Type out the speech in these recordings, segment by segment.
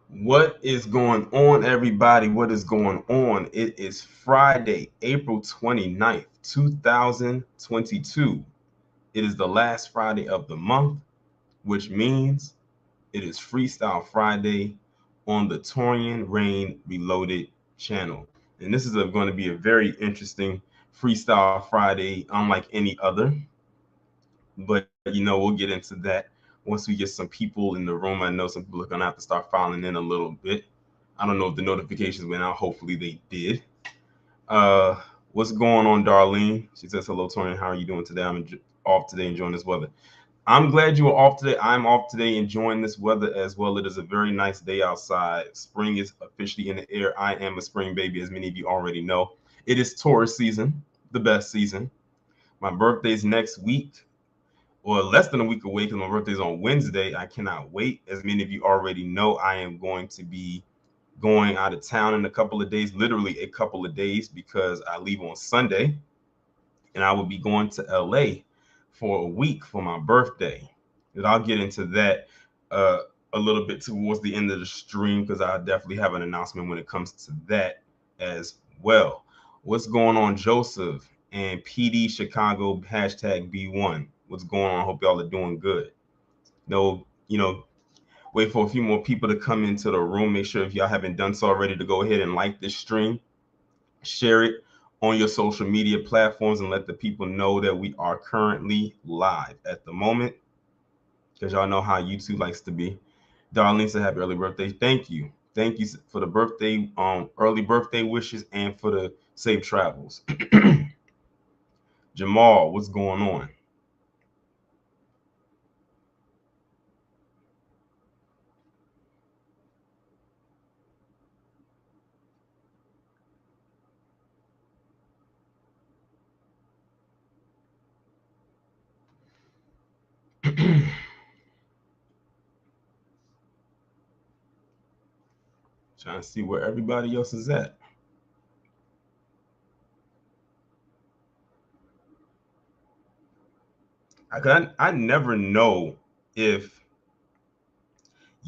What is going on, everybody? What is going on? It is Friday, April 29th, 2022. It is the last Friday of the month, which means it is Freestyle Friday on the Taurean Rain Reloaded channel. And this is going to be a very interesting Freestyle Friday, unlike any other. But we'll get into that once we get some people in the room. I know some people are gonna have to start filing in a little bit. I don't know if the notifications went out. Hopefully they did. Uh, what's going on, Darlene? She says, "Hello, Tony. How are you doing today? I'm off today, enjoying this weather." I'm glad you are off today. I'm off today, enjoying this weather as well. It is a very nice day outside. Spring is officially in the air. I am a spring baby, as many of you already know. It is Taurus season, the best season. My birthday's next week, or less than a week away, because my birthday's on Wednesday. I cannot wait. As many of you already know, I am going to be going out of town in a couple of days, literally a couple of days, because I leave on Sunday and I will be going to LA for a week for my birthday. And I'll get into that uh, a little bit towards the end of the stream because I definitely have an announcement when it comes to that as well. What's going on, Joseph and PD Chicago hashtag B1? What's going on? I hope y'all are doing good. No, wait for a few more people to come into the room. Make sure if y'all haven't done so already to go ahead and like this stream, share it on your social media platforms, and let the people know that we are currently live at the moment, because y'all know how YouTube likes to be. Darlene said, "Happy early birthday." Thank you for the birthday, early birthday wishes, and for the safe travels. Jamal, what's going on? Trying to see where everybody else is at. I never know if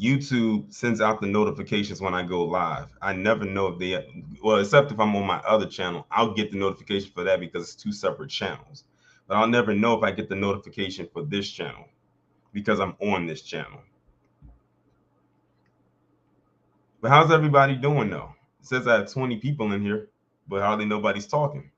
YouTube sends out the notifications when I go live. I never know if they, well, except if I'm on my other channel, I'll get the notification for that because it's two separate channels. But I'll never know if I get the notification for this channel because I'm on this channel. But how's everybody doing though? It says I have 20 people in here, but hardly nobody's talking.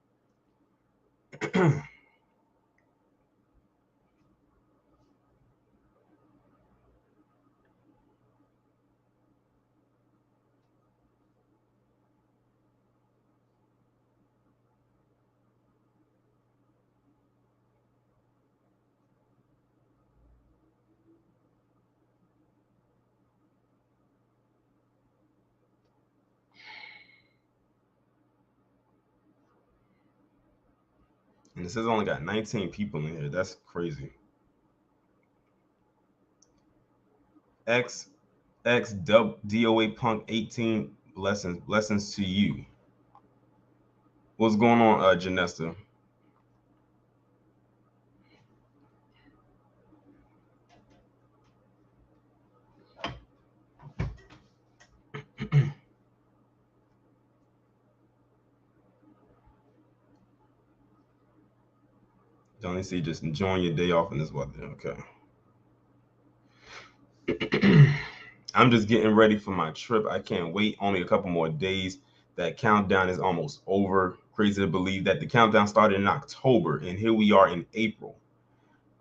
And it says I only got 19 people in here. That's crazy. X X DOA Punk 18, blessings to you. What's going on, Janessa? Johnny C, just enjoying your day off in this weather. Okay. I'm just getting ready for my trip. I can't wait. Only a couple more days. That countdown is almost over. Crazy to believe that the countdown started in October and here we are in April.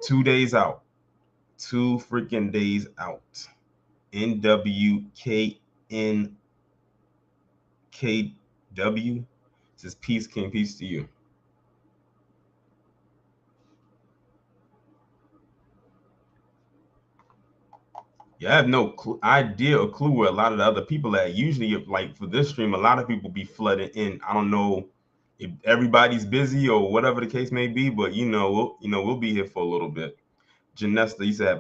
2 days out. 2 freaking days out. NWKNKW says peace, King. Peace to you. Yeah, I have no idea or clue where a lot of the other people at. Usually, like for this stream, a lot of people be flooding in. I don't know if everybody's busy or whatever the case may be, but we'll be here for a little bit. Janesta, you said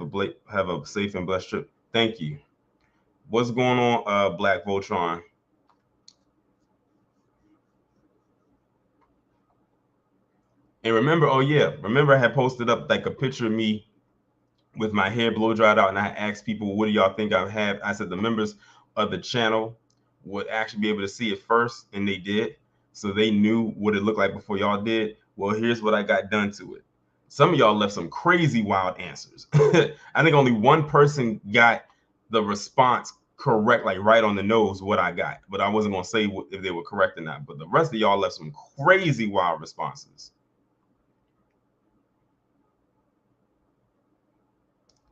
have a safe and blessed trip. Thank you. What's going on, Black Voltron? And remember, oh yeah, remember I had posted up like a picture of me with my hair blow dried out, and I asked people, "What do y'all think I have?" I said the members of the channel would actually be able to see it first, and they did. So they knew what it looked like before y'all did. Well, here's what I got done to it. Some of y'all left some crazy wild answers. I think only one person got the response correct, like right on the nose what I got, but I wasn't gonna say if they were correct or not. But the rest of y'all left some crazy wild responses.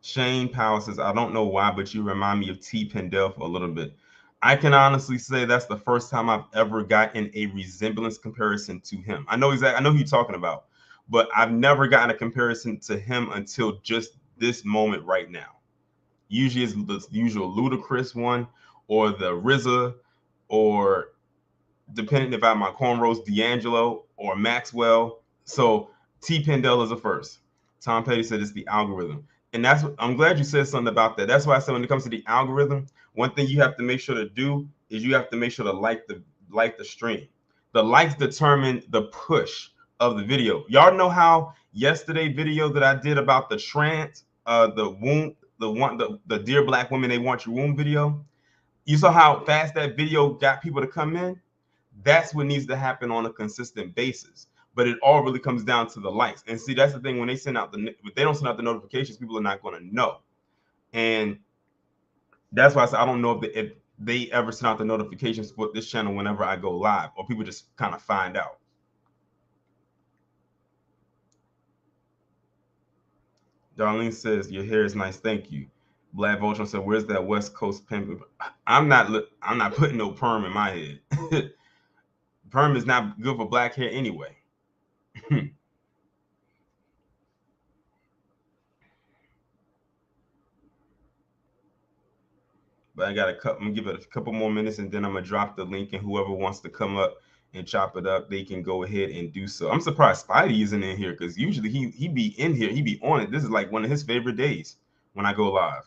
Shane Powell says, I don't know why, but you remind me of T. Pendel a little bit. I can honestly say that's the first time I've ever gotten a resemblance comparison to him. I know exactly, I know who you're talking about, but I've never gotten a comparison to him until just this moment right now. Usually it's the usual Ludacris one, or the RZA, or depending if I have my cornrows, D'Angelo or Maxwell. So T. Pendel is the first. Tom Petty said it's the algorithm. And that's what, I'm glad you said something about that. That's why I said when it comes to the algorithm, one thing you have to make sure to do is you have to make sure to like the stream. The likes determine the push of the video. Y'all know how yesterday video that I did about the trans, the womb, the dear black women, they want your womb video. You saw how fast that video got people to come in. That's what needs to happen on a consistent basis. But it all really comes down to the likes. And see, that's the thing. When they send out if they don't send out the notifications, people are not going to know. And that's why I said I don't know if they ever send out the notifications for this channel whenever I go live, or people just kind of find out. Darlene says your hair is nice, thank you. Black Voltron said, "Where's that West Coast pimp?" I'm not putting no perm in my head. Perm is not good for black hair anyway. But I'm gonna give it a couple more minutes, and then I'm gonna drop the link, and whoever wants to come up and chop it up, they can go ahead and do so. I'm surprised Spidey isn't in here, because usually he be in here, he be on it. This is like one of his favorite days when I go live.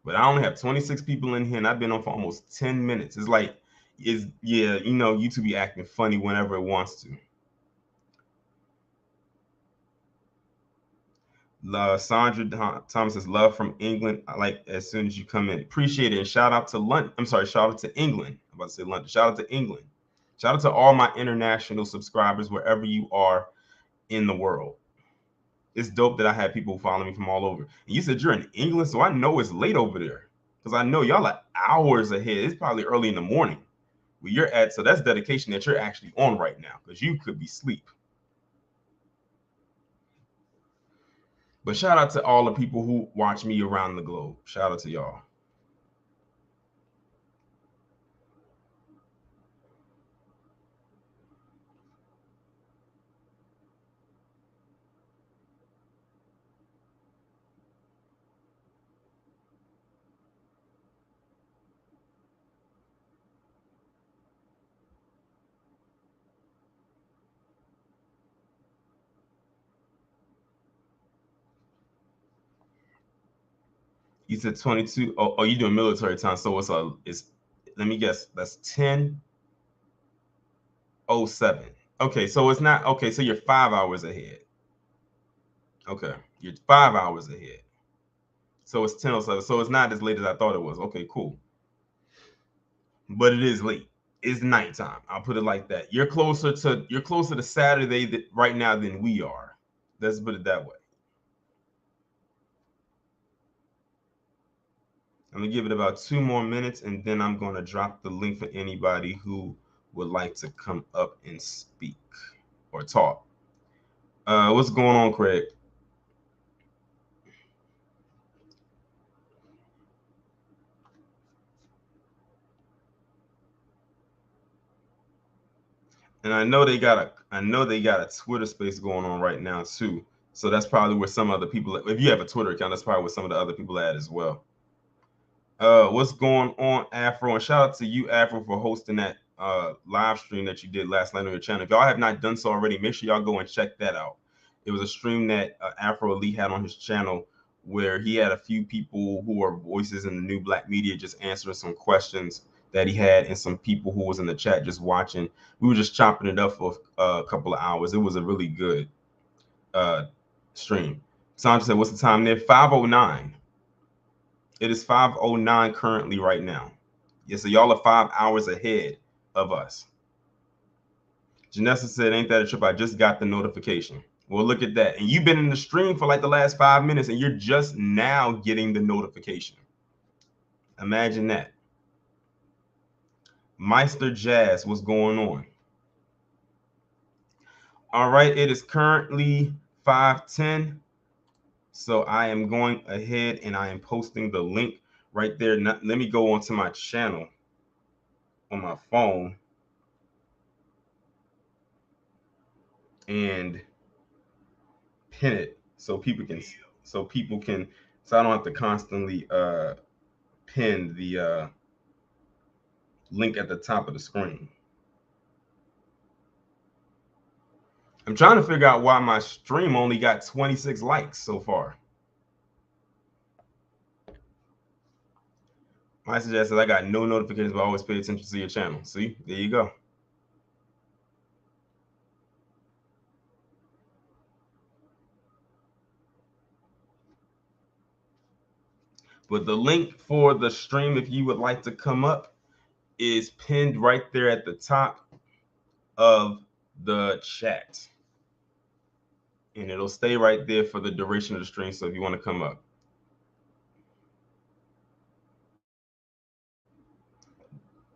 But I only have 26 people in here, and I've been on for almost 10 minutes. It's like, yeah, YouTube be acting funny whenever it wants to. Sandra Thomas says, love from England. I like as soon as you come in. Appreciate it. And shout out to London. I'm sorry, shout out to England. I'm about to say London. Shout out to England. Shout out to all my international subscribers wherever you are in the world. It's dope that I have people following me from all over. And you said you're in England, so I know it's late over there. Because I know y'all are hours ahead. It's probably early in the morning where you're at. So that's dedication that you're actually on right now, because you could be asleep. But shout out to all the people who watch me around the globe. Shout out to y'all. You said 22. Oh, you doing military time. So it's let me guess, that's 10:07. Okay, so it's not okay, so you're 5 hours ahead. Okay, you're 5 hours ahead. So it's 10:07. So it's not as late as I thought it was. Okay, cool. But it is late. It's nighttime. I'll put it like that. You're closer to Saturday right now than we are. Let's put it that way. I'm gonna give it about 2 more minutes, and then I'm gonna drop the link for anybody who would like to come up and speak or talk. What's going on, Craig? And I know they got a Twitter space going on right now too. So that's probably where some other people, if you have a Twitter account, that's probably where some of the other people at as well. What's going on, Afro? And shout out to you, Afro, for hosting that live stream that you did last night on your channel. If y'all have not done so already, make sure y'all go and check that out. It was a stream that Afro Elite had on his channel, where he had a few people who are voices in the new black media just answering some questions that he had, and some people who was in the chat just watching. We were just chopping it up for a couple of hours. It was a really good stream. Sandra said, what's the time there? 5:09. It is 5:09 currently right now. Yeah, so y'all are 5 hours ahead of us. Janessa said, ain't that a trip? I just got the notification. Well, look at that. And you've been in the stream for like the last 5 minutes and you're just now getting the notification. Imagine that. Meister Jazz, what's going on? All right, it is currently 5:10. So I am going ahead and I am posting the link right there. Now, let me go onto my channel on my phone and pin it so people can so I don't have to constantly pin the link at the top of the screen. I'm trying to figure out why my stream only got 26 likes so far. My suggestion is I got no notifications, but I always pay attention to your channel. See, there you go. But the link for the stream, if you would like to come up, is pinned right there at the top of the chat. And it'll stay right there for the duration of the stream. So if you want to come up.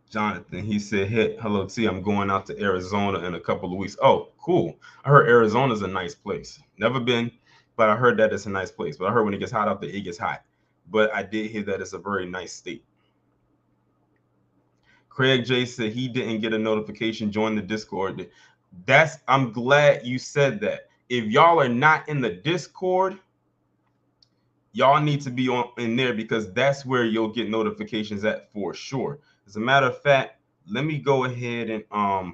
Jonathan, he said, hey, hello, T. I'm going out to Arizona in a couple of weeks. Oh, cool. I heard Arizona's a nice place. Never been, but I heard that it's a nice place. But I heard when it gets hot out there, it gets hot. But I did hear that it's a very nice state. Craig J said he didn't get a notification. Join the Discord. I'm glad you said that. If y'all are not in the Discord, y'all need to be in there because that's where you'll get notifications at for sure. As a matter of fact, let me go ahead and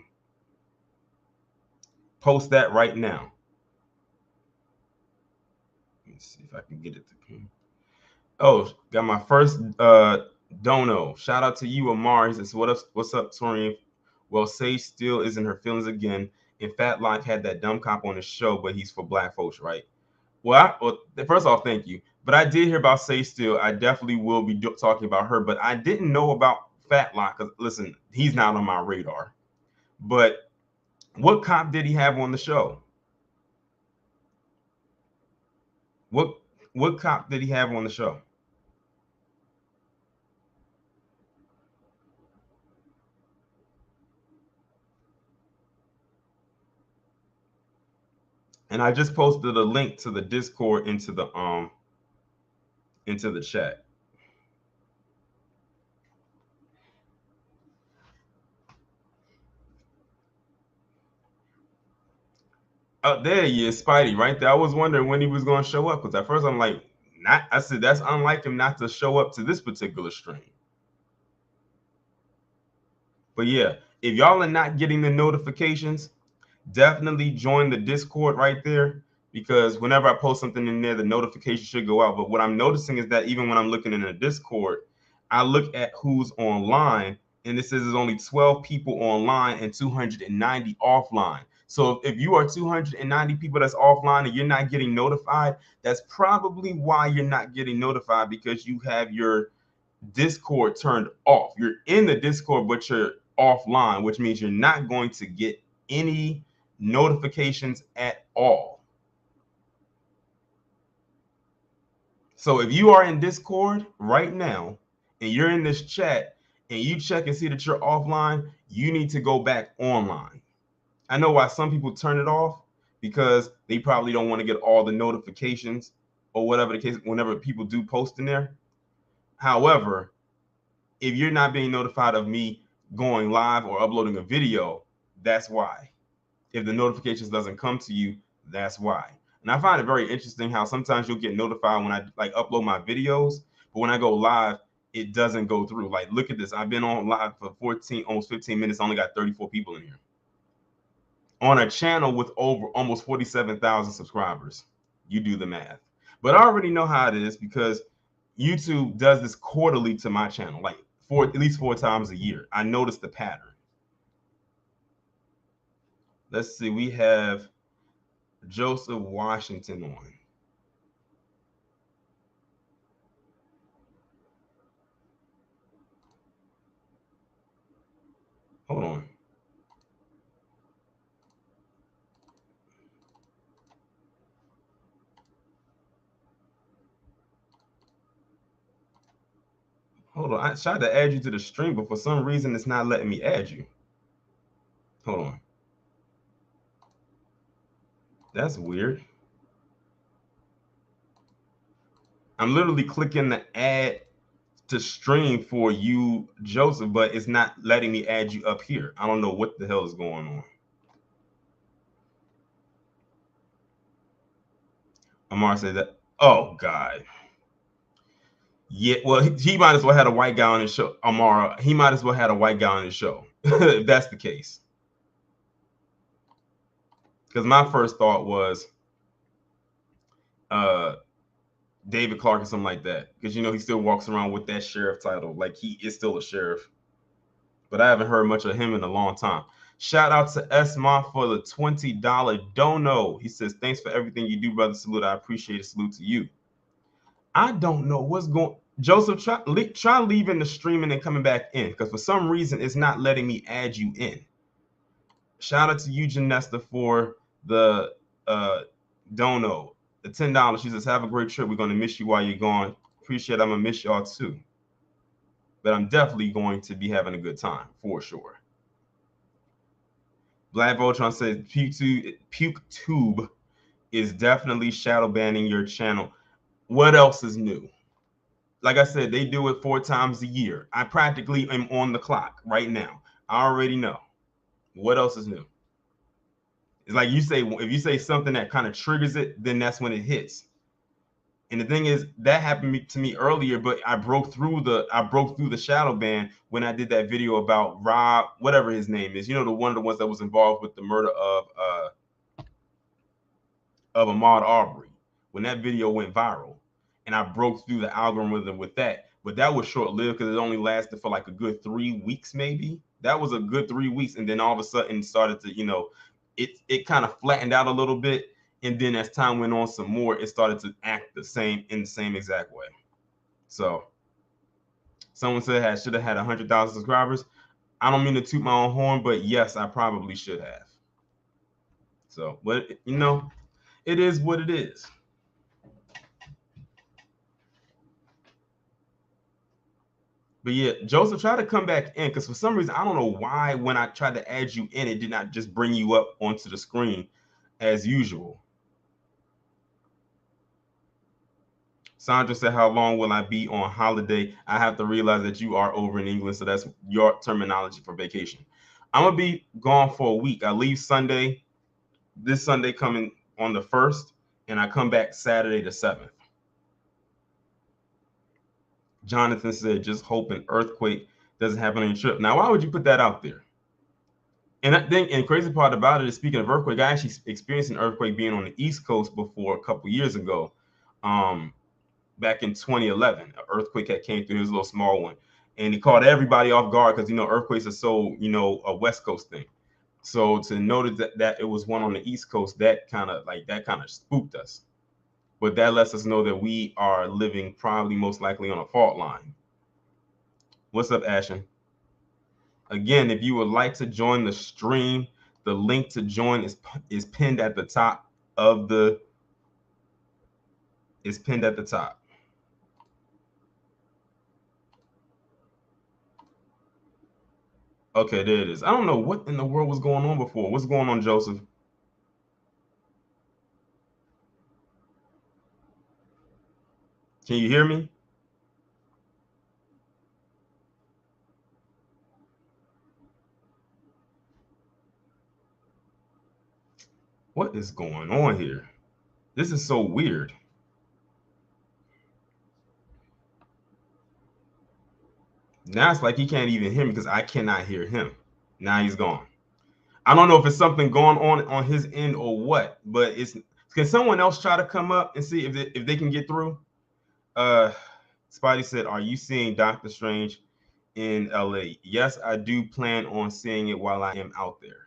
post that right now. Let me see if I can get it to come. Oh, got my first dono. Shout out to you, Amari. He says, what's up, Taurean? Well, Sage still is in her feelings again. And Fat Lock had that dumb cop on his show, but he's for black folks, right? Well, first off, thank you. But I did hear about Say Still. I definitely will be talking about her, but I didn't know about Fat Lock. Because listen, he's not on my radar. But what cop did he have on the show? What cop did he have on the show? And I just posted a link to the Discord into the chat. Oh, there he is, Spidey, right there. I was wondering when he was going to show up because at first I'm like, not. I said that's unlike him not to show up to this particular stream. But yeah, if y'all are not getting the notifications, definitely join the Discord right there because whenever I post something in there, the notification should go out. But what I'm noticing is that even when I'm looking in the Discord, I look at who's online and it says there's only 12 people online and 290 offline. So if you are 290 people that's offline and you're not getting notified, that's probably why you're not getting notified because you have your Discord turned off. You're in the Discord, but you're offline, which means you're not going to get any notifications at all. So if you are in Discord right now and you're in this chat and you check and see that you're offline, you need to go back online. I know why some people turn it off because they probably don't want to get all the notifications or whatever the case whenever people do post in there. However, if you're not being notified of me going live or uploading a video, that's why. If the notifications doesn't come to you, that's why. And I find it very interesting how sometimes you'll get notified when I like upload my videos, but when I go live, it doesn't go through. Like, look at this. I've been on live for 14, almost 15 minutes. I only got 34 people in here. On a channel with over almost 47,000 subscribers. You do the math. But I already know how it is because YouTube does this quarterly to my channel, like at least 4 times a year. I noticed the pattern. Let's see. We have Joseph Washington on. Hold on. Hold on. I tried to add you to the stream, but for some reason it's not letting me add you. Hold on. That's weird. I'm literally clicking the add to stream for you, Joseph, but it's not letting me add you up here. I don't know what the hell is going on. Amar said that. Oh God. Yeah. Well, he might as well had a white guy on his show. Amara. He might as well had a white guy on his show if that's the case. Because my first thought was uh David Clark or something like that. Because he still walks around with that sheriff title, like he is still a sheriff. But I haven't heard much of him in a long time. Shout out to Esma for the $20 dono. He says, thanks for everything you do, brother. Salute. I appreciate it. Salute to you. I don't know what's going. Joseph, try leaving the stream and then coming back in, because for some reason it's not letting me add you in. Shout out to you, Janesta, for the dono, the $10. She says, have a great trip. We're going to miss you while you're gone. Appreciate it. I'm going to miss y'all too. But I'm definitely going to be having a good time for sure. Black Voltron says PukeTube is definitely shadow banning your channel. What else is new? Like I said, they do it 4 times a year. I practically am on the clock right now. I already know. What else is new? It's like you say, if you say something that kind of triggers it, then that's when it hits. And the thing is, that happened to me earlier, but I broke through the shadow ban when I did that video about Rob, whatever his name is. The one of the ones that was involved with the murder of Ahmaud Arbery. When that video went viral, and I broke through the algorithm with that. But that was short-lived because it only lasted for like a good 3 weeks, maybe. That was a good 3 weeks, and then all of a sudden started to, it kind of flattened out a little bit. And then as time went on some more, it started to act in the same exact way. So someone said I should have had 100,000 subscribers. I don't mean to toot my own horn, but yes, I probably should have. So, but it is what it is. But yeah, Joseph, try to come back in, because for some reason, I don't know why when I tried to add you in, it did not just bring you up onto the screen as usual. Sandra said, how long will I be on holiday? I have to realize that you are over in England, so that's your terminology for vacation. I'm going to be gone for a week. I leave this Sunday coming on the 1st, and I come back Saturday the 7th. Jonathan said, just hope an earthquake doesn't happen on your trip. Now, why would you put that out there? And I think, and the crazy part about it is, speaking of earthquake, I actually experienced an earthquake being on the East Coast before a couple years ago. Back in 2011, an earthquake that came through. It was a little small one, and he caught everybody off guard because earthquakes are so a West Coast thing. So to notice that it was one on the East Coast, that kind of spooked us. But that lets us know that we are living probably most likely on a fault line. What's up, Ashen? Again, if you would like to join the stream, the link to join is pinned at the top of the. It's pinned at the top. Okay, there it is. I don't know what in the world was going on before. What's going on, Joseph? Can you hear me? What is going on here? This is so weird. Now it's like he can't even hear me because I cannot hear him. Now he's gone. I don't know if it's something going on his end or what, but can someone else try to come up and see if they can get through? Spidey said, are you seeing Doctor Strange in LA? Yes, I do plan on seeing it while I am out there.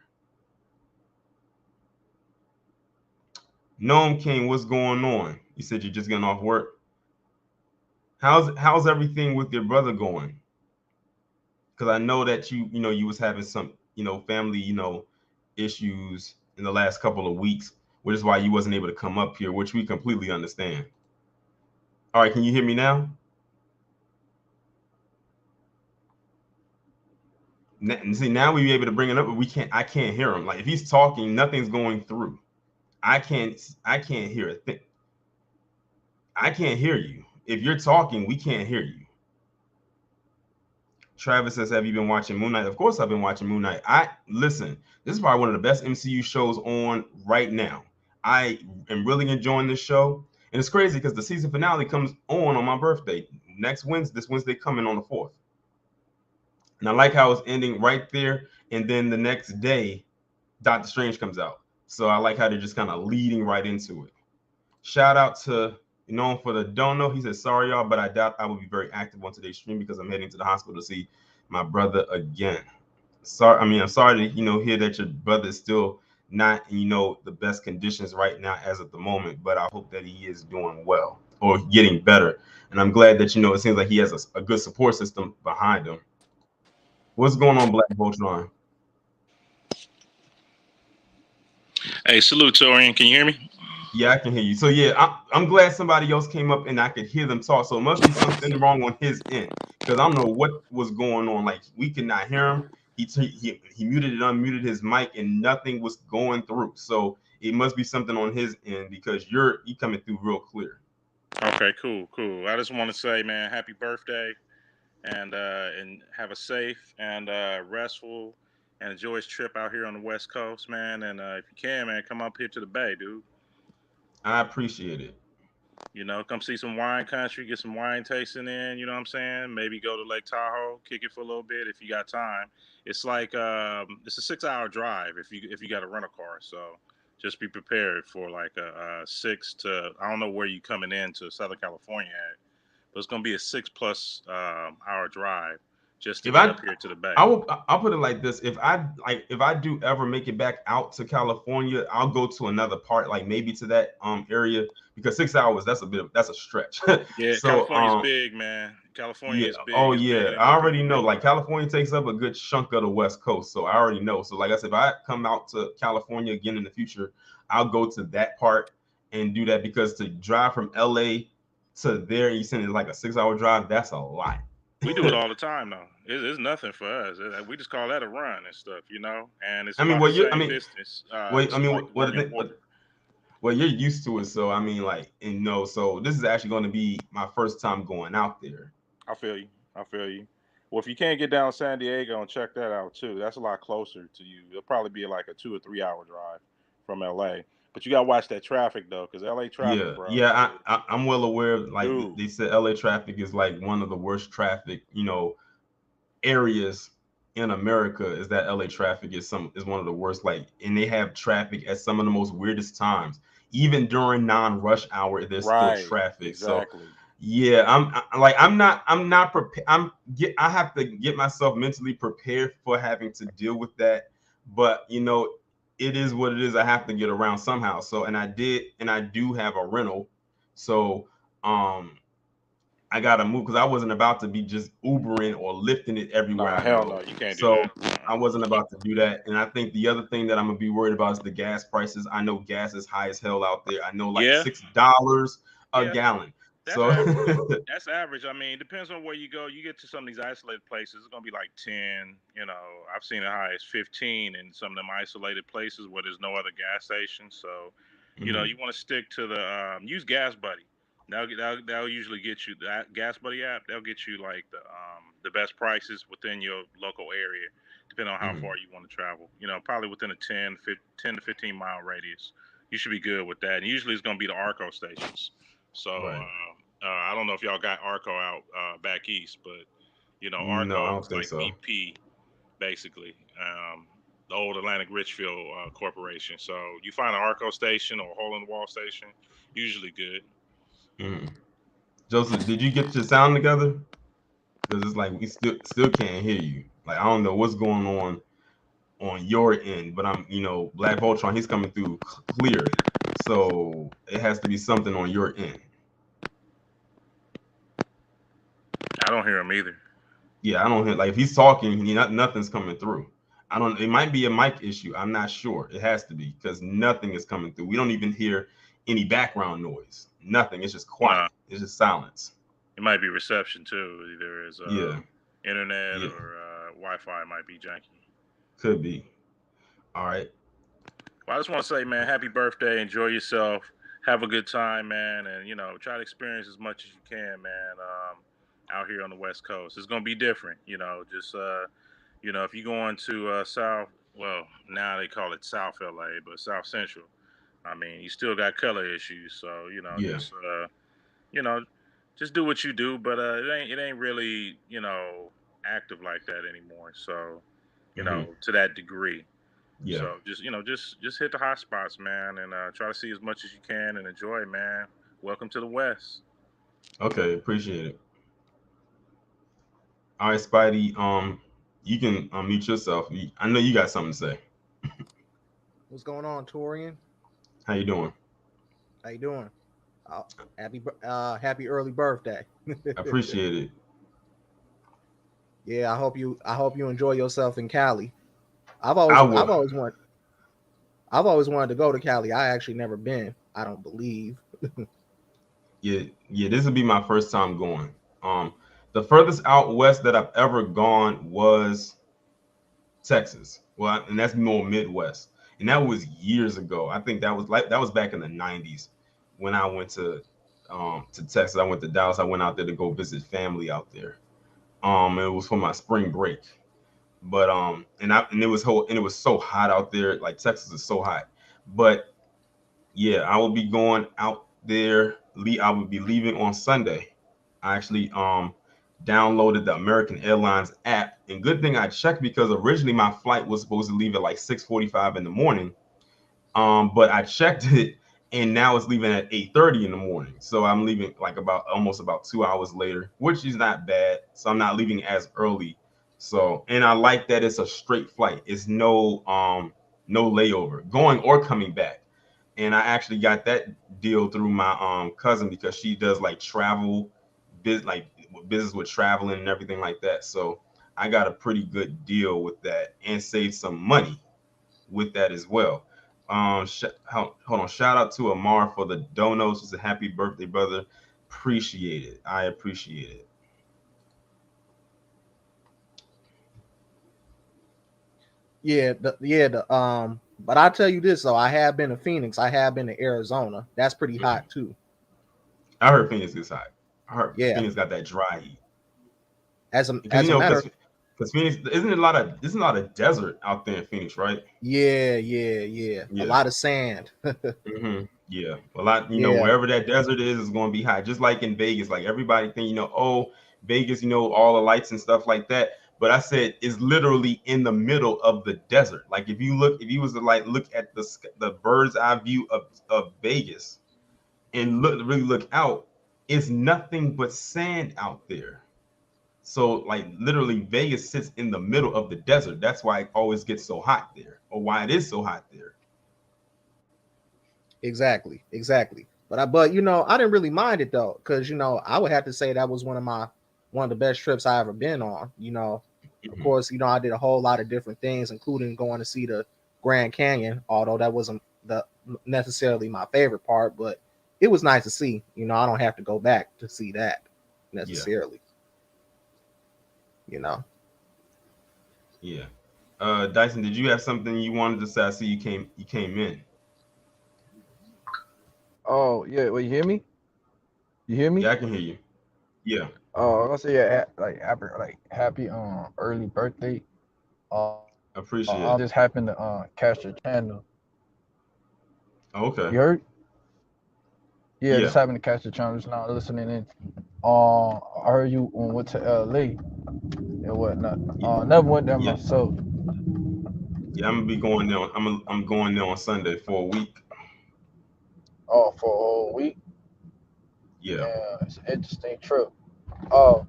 Gnome King, what's going on? You said you're just getting off work. How's everything with your brother going? because I know that you was having some family issues in the last couple of weeks, which is why you wasn't able to come up here, which we completely understand. All right, can you hear me now? See, now we be able to bring it up, but we can't. I can't hear him. Like if he's talking, nothing's going through. I can't. I can't hear a thing. I can't hear you. If you're talking, we can't hear you. Travis says, "Have you been watching Moon Knight?" Of course, I've been watching Moon Knight. I listen. This is probably one of the best MCU shows on right now. I am really enjoying this show, and it's crazy because the season finale comes on my birthday next Wednesday. This Wednesday coming on the 4th, and I like how it's ending right there, and then the next day, Doctor Strange comes out. So I like how they're just kind of leading right into it. Shout out to known for the don't know. He says, sorry, y'all, but I doubt I will be very active on today's stream because I'm heading to the hospital to see my brother again. Sorry, I'm sorry to hear that your brother is still not in the best conditions right now as of the moment, but I hope that he is doing well or getting better. And I'm glad that it seems like he has a good support system behind him. What's going on, Black Voltron? Hey, salute, Taurean. Can you hear me? Yeah, I can hear you. So yeah, I'm glad somebody else came up and I could hear them talk. So it must be something wrong on his end because I don't know what was going on. Like we could not hear him. He muted and unmuted his mic and nothing was going through. So it must be something on his end because you coming through real clear. Okay, cool. I just want to say, man, happy birthday, and have a safe and restful and a joyous trip out here on the West Coast, man. And if you can, man, come up here to the Bay, dude. I appreciate it. Come see some wine country, get some wine tasting in. You know what I'm saying? Maybe go to Lake Tahoe, kick it for a little bit if you got time. It's like it's a 6 hour drive if you got a rental car. So just be prepared for like a 6 to I don't know where you coming into Southern California at, but it's gonna be a 6+ hour drive just to If get I up here to the Bay. I'll put it like this: if I do ever make it back out to California, I'll go to another part, like maybe to that area because 6 hours that's a stretch. Yeah, So California's big, man. California yeah, is big. oh It's yeah, bigger than I what already people know. Like realize. California takes up a good chunk of the West Coast, so I already know. So like I said, if I come out to California again in the future, I'll go to that part and do that because to drive from LA to there, you send it like a 6 hour drive. That's a lot. We do it all the time, though. It's nothing for us. We just call that a run and stuff, And it's I mean, about the well, same distance. wait, I It's mean, like what running the to thing, work. well, you're used to it, so I mean, like, so this is actually going to be my first time going out there. I feel you. I feel you. Well, if you can't get down to San Diego and check that out too, that's a lot closer to you. It'll probably be like a 2 or 3 hour drive from LA. But you gotta watch that traffic though, because LA traffic, Yeah, bro, yeah, is I'm well aware. Like dude. they said, LA traffic is like one of the worst traffic, areas in America. Is that LA traffic is one of the worst. Like, and they have traffic at some of the most weirdest times. Even during non-rush hour, there's still Right. traffic. So Exactly. yeah, I'm not prepared. I have to get myself mentally prepared for having to deal with that. But it is what it is. I have to get around somehow. So and I do have a rental. So um I gotta move because I wasn't about to be just Ubering or lifting it everywhere Nah, I hell no, go. you can't do So that. I wasn't about to do that. And I think the other thing that I'm gonna be worried about is the gas prices. I know gas is high as hell out there. I know like Yeah, $6 a yeah. gallon. That's So average. That's average. I mean, it depends on where you go. You get to some of these isolated places, it's gonna be like 10. I've seen it high as 15 in some of them isolated places where there's no other gas station. So, mhm, you want to stick to the use Gas Buddy. That'll usually get you that Gas Buddy app. They'll get you like the best prices within your local area, depending on how mhm, far you want to travel. Probably within a 10 to 15 mile radius. You should be good with that. And usually it's gonna be the Arco stations. So right. I don't know if y'all got Arco out back east, but No, I Arco don't is think like so. BP basically, the old Atlantic Richfield Corporation. So you find an Arco station or a hole in the wall station, usually good. Mhm. Joseph, did you get your sound together? Because it's like we still can't hear you. Like I don't know what's going on your end, but Black Voltron, he's coming through clear. So it has to be something on your end. I don't hear him either. Yeah, I don't hear like if he's talking, nothing's coming through. I don't. It might be a mic issue. I'm not sure. It has to be because nothing is coming through. We don't even hear any background noise. Nothing. It's just No, quiet. It's just silence. it might be reception too. Either is Yeah. internet Yeah. or Wi-Fi might be janky. Could be. All right. Well, I just want to say, man, happy birthday. Enjoy yourself. Have a good time, man, and try to experience as much as you can, man. Out here on the West Coast, it's gonna be different. Just if you go into South, well, now they call it South LA, but South Central. I mean, you still got color issues, so Yeah. you know, just do what you do, but it ain't really active like that anymore. So Hmm. to that degree. Yeah. So just hit the hot spots, man, and try to see as much as you can and enjoy, man. Welcome to the West. Okay. Appreciate it. All right, Spidey. You can unmute yourself. I know you got something to say. What's going on, Torian? How you doing? How you doing? Uh, happy early birthday. Appreciate it. Yeah, I hope you enjoy yourself in Cali. I I've will. always wanted I've always wanted to go to Cali. I actually never been. I don't believe. Yeah. Yeah. This will be my first time going. Um, the furthest out west that I've ever gone was Texas. Well, and that's more Midwest, and that was years ago. I think that was back in the '90s when I went to Texas. I went to Dallas. I went out there to go visit family out there. It was for my spring break, but and it was so hot out there. Like Texas is so hot, but yeah, I will be going out there. I will be leaving on Sunday. I actually downloaded the American Airlines app, and good thing I checked because originally my flight was supposed to leave at like 6:45 in the morning. But I checked it, and now it's leaving at 8:30 in the morning. So I'm leaving like about 2 hours later, which is not bad. So I'm not leaving as early. So and I like that it's a straight flight. It's no layover going or coming back. And I actually got that deal through my cousin because she does like travel, business with traveling and everything like that. So I got a pretty good deal with that and saved some money with that as well. Hold on. Shout out to Amar for the donos. It's a happy birthday, brother. Appreciate it. I appreciate it. But I tell you this though, I have been to Phoenix. I have been to Arizona. That's pretty Mhm. hot too. I heard Phoenix is hot. I heard Yeah. Phoenix got that dry heat As a because as a matter. because Phoenix isn't a lot of desert out there in Phoenix, right? Yeah. A Yeah. lot of sand. Yeah. A lot, Yeah. wherever that desert is going to be hot. Just like in Vegas, like everybody think, oh, Vegas, all the lights and stuff like that. But I said it's literally in the middle of the desert. Like if you was to like look at the bird's eye view of Vegas and really look out, it's nothing but sand out there. So like literally Vegas sits in the middle of the desert. That's why it always gets so hot there, or why it is so hot there. Exactly. But I didn't really mind it though, because I would have to say that was one of the best trips I ever been on. Of Mhm. course, I did a whole lot of different things, including going to see the Grand Canyon, although that wasn't the necessarily my favorite part, but it was nice to see. I don't have to go back to see that Yeah. necessarily. You know. Yeah. Dyson, did you have something you wanted to say? I see you came in. Oh yeah, well you hear me? You hear me? Yeah, I can hear you. Yeah. Oh, I'm gonna say yeah, happy early birthday. I just Appreciate it. happened to catch your channel. Oh, okay. You heard? Yeah, just Yeah. happened to catch your channel just now listening in. I heard you went to LA and whatnot. Yeah. Never went there Yeah. myself. Yeah. I'm gonna be going there. I'm going there on Sunday for a week. For a whole week. Yeah. Yeah, it's an interesting trip. Uh,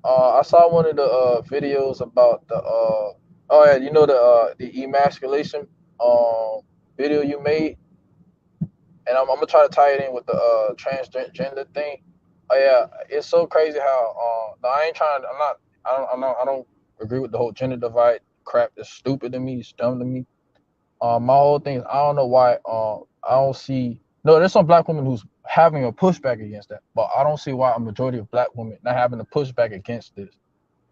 I saw one of the videos about the oh yeah, the emasculation video you made, and I'm gonna try to tie it in with the transgender thing. Oh yeah, it's so crazy how no, I ain't trying. I'm not. I don't agree with the whole gender divide crap. It's stupid to me. It's dumb to me. My whole thing is I don't know why. I don't see. No, there's some black women who's having a pushback against that, but I don't see why a majority of black women not having a pushback against this.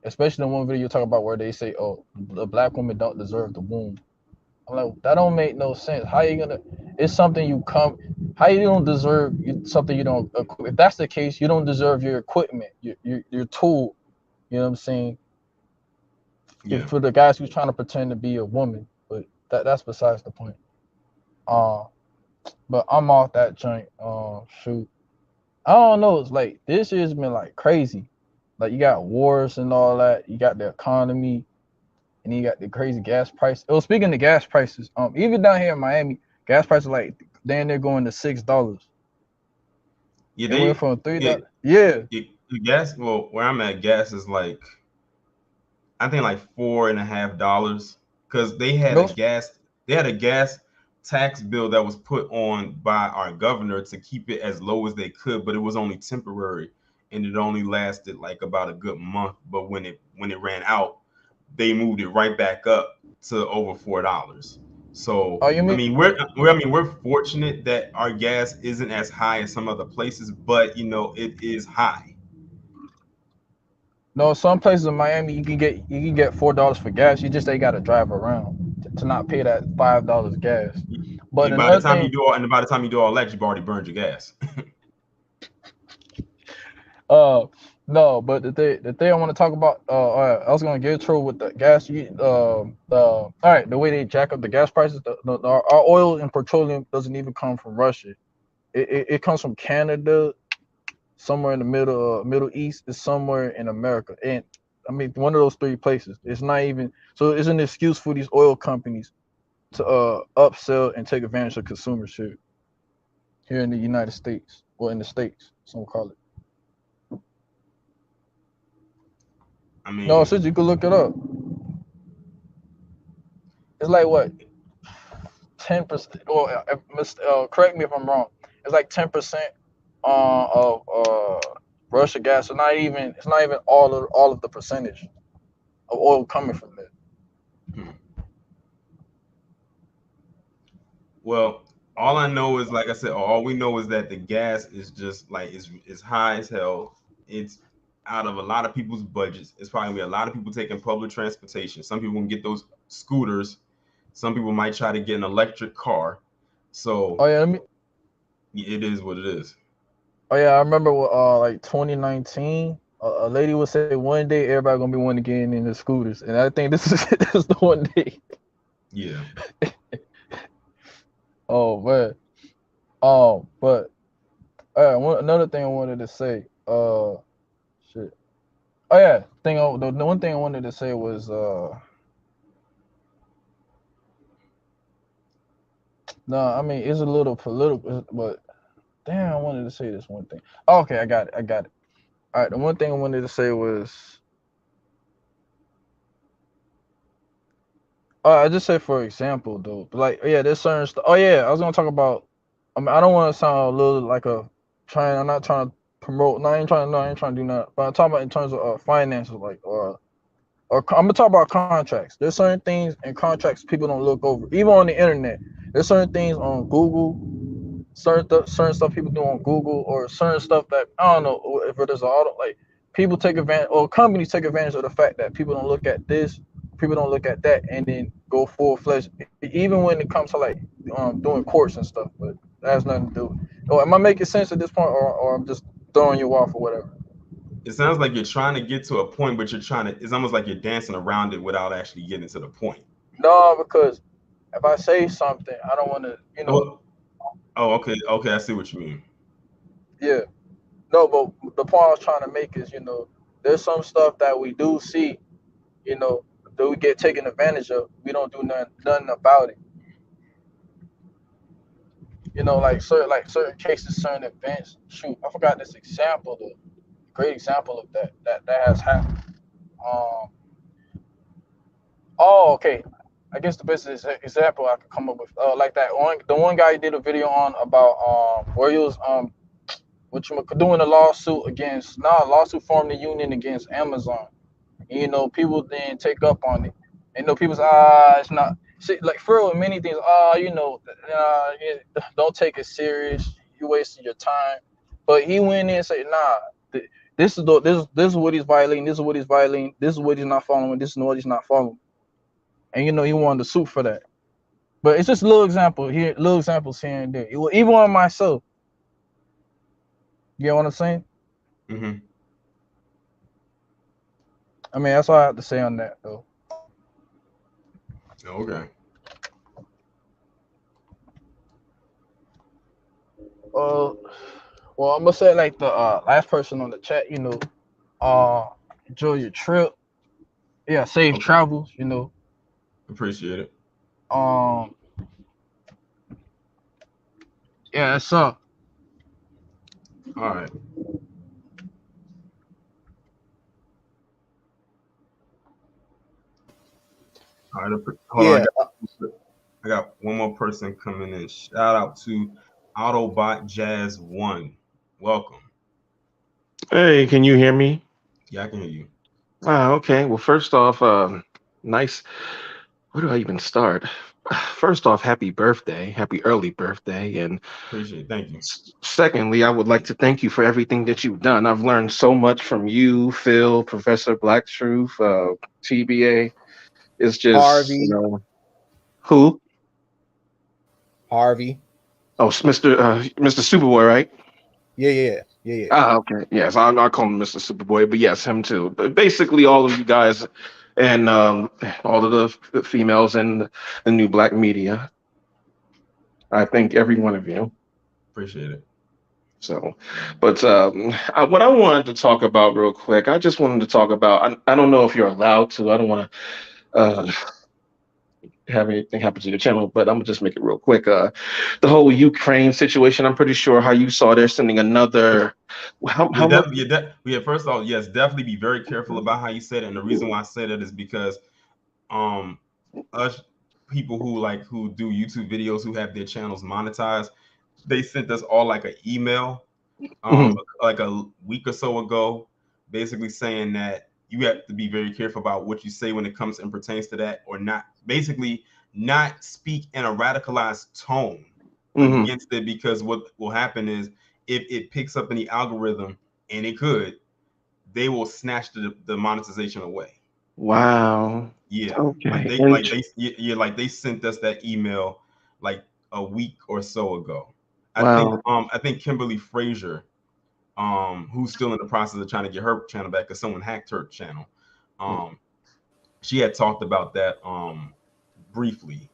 Especially in one video you talk about where they say, "Oh, the black women don't deserve the womb." I'm like, that don't make no sense. How you gonna? It's something you come. How you don't deserve something you don't? If that's the case, you don't deserve your equipment, your tool. You know what I'm saying? Yeah. For the guys who's trying to pretend to be a woman, but that's besides the point. Uh, but I'm off that joint. Shoot, I don't know. It's like this year's been like crazy. Like you got wars and all that. You got the economy, and you got the crazy gas price. Oh, speaking of gas prices, even down here in Miami, gas prices like damn they're going to $6. Yeah, It went they from three yeah, dollars. Yeah, the gas. Well, where I'm at, gas is like I think like $4.50 because those. they had a gas tax bill that was put on by our governor to keep it as low as they could, but it was only temporary and it only lasted like about a good month. But when it ran out, they moved it right back up to over $4. So Oh, you I mean mean we're fortunate that our gas isn't as high as some other places, but it is high. no? Some places in Miami you can get $4 for gas. You just ain't got to drive around to not pay that $5 gas. But And by the another time you thing, do all and by the time you do all that, you've already burned your gas. uh, no, but the thing I want to talk about, I was gonna get through with the gas. All right, the way they jack up the gas prices, our oil and petroleum doesn't even come from Russia. It comes from Canada, somewhere in the Middle East, is somewhere in America, and I mean one of those three places. It's not even so. It's an excuse for these oil companies to upsell and take advantage of consumership here in the United States or in the states, some call it. I No, mean, since you could look it up, it's like what 10%. Or correct me if I'm wrong. It's like 10% of Russia gas. So not even it's not even all of the percentage of oil coming from there. hmm. Well, all I know is, like I said, all we know is that the gas is just like is high as hell. It's out of a lot of people's budgets. It's probably gonna be a lot of people taking public transportation. Some people can get those scooters. Some people might try to get an electric car. So Oh yeah, let me. it is what it is. Oh yeah, I remember like 2019. A lady would say one day everybody gonna be wanting to get in the scooters, and I think this is this is the one day. Yeah. Oh man. But another thing I wanted to say. Shit. Oh yeah, the one thing I wanted to say was no, I mean it's a little political, but damn, I wanted to say this one thing. Okay, I got it. I got it. All right, the one thing I wanted to say was I just say for example though, like yeah, there's certain stuff. Oh yeah, I was gonna talk about. I mean, I don't want to sound a little like a trying. I'm not trying to promote. No, I ain't trying. No, I ain't trying to do that. But I'm talking about in terms of finances, like or I'm gonna talk about contracts. There's certain things in contracts people don't look over, even on the internet. There's certain things on Google, certain stuff people do on Google, or certain stuff that I don't know if it is auto like people take advantage or companies take advantage of the fact that people don't look at this, people don't look at that, and then go full fledged. Even when it comes to like doing courts and stuff, but that has nothing to do. Or am I making sense at this point, or I'm just throwing you off or whatever? It sounds like you're trying to get to a point, but you're trying to. It's almost like you're dancing around it without actually getting to the point. No, because if I say something, I don't want to, Well, oh, okay, okay, I see what you mean. yeah. No, but the point I was trying to make is, there's some stuff that we do see, you know, that we get taken advantage of. We don't do nothing about it. Like certain cases, certain events. Shoot, I forgot this example, the great example of that has happened. Um, oh, okay. I guess the best example I could come up with, like the one guy did a video on about where he was what you doing a lawsuit against, nah, a lawsuit forming a union against Amazon. You know, people then take up on it. You know, people's it's not. See, like for real, many things. You know, don't take it serious. You wasting your time. But he went in and said, nah. This is what he's violating. This is what he's violating. This is what he's not following. This is what he's not following. And you know, he wanted to sue for that. But it's just little examples here and there. Even on myself. You know what I'm saying? Mm-hmm. I mean, that's all I have to say on that, though. Okay. Uh, well, I'm gonna say like the last person on the chat. You know, enjoy your trip. Yeah, safe Okay. travels. You know, Appreciate it. um, yeah, that's up. All right. All right. Hold on. Yeah. I got one more person coming in. Shout out to Autobot Jazz One. Welcome. Hey, can you hear me? Yeah, I can hear you. Okay. Well, first off, nice. Where do I even start? First off, happy birthday, happy early birthday, and Appreciate it. Thank you. secondly, I would like to thank you for everything that you've done. I've learned so much from you, Phil, Professor Black Truth, TBA. It's just, Harvey. who? Harvey. Oh, it's Mr. Superboy, right? Yeah. Okay. Yes, I'll call him Mr. Superboy, but yes, him too. But basically, all of you guys and all of the females and the new black media. I thank every one of you. Appreciate it. So, but what I wanted to talk about real quick, I just wanted to talk about. I don't know if you're allowed to. I don't want to have anything happen to your channel, but I'm gonna just make it real quick. The whole Ukraine situation. I'm pretty sure how you saw they're sending another. How much? Yeah. First off, yes, definitely be very careful about how you said it. And the reason why I say that is because um us people who do YouTube videos who have their channels monetized, they sent us all like an email Mhm. like a week or so ago, basically saying that you have to be very careful about what you say when it comes and pertains to that, or not basically not speak in a radicalized tone Mhm. against it, because what will happen is if it picks up in the algorithm, and it could, they will snatch the monetization away. Wow. Yeah, Okay. like they sent us that email like a week or so ago. Wow. I think Kimberly Frazier, who's still in the process of trying to get her channel back because someone hacked her channel. Um, she had talked about that briefly.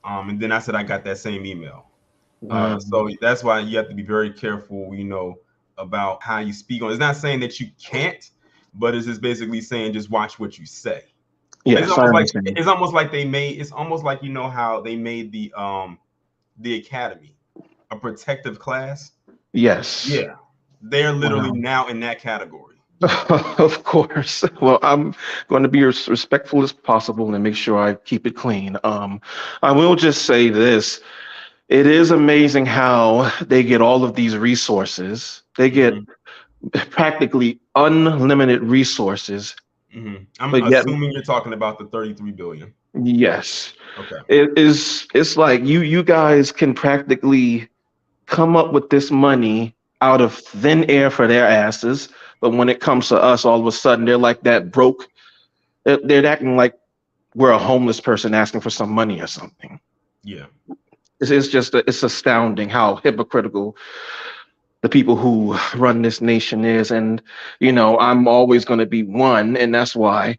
And then I said I got that same email. Wow. So that's why you have to be very careful, about how you speak on. It's not saying that you can't, but it's just basically saying just watch what you say. Yes, I understand. It's almost like how they made the academy a protective class. Yes. Yeah, they're literally Wow. now in that category. Of course. Well, I'm going to be as respectful as possible and make sure I keep it clean. I will just say this. It is amazing how they get all of these resources. They get Mm-hmm. practically unlimited resources, Mm-hmm. I'm but yet, assuming you're talking about the 33 billion. yes, Okay. it's like you guys can practically come up with this money out of thin air for their asses, but when it comes to us, all of a sudden they're like that broke. They're acting like we're a homeless person asking for some money or something. Yeah. It's just it's astounding how hypocritical the people who run this nation is, and I'm always going to be one, and that's why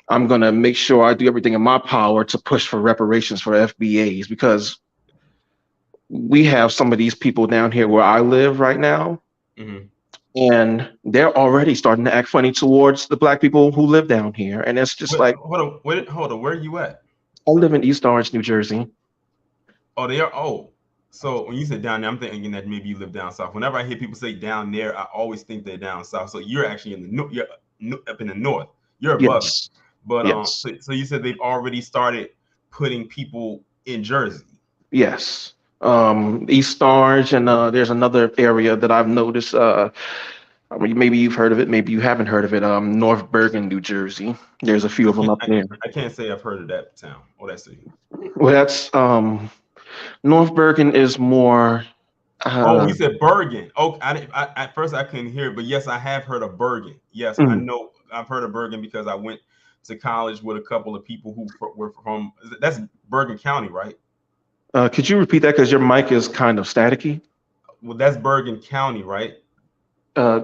I'm going to make sure I do everything in my power to push for reparations for FBAs, because we have some of these people down here where I live right now, Mm-hmm. and they're already starting to act funny towards the black people who live down here. And it's just like, Hold on. Where are you at? I live in East Orange, New Jersey. Oh, they are. Oh, so when you said down there, I'm thinking that maybe you live down south. Whenever I hear people say down there, I always think they're down south. So you're actually in the north. You're up in the north. You're above me. Yes, But yes, so you said they've already started putting people in Jersey. yes. East Orange, and there's another area that I've noticed. I mean, maybe you've heard of it, maybe you haven't heard of it. North Bergen, New Jersey. There's a few I of them can't up there. I can't say I've heard of that town or that city. Well, that's North Bergen is more. Oh, Uh, you said Bergen. Oh, at first I couldn't hear it, but yes, I have heard of Bergen. Yes, I mm. know I've heard of Bergen because I went to college with a couple of people who were from. That's Bergen County, right? Could you repeat that because your mic is kind of staticky? Well, that's Bergen County, right?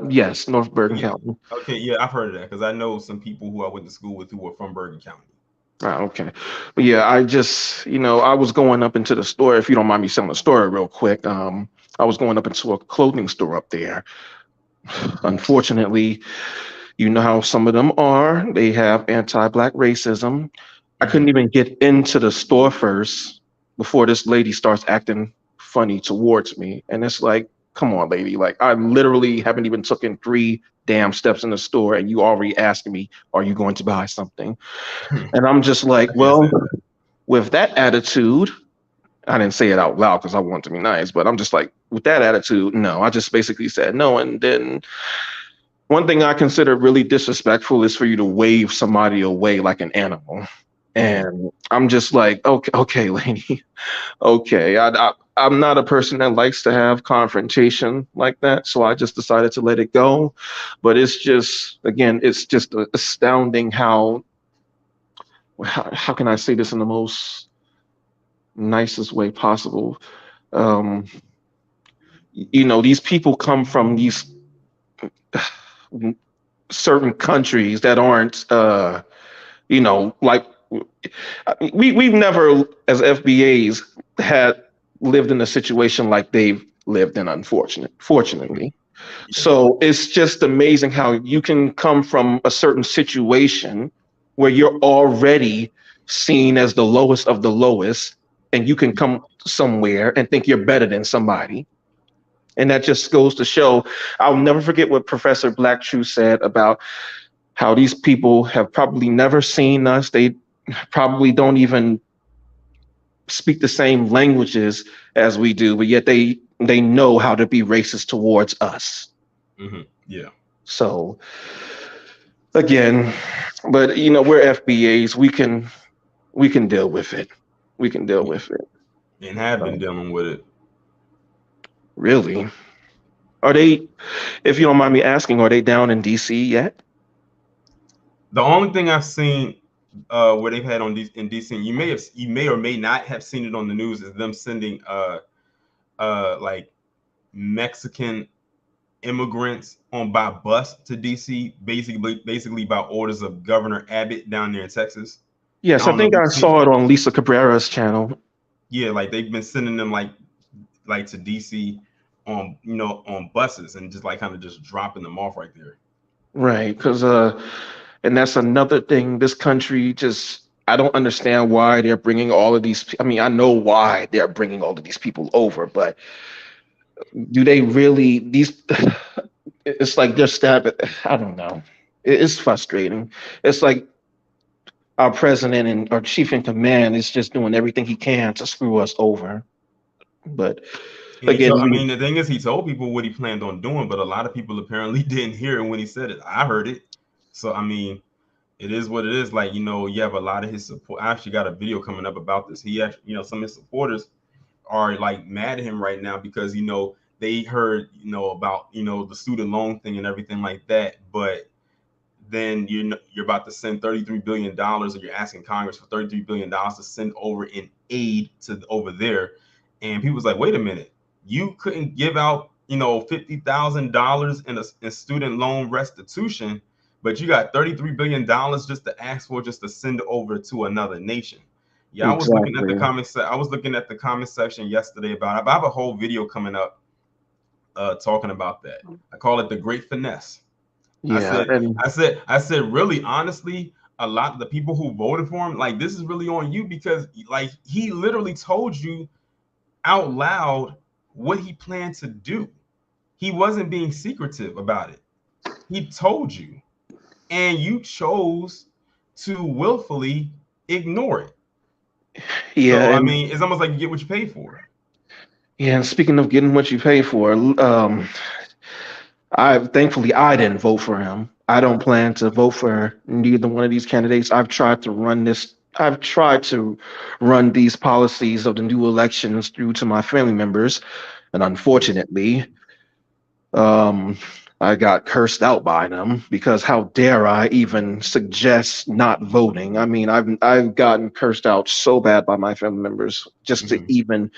Yes, North Bergen Yeah. County. Okay, yeah, I've heard of that because I know some people who I went to school with who were from Bergen County. Ah, okay. But yeah, I just, I was going up into the store. If you don't mind me telling the story real quick, I was going up into a clothing store up there. Unfortunately, you know how some of them are. They have anti-black racism. I Mhm. couldn't even get into the store first before this lady starts acting funny towards me. And it's like, come on, lady. Like, I literally haven't even taken three damn steps in the store, and you already asking me, are you going to buy something? And I'm just like, I can't say well, that. with that attitude, I didn't say it out loud because I want to be nice, but I'm just like, with that attitude, no. I just basically said no. And then one thing I consider really disrespectful is for you to wave somebody away like an animal. Mhm. And I'm just like, okay, okay, lady, okay. I'm not a person that likes to have confrontation like that, so I just decided to let it go. But it's just, again, it's just astounding how can I say this in the most nicest way possible? Um, these people come from these certain countries that aren't, like we've never, as FBAs, had lived in a situation like they've lived in, Mhm. fortunately. Yeah. So it's just amazing how you can come from a certain situation where you're already seen as the lowest of the lowest, and you can come somewhere and think you're better than somebody. And that just goes to show, I'll never forget what Professor Blackshoe said about how these people have probably never seen us. They probably don't even speak the same languages as we do, but yet they know how to be racist towards us. Yeah. So again, but we're FBAs. We can deal with it. We can deal Yeah. with it. And have been So, dealing with it. really, are they? If you don't mind me asking, are they down in DC yet? The only thing I've seen where they've had on in DC, you may or may not have seen it on the news, is them sending like Mexican immigrants on by bus to DC, basically by orders of Governor Abbott down there in Texas. I Yes, I don't know if think you've I seen. saw it on Lisa Cabrera's channel. Yeah, like they've been sending them like to DC on on buses and just like kind of just dropping them off right there. Right, because and that's another thing. This country just, I don't understand why they're bringing all of these. I mean, I know why they're bringing all of these people over, but do they really? These, it's like they're stabbing. I don't know. It's frustrating. It's like our president and our chief in command is just doing everything he can to screw us over. But And again, I mean, the thing is, he told people what he planned on doing, but a lot of people apparently didn't hear it when he said it. I heard it, so I mean, it is what it is. Like you have a lot of his support. I actually got a video coming up about this. He actually, some of his supporters are like mad at him right now because they heard about the student loan thing and everything like that, but then you're about to send $33 billion, or you're asking Congress for $33 billion to send over in aid to over there, and people's like, wait a minute, you couldn't give out $50,000 in student loan restitution, but you got $33 billion just to ask for, just to send over to another nation. Yeah, I was looking at the exactly. comments. I was looking at the comment section yesterday about it. I have a whole video coming up talking about that. I call it the Great Finesse. I Yeah, said, and really, honestly, a lot of the people who voted for him, like, this is really on you because, like, he literally told you out loud what he planned to do. He wasn't being secretive about it. He told you, and you chose to willfully ignore it. yeah, So, I and mean, it's almost like you get what you pay for. yeah. And speaking of getting what you pay for, Thankfully I didn't vote for him. I don't plan to vote for neither one of these candidates. I've tried to run these policies of the new elections through to my family members, and unfortunately, um, I got cursed out by them because how dare I even suggest not voting? I mean, I've gotten cursed out so bad by my family members just even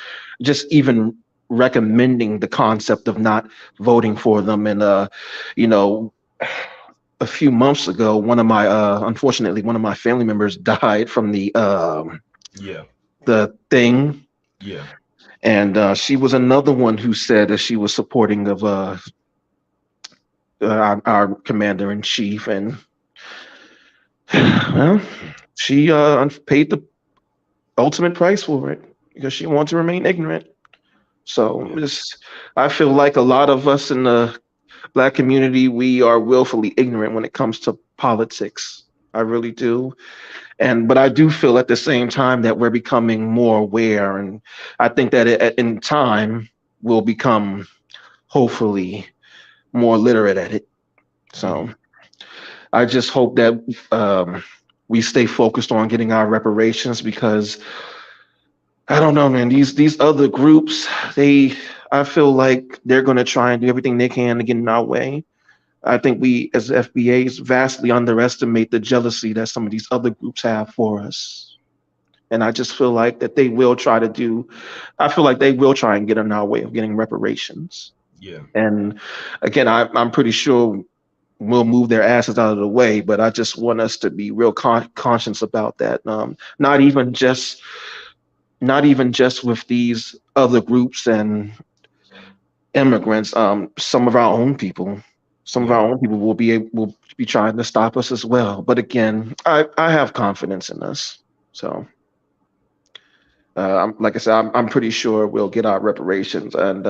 recommending the concept of not voting for them. And you know, a few months ago, unfortunately one of my family members died from Yeah. the thing, Yeah. and she was another one who said that she was supporting of our commander in chief, and well, she paid the ultimate price for it because she wanted to remain ignorant. So Yeah. I feel like a lot of us in the Black community, we are willfully ignorant when it comes to politics. I really do. But I do feel at the same time that we're becoming more aware, and I think that in time we'll become hopefully more literate at it. So Mhm. I just hope that we stay focused on getting our reparations, because I don't know, man. These other groups, I feel like they're going to try and do everything they can to get in our way. I think we as FBAs vastly underestimate the jealousy that some of these other groups have for us. And I just feel like that they will try to do, I feel like they will try and get in our way of getting reparations. Yeah. And again, I'm pretty sure we'll move their asses out of the way, but I just want us to be real conscious about that. Not even just with these other groups and immigrants, some of Yeah. our own people will be trying to stop us as well. But again, I have confidence in us. So, like I said, I'm pretty sure we'll get our reparations. And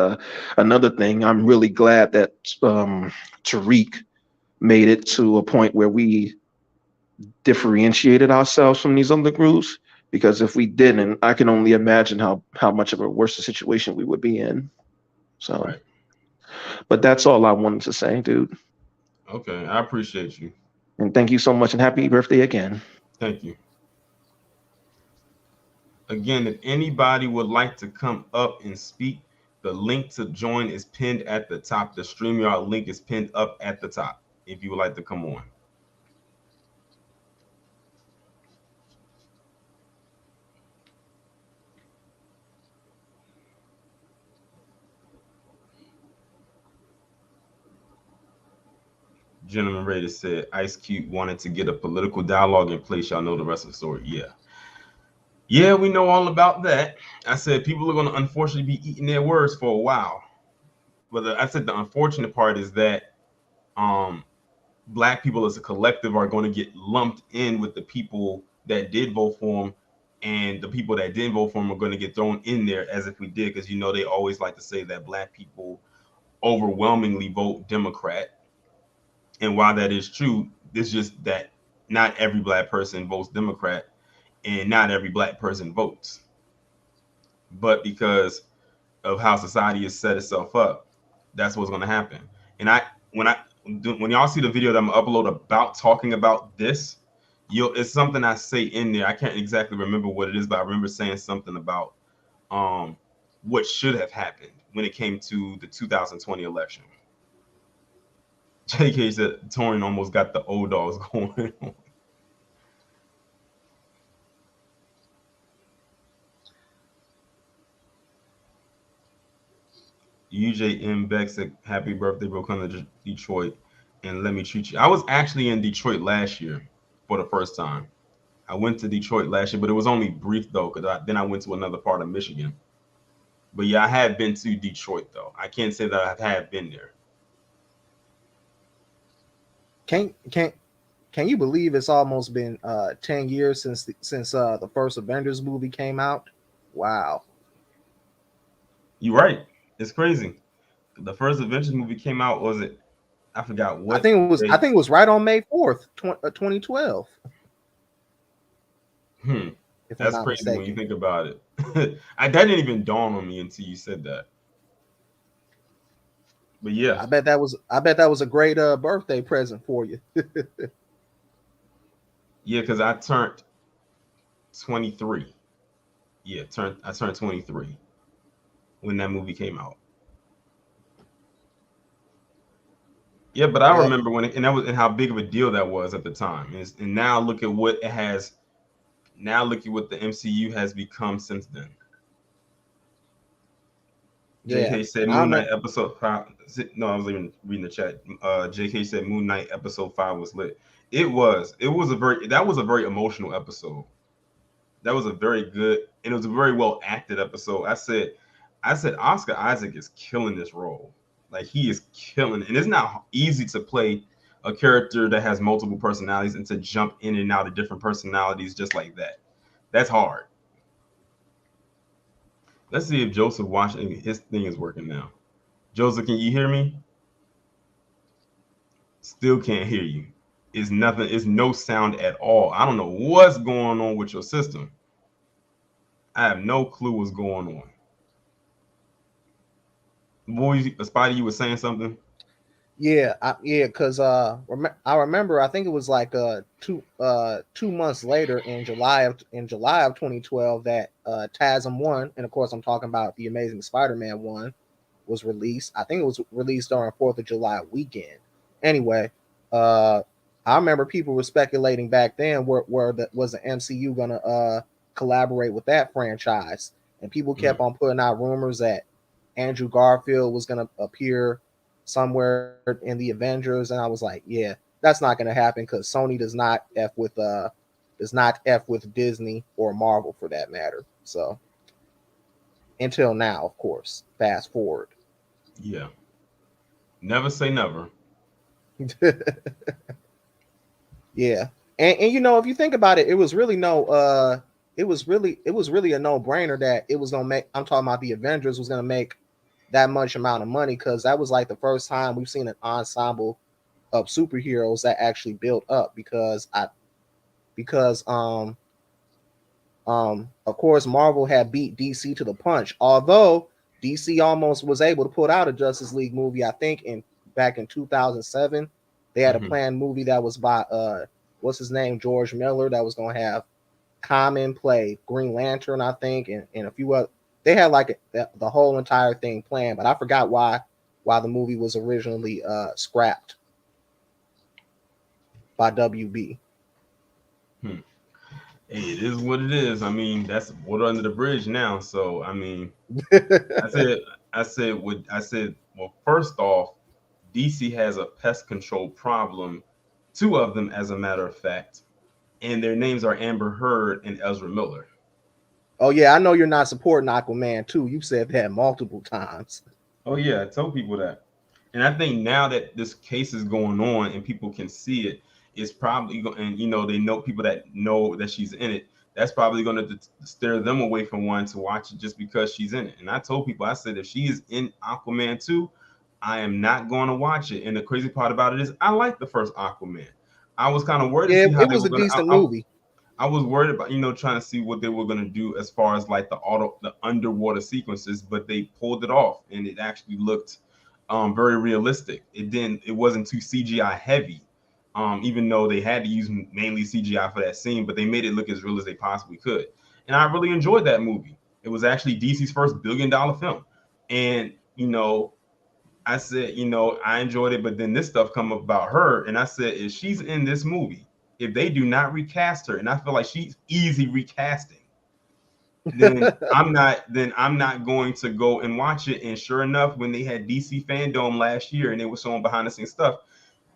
another thing, I'm really glad that Tariq made it to a point where we differentiated ourselves from these other groups. Because if we didn't, I can only imagine how much of a worse situation we would be in. So, Right. but that's all I wanted to say, dude. Okay. I appreciate you. And thank you so much, and happy birthday again. Thank you. Again, if anybody would like to come up and speak, the link to join is pinned at the top. The StreamYard link is pinned up at the top if you would like to come on. Gentleman Raider said Ice Cube wanted to get a political dialogue in place. Y'all know the rest of the story. Yeah. Yeah, we know all about that. I said people are going to unfortunately be eating their words for a while. But I said the unfortunate part is that um, Black people as a collective are going to get lumped in with the people that did vote for him, and the people that didn't vote for him are going to get thrown in there as if we did, because they always like to say that Black people overwhelmingly vote Democrat. And while that is true, it's just that not every Black person votes Democrat, and not every Black person votes. But because of how society has set itself up, that's what's going to happen. And when I when y'all see the video that I'm gonna upload about talking about this, it's something I say in there. I can't exactly remember what it is, but I remember saying something about what should have happened when it came to the 2020 election. JK said Taurean almost got the old dogs going. UJM Beck said, "Happy birthday, bro! Come to Detroit and let me treat you." I was actually in Detroit last year for the first time. I went to Detroit last year, but it was only brief though, because then I went to another part of Michigan. But yeah, I have been to Detroit though. I can't say that I have been there. Can can can you believe it's almost been 10 years since the first Avengers movie came out? Wow. You're right. It's crazy. The first Avengers movie came out, was it? I forgot I what think it was I date. think it was right on May 4th, 2012, Hmm. if I'm That's not crazy when you mistaken. think about it. That didn't even dawn on me until you said that. But yeah, I bet that was a great birthday present for you. yeah, because I turned 23. Yeah, I turned 23 when that movie came out. Yeah, but I Yep. remember when and that was and how big of a deal that was at the time. And now look at what it has. Now look at what the MCU has become since then. Yeah. JK said And I Moon Knight remember. episode 5. No, I was even reading the chat. JK said Moon Knight episode 5 was lit. It was. It was a very that was a very emotional episode. That was a very good and it was a very well acted episode. I said Oscar Isaac is killing this role. Like he is killing it. And it's not easy to play a character that has multiple personalities and to jump in and out of different personalities just like that. That's hard. Let's see if Joseph Washington his thing is working now. Joseph, can you hear me? Still can't hear you. It's nothing, it's no sound at all. I don't know what's going on with your system. I have no clue what's going on. Boy, Spidey, you were saying something? Yeah, because I remember I think it was like 2 months later in July of 2012 that TASM 1, and of course I'm talking about the Amazing Spider-Man 1, was released. I think it was released during 4th of July weekend. Anyway, uh I remember people were speculating back then was the MCU gonna collaborate with that franchise, and people kept Mm. on putting out rumors that Andrew Garfield was gonna appear somewhere in the Avengers, and I was like, yeah, that's not going to happen because Sony does not f with Disney or Marvel for that matter. So until now, of course, fast forward. Yeah. Never say never. Yeah, and if you think about it, it was really no it was really a no brainer that it was gonna make. I'm talking about the Avengers was gonna make that much amount of money because that was like the first time we've seen an ensemble of superheroes that actually built up because of course Marvel had beat DC to the punch, although DC almost was able to put out a Justice League movie. I think in back in 2007 they had a Hmm. planned movie that was by what's his name, George Miller, that was going to have Common play Green Lantern, I think, and a few other. They had like the whole entire thing planned, but I forgot why the movie was originally scrapped by WB. Hmm. Hey, it is what it is. I mean, that's water under the bridge now. So I mean, I said, well, first off, DC has a pest control problem, two of them, as a matter of fact, and their names are Amber Heard and Ezra Miller. Oh yeah, I know you're not supporting Aquaman too. You've said that multiple times. Oh yeah, I told people that. And I think now that this case is going on and people can see it, it's probably going, and they know people that know that she's in it. That's probably going to steer them away from wanting to watch it just because she's in it. And I told people, I said, if she is in Aquaman 2, I am not going to watch it. And the crazy part about it is, I like the first Aquaman. I was kind of worried to Yeah, see how it they was were a going decent to. movie. I was worried about trying to see what they were going to do as far as like the underwater sequences, but they pulled it off and it actually looked very realistic. It wasn't too CGI heavy, even though they had to use mainly CGI for that scene, but they made it look as real as they possibly could. And I really enjoyed that movie. It was actually DC's first $1 billion film, and I said, I enjoyed it, but then this stuff come up about her, and I said, if she's in this movie, if they do not recast her, and I feel like she's easy recasting, then I'm not going to go and watch it. And sure enough, when they had DC Fandom last year and they were showing behind the scenes stuff,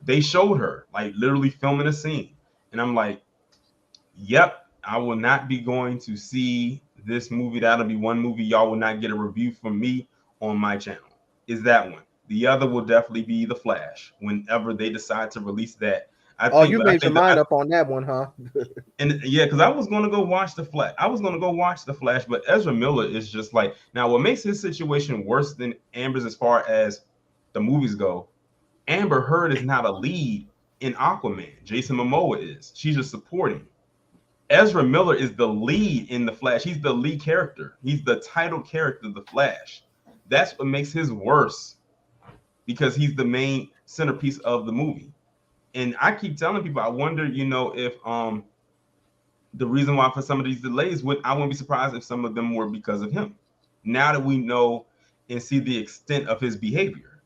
they showed her like literally filming a scene, and I'm like, yep, I will not be going to see this movie. That'll be one movie y'all will not get a review from me on my channel. Is that one? The other will definitely be The Flash. Whenever they decide to release that, I Oh, think. you But I made your think that mind up on that one, huh? and yeah, because I was gonna go watch The Flash. I was gonna go watch The Flash, but Ezra Miller is just like now. What makes his situation worse than Amber's as far as the movies go? Amber Heard is not a lead in Aquaman. Jason Momoa is. She's just supporting. Ezra Miller is the lead in The Flash. He's the lead character. He's the title character of The Flash. That's what makes his worse. because he's the main centerpiece of the movie. And I keep telling people, I wonder, if the reason why for some of these delays I wouldn't be surprised if some of them were because of him. Now that we know and see the extent of his behavior,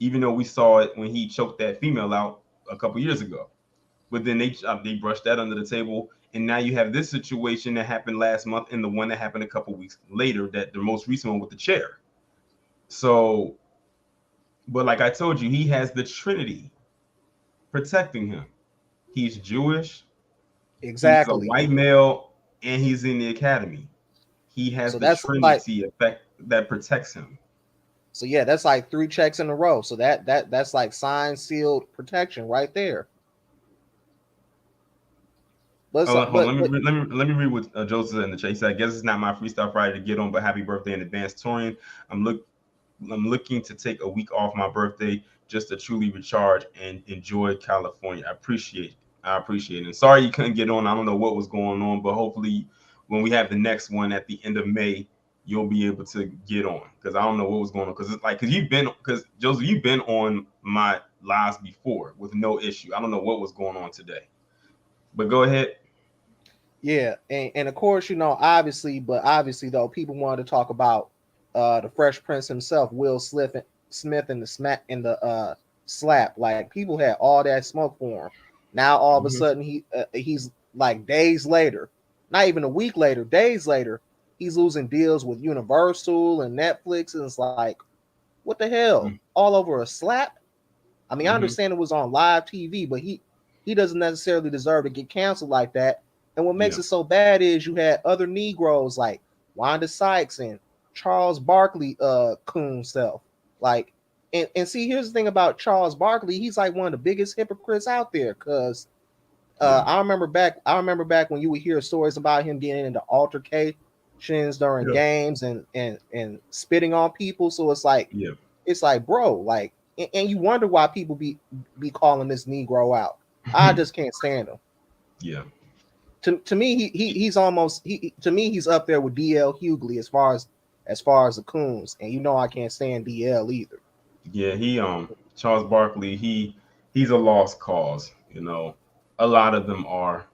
even though we saw it when he choked that female out a couple years ago, but then they brushed that under the table, and now you have this situation that happened last month and the one that happened a couple weeks later, that the most recent one with the chair. So, but like I told you, he has the Trinity protecting him. He's Jewish, he's a Exactly. white male, and he's in the academy. He has So the that's like, Trinity effect that protects him. so yeah, that's like 3 checks in a row. So that's like signed, sealed protection right there. But Oh, hold on. but Let me read what Joseph in the chat. He said, "I guess it's not my freestyle Friday to get on, but happy birthday in advance, Taurean. I'm looking to take a week off my birthday just to truly recharge and enjoy California. I appreciate it. Sorry you couldn't get on. I don't know what was going on, but hopefully when we have the next one at the end of May, you'll be able to get on, because I don't know what was going on. Because it's like, because Joseph, you've been on my lives before with no issue. I don't know what was going on today, but go ahead. yeah, and of course, obviously though, people wanted to talk about the Fresh Prince himself, Will Smith and the smack in the slap. Like, people had all that smoke for him. Now all of a Mhm. sudden he's like, days later, not even a week later, days later, he's losing deals with Universal and Netflix, and it's like, what the hell? All over a slap? I mean, I Mhm. understand it was on live TV, but he doesn't necessarily deserve to get canceled like that. And what makes Yeah. it so bad is you had other Negroes like Wanda Sykes and Charles Barkley, coon self. Like, and see, here's the thing about Charles Barkley, he's like one of the biggest hypocrites out there. Cause Yeah. I remember back when you would hear stories about him getting into altercations during Yeah. games and spitting on people. So Yeah. it's like, bro, like, and you wonder why people be calling this Negro out. I just can't stand him. Yeah. To me, he's almost to me he's up there with DL Hughley as far as the Coons, and I can't stand DL either. Yeah. Charles Barkley, he's a lost cause. A lot of them are.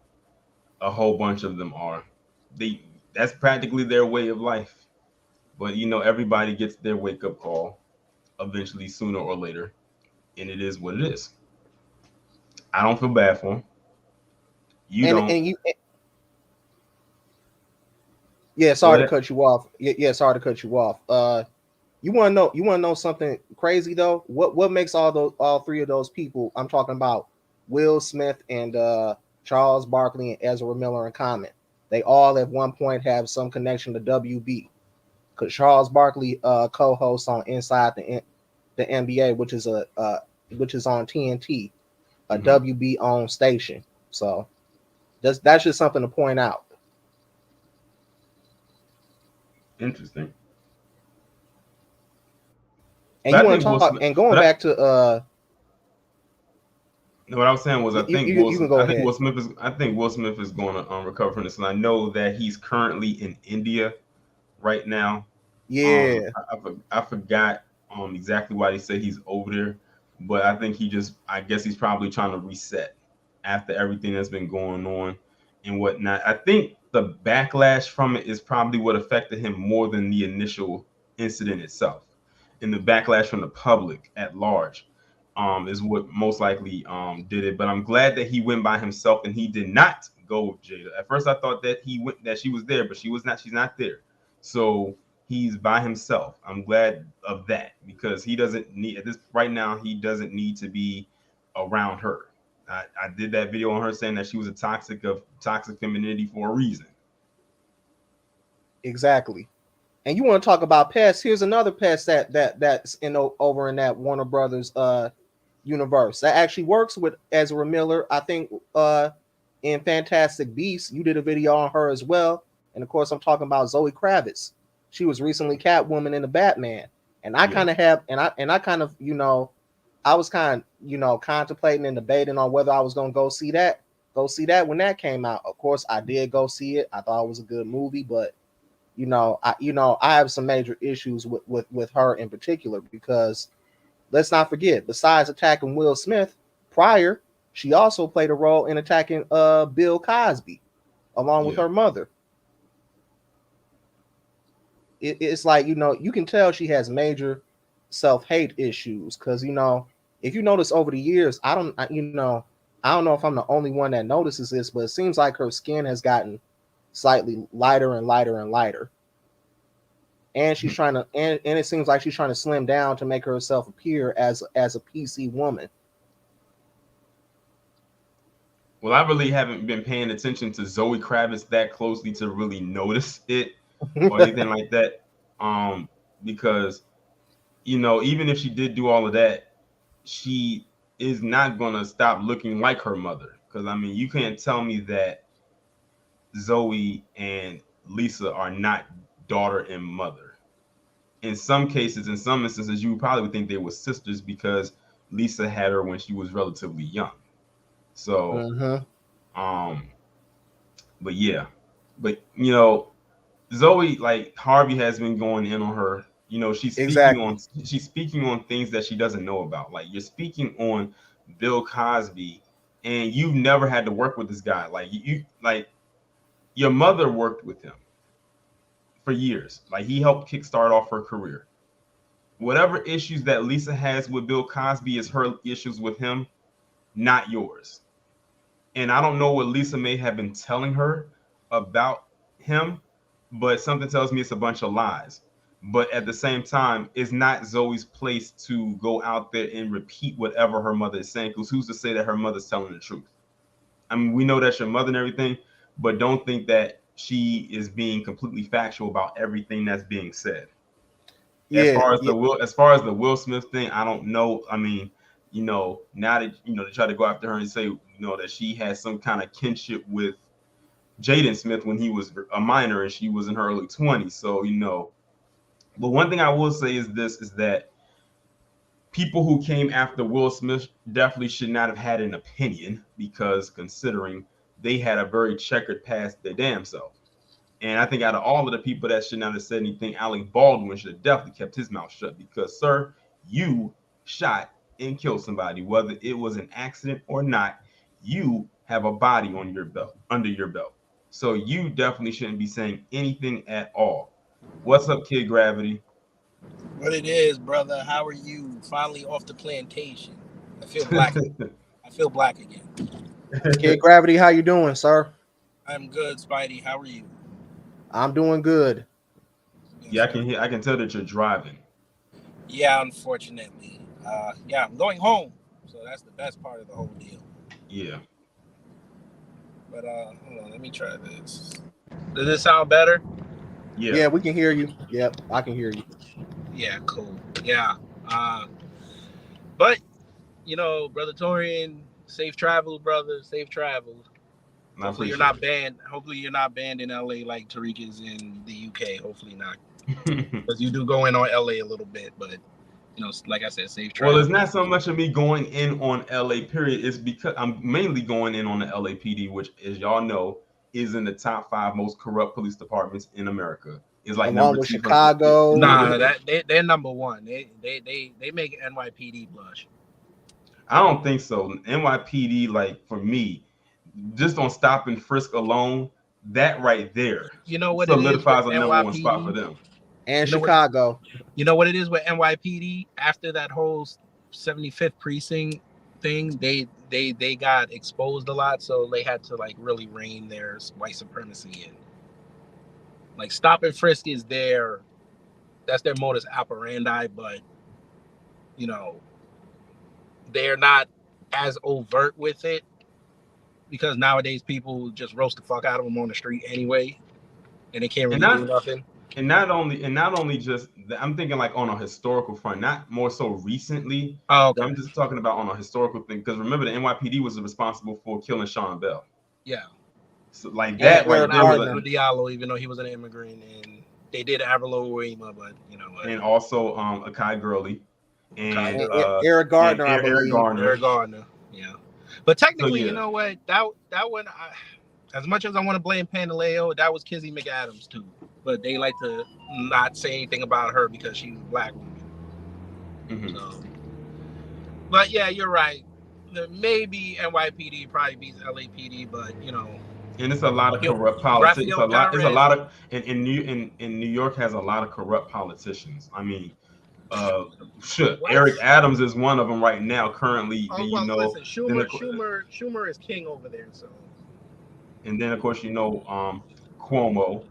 A whole bunch of them are. They That's practically their way of life. But everybody gets their wake up call eventually, sooner or later, and it is what it is. I don't feel bad for him. You And don't. and you Yeah, Go sorry to ahead. cut you off. Yeah, sorry to cut you off. You want to know something crazy though? What makes all three of those people I'm talking about, Will Smith and Charles Barkley and Ezra Miller, in common? They all at one point have some connection to WB, because Charles Barkley co-hosts on Inside the NBA, which is on TNT, a Hmm. WB owned station. So that's just something to point out. Interesting. And But you I want think to Will talk Smith. and going But back to what I was saying was, you can go ahead. I think Will Smith is going to recover from this, and I know that he's currently in India right now. Yeah, I forgot exactly why they said he's over there, but I guess he's probably trying to reset after everything that's been going on and whatnot. I think the backlash from it is probably what affected him more than the initial incident itself, and the backlash from the public at large is what most likely did it. But I'm glad that he went by himself and he did not go with Jada. At first, I thought that she was there, but she was not. She's not there. So he's by himself. I'm glad of that, because he doesn't need at this right now. He doesn't need to be around her. I did that video on her saying that she was a toxic femininity for a reason. exactly. And you want to talk about pests? Here's another pest that's over in that Warner Brothers universe that actually works with Ezra Miller. I think in Fantastic Beasts, you did a video on her as well. And of course, I'm talking about Zoe Kravitz. She was recently Catwoman in the Batman. And I Yeah, kind of have, and I kind of, I was kind of, contemplating and debating on whether I was gonna go see that when that came out. Of course, I did go see it. I thought it was a good movie, but I have some major issues with her in particular, because let's not forget, besides attacking Will Smith prior, she also played a role in attacking Bill Cosby along with her mother. It's like, you know, you can tell she has major self-hate issues because, you know, if you notice over the years, I don't know if I'm the only one that notices this, but it seems like her skin has gotten slightly lighter and lighter and lighter. And she's trying to, and it seems like she's trying to slim down to make herself appear as a PC woman. Well, I really haven't been paying attention to Zoe Kravitz that closely to really notice it or anything like that. Because, you know, even if she did do all of that, she is not gonna stop looking like her mother. Because I mean, you can't tell me that Zoe and Lisa are not daughter and mother. In some cases, in some instances, you probably would think they were sisters because Lisa had her when she was relatively young. So, but yeah, but you know, Zoe, like Harvey has been going in on her. You know, she's speaking on things that she doesn't know about. Like you're speaking on Bill Cosby, and you've never had to work with this guy. Like your mother worked with him for years. Like he helped kickstart off her career. Whatever issues that Lisa has with Bill Cosby is her issues with him, not yours. And I don't know what Lisa may have been telling her about him, but something tells me it's a bunch of lies. But at the same time, it's not Zoe's place to go out there and repeat whatever her mother is saying, because who's to say that her mother's telling the truth? I mean, we know that's your mother and everything, but don't think that she is being completely factual about everything that's being said. As far as the Will Smith thing, I don't know. I mean, you know, now that you know they try to go after her and say, you know, that she has some kind of kinship with Jaden Smith when he was a minor and she was in her early 20s. So, you know, but one thing I will say is this is that people who came after Will Smith definitely should not have had an opinion, because considering they had a very checkered past their damn self. And I think out of all of the people that should not have said anything, Alec Baldwin should have definitely kept his mouth shut, because, sir, you shot and killed somebody, whether it was an accident or not. You have a body on your belt, under your belt. So you definitely shouldn't be saying anything at all. What's up, Kid Gravity? What it is, brother? How are you? Finally off the plantation. I feel black. I feel black again. Kid Gravity, how you doing, sir? I'm good, Spidey. How are you? I'm doing good. Yeah, I can tell that you're driving. Yeah, unfortunately. Yeah, I'm going home. So that's the best part of the whole deal. Yeah. But hold on, let me try this. Does this sound better? Yeah, we can hear you. Yep, I can hear you. Yeah, cool. Yeah. But you know, brother Taurean, safe travels, brother. Safe travels. Hopefully you're not banned. Hopefully you're not banned in LA like Tariq is in the UK. Hopefully not. Because you do go in on LA a little bit, but you know, like I said, safe travel. Well, it's not so much of me going in on LA, period. It's because I'm mainly going in on the LAPD, which, as y'all know, is in the top 5 most corrupt police departments in America. It's like along with Chicago. Nah, they're number 1. They make NYPD blush. I don't think so. NYPD, like for me, just on stop and frisk alone, that right there, you know what solidifies a number NYPD? 1 spot for them. And Chicago. You know what it is with NYPD? After that whole 75th precinct thing, they got exposed a lot, so they had to like really rein their white supremacy in. Like stop and frisk is that's their modus operandi, but you know, they're not as overt with it, because nowadays people just roast the fuck out of them on the street anyway, and they can't really do nothing. And not only just I'm thinking like on a historical front, not more so recently. Oh, okay. I'm just talking about on a historical thing, because remember the NYPD was responsible for killing Sean Bell. Yeah. So like that right there was Diallo, even though he was an immigrant, and they did Avrilo Uema, but you know what? And also Akai Gurley and Eric Gardner, I believe. Eric Gardner, yeah. But technically, you know what? That one, as much as I want to blame Pantaleo, that was Kizzy McAdams too. But they like to not say anything about her because she's a black woman. Mm-hmm. So, But yeah, you're right. Maybe NYPD probably beats LAPD, but And it's a lot of corrupt politics. Rafael It's a Garres. lot of in New York has a lot of corrupt politicians. I mean, uh, shit. What? Eric Adams is one of them right now. Currently, Oh then well, listen, Schumer is king over there. So. And then of course Cuomo,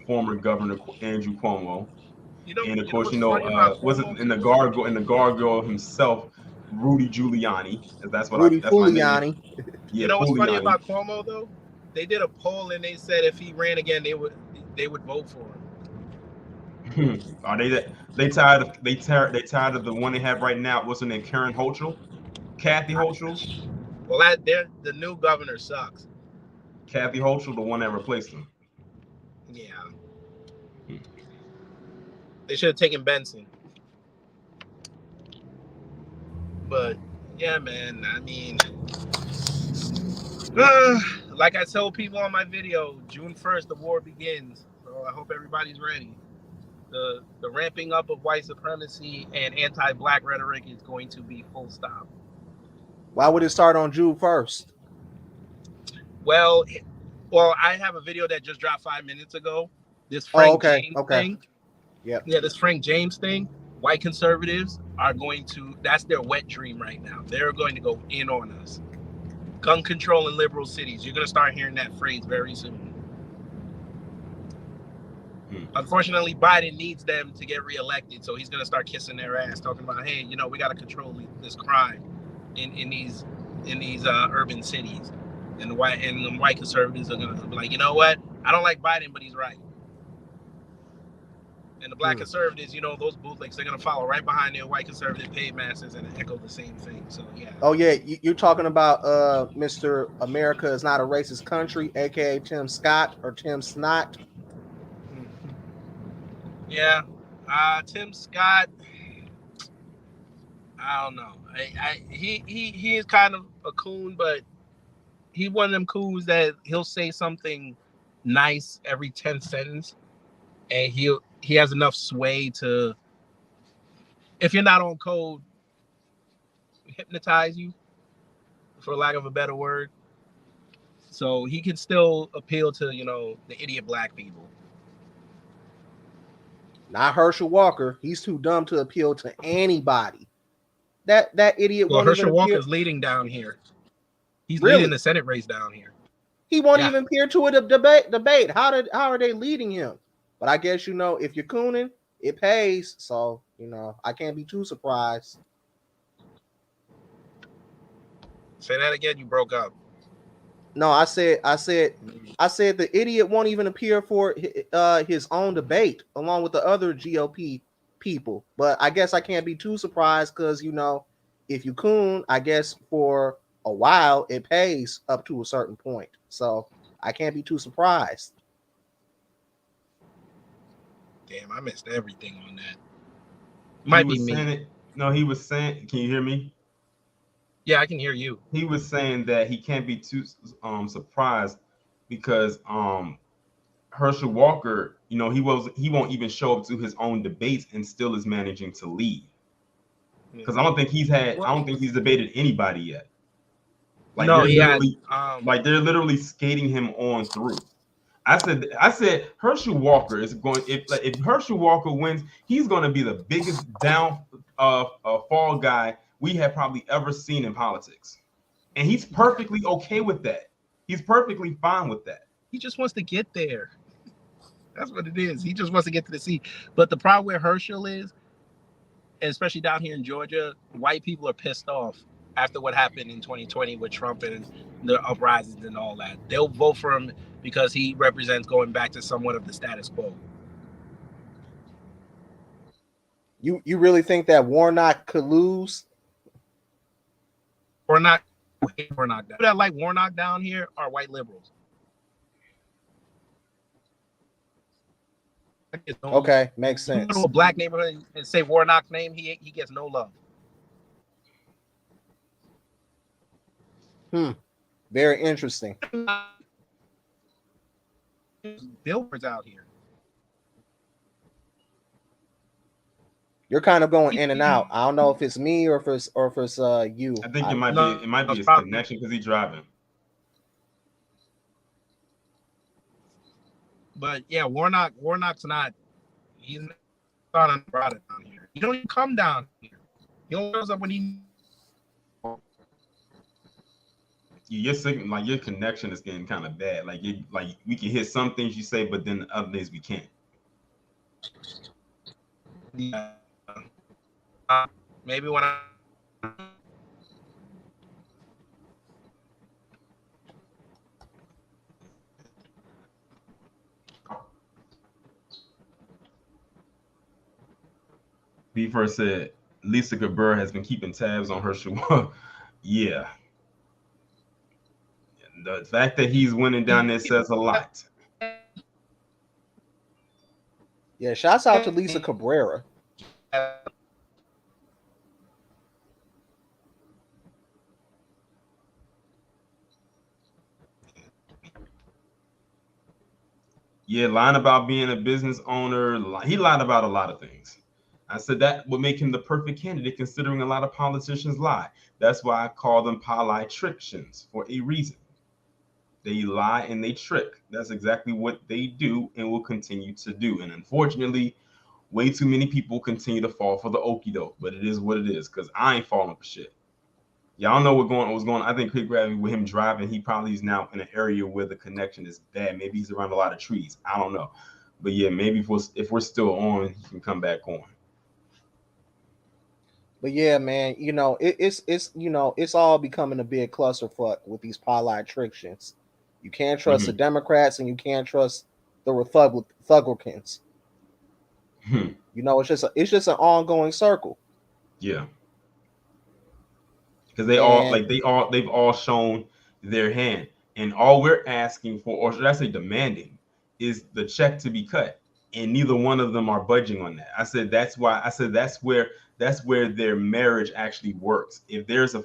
former Governor Andrew Cuomo, and of course What's funny about was it Cuomo in the too? gargoyle himself, Rudy Giuliani. Rudy That's my nickname. Giuliani. Yeah, What's funny Giuliani. about Cuomo though? They did a poll and they said if he ran again, they would vote for him. Are they tired of the one they have right now? What's her name? Karen Hochul, Kathy Hochul. Well, the new governor sucks. Kathy Hochul, the one that replaced him. Yeah. They should have taken Benson. But yeah, man. I mean, like I told people on my video, June 1st, the war begins. So I hope everybody's ready. The ramping up of white supremacy and anti-black rhetoric is going to be full stop. Why would it start on June 1st? Well, I have a video that just dropped 5 minutes ago. This Frank James thing. Yeah, this Frank James thing. White conservatives are going to, that's their wet dream right now. They're going to go in on us. Gun control in liberal cities. You're going to start hearing that phrase very soon. Unfortunately, Biden needs them to get reelected, so he's going to start kissing their ass, talking about, hey, we got to control this crime in these urban cities. And the white conservatives are going to be like, you know what? I don't like Biden, but he's right. And the black conservatives, those bootlegs, they're going to follow right behind their white conservative paid masters and echo the same thing. So, yeah. Oh, yeah. You're talking about Mr. America is not a racist country, a.k.a. Tim Scott or Tim Snot. Yeah. Tim Scott, I don't know. He is kind of a coon, but he's one of them coons that he'll say something nice every 10 seconds, and he has enough sway to, if you're not on code, hypnotize you, for lack of a better word. So he can still appeal to, the idiot black people. Not Herschel Walker. He's too dumb to appeal to anybody. That idiot. Well, Herschel Walker's leading down here. He's leading the Senate race down here. He won't even appear to a debate. How are they leading him? But I guess if you're cooning, it pays. So I can't be too surprised. Say that again. You broke up. No, I said the idiot won't even appear for his own debate along with the other GOP people. But I guess I can't be too surprised because if you coon, I guess for a while it pays up to a certain point. So I can't be too surprised. Damn, I missed everything on that. Might be me. He was saying, can you hear me? Yeah, I can hear you. He was saying that he can't be too surprised because Herschel Walker, he won't even show up to his own debates and still is managing to lead. Because I don't think he's debated anybody yet. Like they're literally skating him on through. I said Herschel Walker is going, if Herschel Walker wins, he's going to be the biggest fall guy we have probably ever seen in politics. And he's perfectly okay with that. He's perfectly fine with that. He just wants to get there. That's what it is. He just wants to get to the seat. But the problem where Herschel is, and especially down here in Georgia, white people are pissed off after what happened in 2020 with Trump and the uprisings and all that. They'll vote for him because he represents going back to somewhat of the status quo. You really think that Warnock could lose? Warnock down. People that like Warnock down here are white liberals. Okay, makes sense. Go to a black neighborhood and say Warnock's name, he gets no love. Very interesting. Billboards out here. You're kind of going in and out. I don't know if it's me or if it's you. I think it might be his probably connection because he's driving. But yeah, Warnock's not. He's not on the product down here. He don't even come down here. He only shows up when he. Your signal, like your connection is getting kind of bad. Like we can hear some things you say, but then other days we can't. Yeah. Maybe when I. B first said Lisa Gabur has been keeping tabs on her show. Yeah. The fact that he's winning down there says a lot. Yeah, shouts out to Lisa Cabrera. Yeah, lying about being a business owner. He lied about a lot of things. I said that would make him the perfect candidate, considering a lot of politicians lie. That's why I call them politicians for a reason. They lie and they trick. That's exactly what they do and will continue to do. And unfortunately, way too many people continue to fall for the okie doke. But it is what it is, because I ain't falling for shit. Y'all know what's going on. I think Quick Gravity with him driving, he probably is now in an area where the connection is bad. Maybe he's around a lot of trees. I don't know. But yeah, maybe if we're still on, he can come back on. But yeah, man, it's all becoming a big clusterfuck with these politicians. You can't trust the Democrats and you can't trust the Republicans. It's just an ongoing circle. Yeah. Because they've all shown their hand. And all we're asking for, or should I say demanding, is the check to be cut. And neither one of them are budging on that. I said that's where their marriage actually works. If there's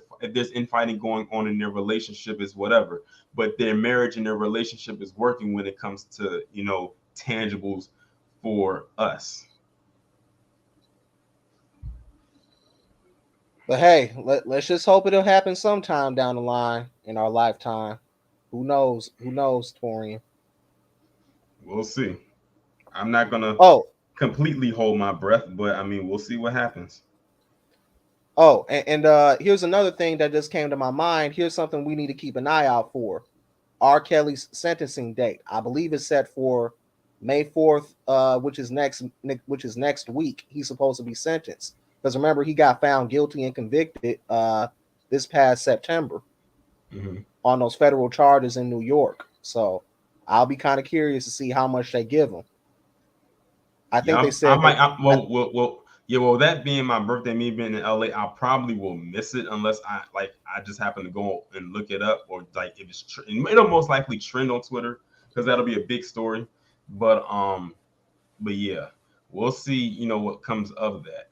infighting going on in their relationship, is whatever, but their marriage and their relationship is working when it comes to tangibles for us. But hey, let's just hope it'll happen sometime down the line in our lifetime. Who knows? Who knows, Taurean? We'll see. I'm not gonna completely hold my breath, but I mean, we'll see what happens. Oh, and here's another thing that just came to my mind. Here's something we need to keep an eye out for. R. Kelly's sentencing date. I believe it's set for May 4th, which is next week. He's supposed to be sentenced. Because remember, he got found guilty and convicted this past September on those federal charges in New York. So I'll be kind of curious to see how much they give him. I think they said well, that being my birthday, me being in LA, I probably will miss it unless I just happen to go and look it up, or like if it's it'll most likely trend on Twitter because that'll be a big story. But yeah, we'll see. What comes of that.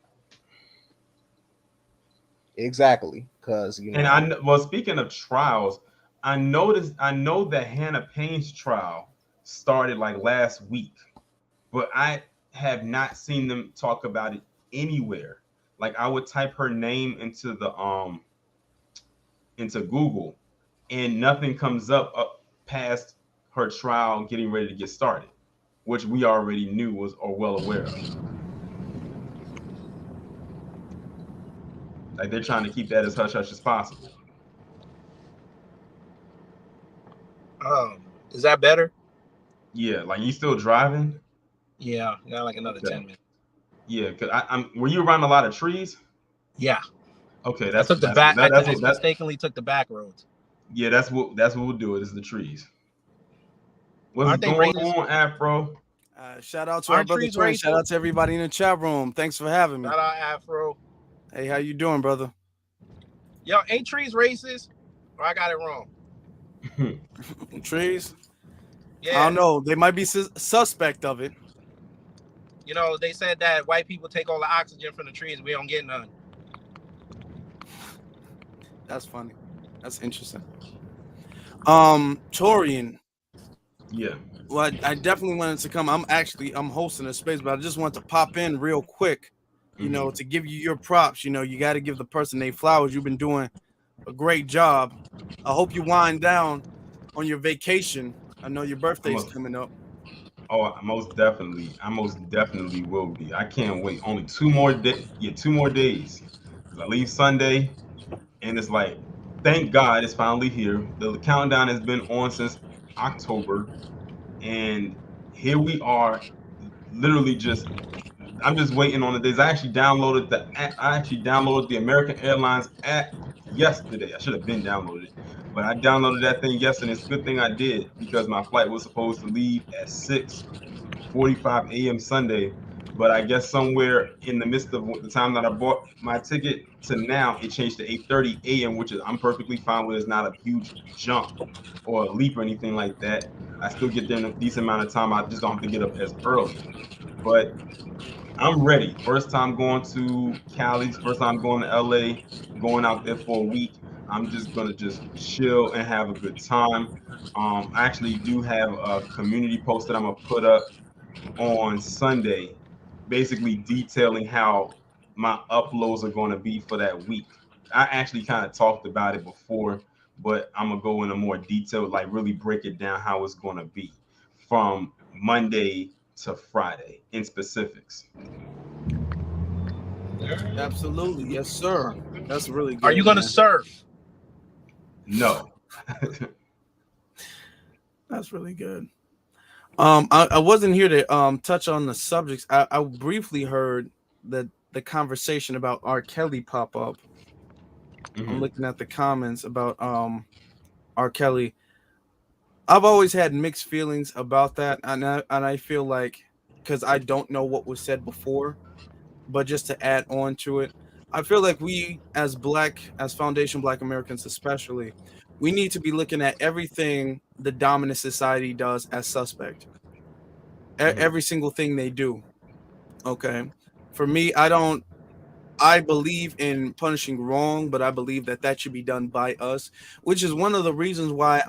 Exactly, because And speaking of trials, I know that Hannah Payne's trial started like last week, but I have not seen them talk about it anywhere. Like I would type her name into Google, and nothing comes up past her trial getting ready to get started, which we already knew or well aware of. Like they're trying to keep that as hush hush as possible. Is that better? Yeah, like you still driving? Yeah, got like another 10 minutes. Yeah, because I'm. Were you around a lot of trees? Yeah. Okay, I mistakenly took the back roads. Yeah, that's what we'll do. It is the trees. What's going on, Afro? Shout out to our brother Taurean. Shout out to everybody in the chat room. Thanks for having me. Shout out, Afro. Hey, how you doing, brother? Yo, ain't trees racist? Or I got it wrong? Trees? Yeah. I don't know. They might be suspect of it. They said that white people take all the oxygen from the trees. We don't get none. That's funny. That's interesting. Taurean. Yeah. Well, I definitely wanted to come. I'm hosting a space, but I just wanted to pop in real quick. To give you your props. You got to give the person their flowers. You've been doing a great job. I hope you wind down on your vacation. I know your I'm birthday's a, coming up. oh, most definitely. I most definitely will be. I can't wait. Only 2 more days. 'Cause I leave Sunday, and it's like, thank God it's finally here. The countdown has been on since October, and here we are. Literally, I'm just waiting on the days. I actually downloaded the American Airlines app yesterday. I should have been downloaded it, but I downloaded that thing yesterday. It's a good thing I did because my flight was supposed to leave at 6:45 a.m. Sunday, but I guess somewhere in the midst of the time that I bought my ticket to now, it changed to 8:30 a.m., which is I'm perfectly fine with. It's not a huge jump or a leap or anything like that. I still get there in a decent amount of time. I just don't have to get up as early. But I'm ready. First time going to Cali. First time going to LA. Going out there for a week. I'm just gonna just chill and have a good time. I actually do have a community post that I'm gonna put up on Sunday, basically detailing how my uploads are going to be for that week. I actually kind of talked about it before, but I'm gonna go into more detail, like really break it down how it's going to be from Monday to Friday in specifics. Absolutely, yes, sir. That's really Are good, you gonna man. surf? No. That's really good. I wasn't here to touch on the subjects. I briefly heard the conversation about R. Kelly pop up. I'm Hmm. looking at the comments about R. Kelly. I've always had mixed feelings about that, and I feel like because I don't know what was said before, but just to add on to it, I feel like we as Foundation Black Americans especially, we need to be looking at everything the dominant society does as suspect. Hmm. Every single thing they do. Okay. For me, I believe in punishing wrong, but I believe that should be done by us, which is one of the reasons why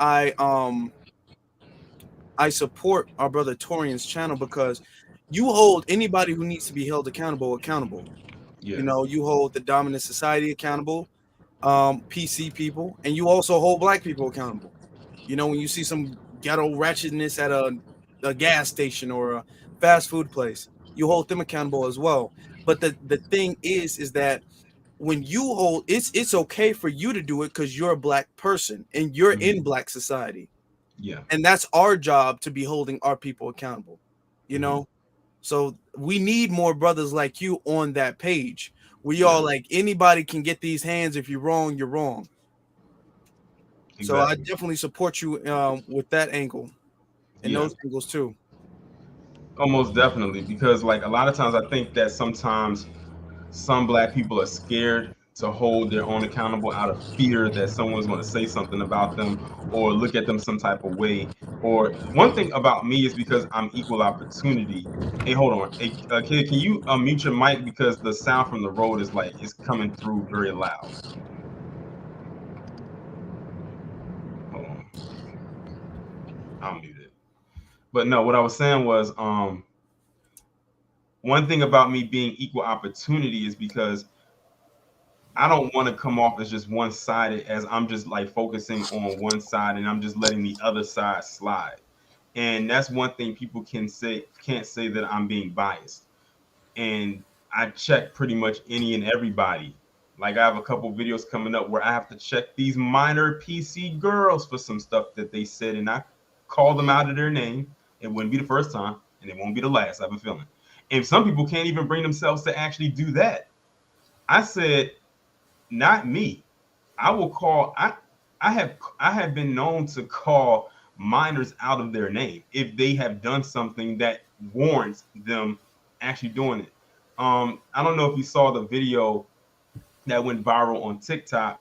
I support our brother Torian's channel, because you hold anybody who needs to be held accountable. Yes. You hold the dominant society accountable, PC people, and you also hold black people accountable. When you see some ghetto ratchetness at a gas station or a fast food place, you hold them accountable as well. But the thing is that when you hold, it's okay for you to do it because you're a black person and you're Hmm. in black society, Yeah. and that's our job to be holding our people accountable. You Hmm. know, so we need more brothers like you on that page. We Yeah. all like anybody can get these hands. If you're wrong, you're wrong. So I Exactly. definitely support you with that angle and Yeah. those angles too. Almost definitely, because like a lot of times I think that sometimes some black people are scared to hold their own accountable out of fear that someone's going to say something about them or look at them some type of way. Or one thing about me is because I'm equal opportunity. Hey, hold on. Hey, kid, can you mute your mic because the sound from the road is like it's coming through very loud. Hold on, I'll mute it. But no, what I was saying was one thing about me being equal opportunity is because I don't want to come off as just one sided, as I'm just like focusing on one side and I'm just letting the other side slide. And that's one thing people can't say that I'm being biased. And I check pretty much any and everybody. Like I have a couple videos coming up where I have to check these minor PC girls for some stuff that they said, and I call them out of their name. It wouldn't be the first time, and it won't be the last. I have a feeling. And some people can't even bring themselves to actually do that. I said, not me. I will call. I have been known to call minors out of their name if they have done something that warrants them actually doing it. I don't know if you saw the video that went viral on TikTok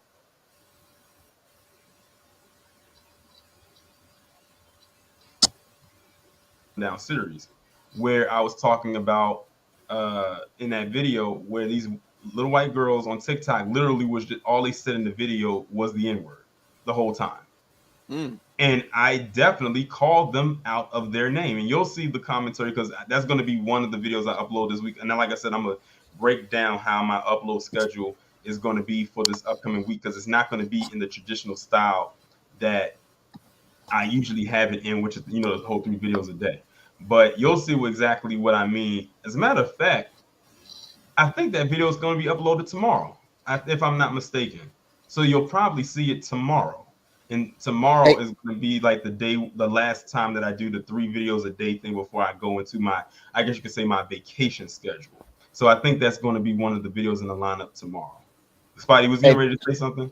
down series, where I was talking about in that video where these little white girls on TikTok literally was just all they said in the video was the N word the whole time. Mm. And I definitely called them out of their name. And you'll see the commentary because that's going to be one of the videos I upload this week. And then, like I said, I'm gonna break down how my upload schedule is going to be for this upcoming week, because it's not going to be in the traditional style that I usually have it in, which is, you know, the whole 3 videos a day. But you'll see exactly what I mean. As a matter of fact, I think that video is going to be uploaded tomorrow, if I'm not mistaken. So you'll probably see it tomorrow. And tomorrow Hey, is going to be like the last time that I do the 3 videos a day thing before I go into my, I guess you could say, my vacation schedule. So I think that's going to be one of the videos in the lineup tomorrow. Spidey, was getting hey, ready to say something?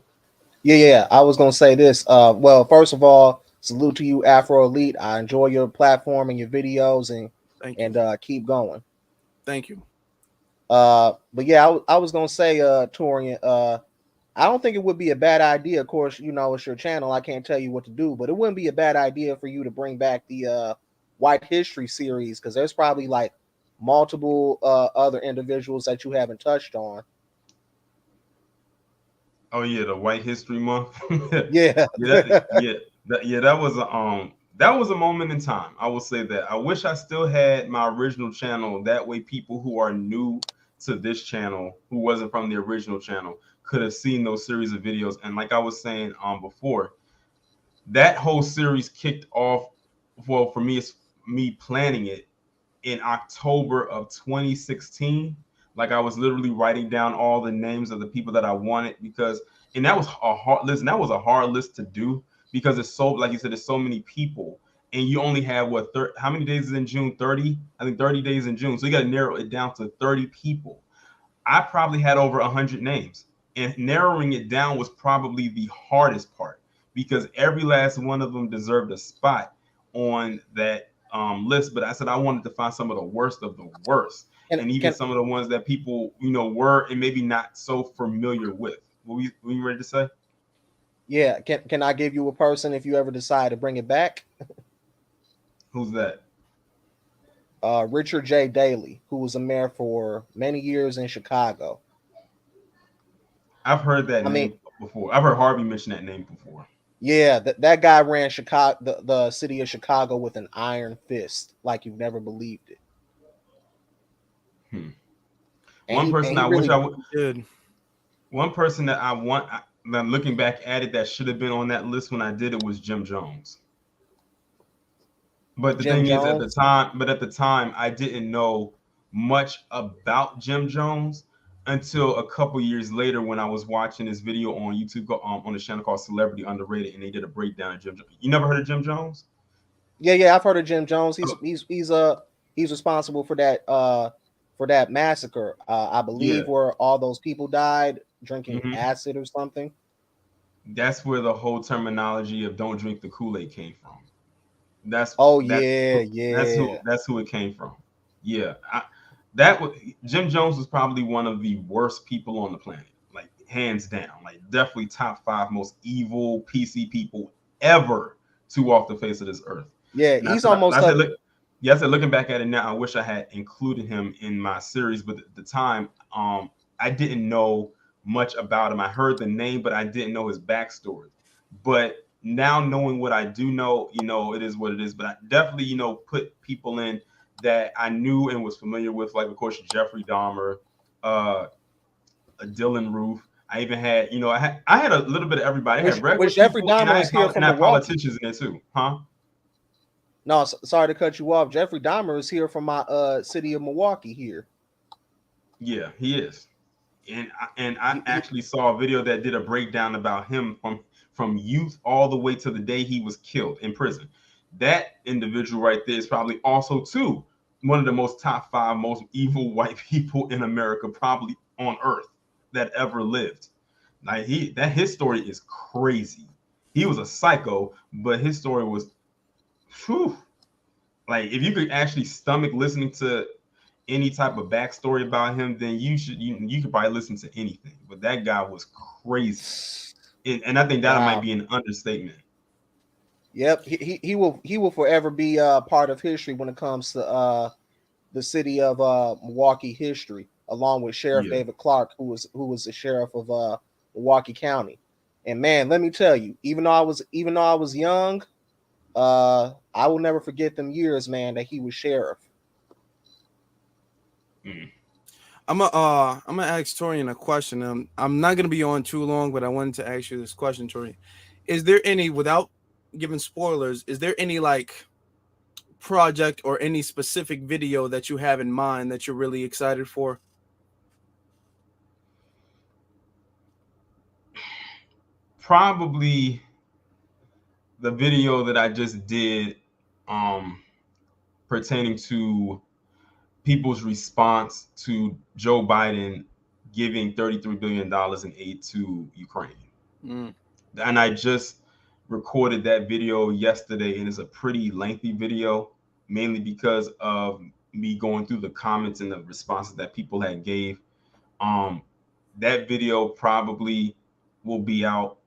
yeah. I was gonna say this. Well, first of all, salute to you, Afro Elite. I enjoy your platform and your videos, Thank you. and keep going. Thank you. But yeah, I was gonna say, Torian, I don't think it would be a bad idea. Of course, you know, it's your channel. I can't tell you what to do, but it wouldn't be a bad idea for you to bring back the White History series, because there's probably like multiple other individuals that you haven't touched on. Oh yeah, the White History Month. Yeah. That was a moment in time. I will say that. I wish I still had my original channel. That way, people who are new to this channel, who wasn't from the original channel, could have seen those series of videos. And like I was saying before, that whole series kicked off. Well, for me, it's me planning it in October of 2016. Like I was literally writing down all the names of the people that I wanted, because, and that was a hard list. And that was a hard list to do, because it's so, like you said, there's so many people, and you only have how many days is in June? 30, I think 30 days in June. So you got to narrow it down to 30 people. I probably had over 100 names, and narrowing it down was probably the hardest part, because every last one of them deserved a spot on that list. But I said I wanted to find some of the worst of the worst, Can and even can some of the ones that people, you know, were and maybe not so familiar with. What you ready to say? yeah, can I give you a person if you ever decide to bring it back? Who's that? Richard J. Daley, who was a mayor for many years in Chicago. I've heard that I mean, name before. I've heard Harvey mention that name before. yeah, that guy ran Chicago, the city of Chicago, with an iron fist, like you've never believed it. Hmm. And One person he I wish I really, would. Good. One person that I want, I'm looking back at it, that should have been on that list when I did it, was Jim Jones. But the Jim thing is, Jones. at the time, I didn't know much about Jim Jones until a couple years later, when I was watching this video on YouTube, on a channel called Celebrity Underrated, and they did a breakdown of Jim Jones. You never heard of Jim Jones? Yeah, I've heard of Jim Jones. Oh, He's responsible for that massacre. I yeah. believe where all those people died drinking Hmm. acid or something. That's where the whole terminology of "don't drink the Kool-Aid" came from. That's Oh that's yeah, yeah. that's who it came from. Yeah, that was Jim Jones was probably one of the worst people on the planet, like hands down, like definitely top 5 most evil PC people ever to walk the face of this earth. Yeah, And he's almost like, I said, looking back at it now, I wish I had included him in my series, but at the time, I didn't know much about him. I heard the name, but I didn't know his backstory. But now, knowing what I do know, you know, it is what it is. But I definitely, you know, put people in that I knew and was familiar with, like of course Jeffrey Dahmer, uh, Dylan Roof. I even had, you know, I had a little bit of everybody. I had regular which Jeffrey people, and Dahmer is here and from I had Milwaukee. politicians in there too, huh? No, sorry to cut you off. Jeffrey Dahmer is here from my city of Milwaukee here. Yeah, he is. And I He actually saw a video that did a breakdown about him from youth all the way to the day he was killed in prison. That individual right there is probably also too one of the most top 5 most evil white people in America, probably on earth, that ever lived. Like his story is crazy. He was a psycho, but his story was, whew, like if you could actually stomach listening to any type of backstory about him, then you could probably listen to anything. But that guy was crazy, and I think that might wow. be an understatement. Yep, he will forever be part of history when it comes to the city of Milwaukee history, along with Sheriff Yeah. David Clark, who was the sheriff of Milwaukee County. And man, let me tell you, even though I was young, I will never forget them years, man, that he was sheriff. Mm. I'm gonna ask Torian a question. I'm not gonna be on too long, but I wanted to ask you this question, Torian. Is there any, without giving spoilers, is there any like project or any specific video that you have in mind that you're really excited for? Probably the video that I just did, um, pertaining to people's response to Joe Biden giving $33 billion in aid to Ukraine. Mm. And I just recorded that video yesterday, and it's a pretty lengthy video, mainly because of me going through the comments and the responses that people had gave. That video probably will be out,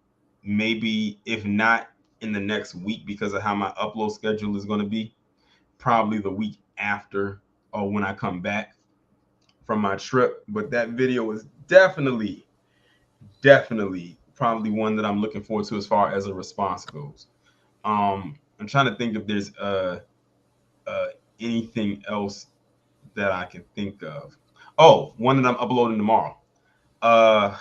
maybe if not in the next week because of how my upload schedule is going to be, probably the week after or when I come back from my trip. But that video is definitely probably one that I'm looking forward to as far as a response goes. I'm trying to think if there's uh anything else that I can think of. Oh, one that I'm uploading tomorrow. Uh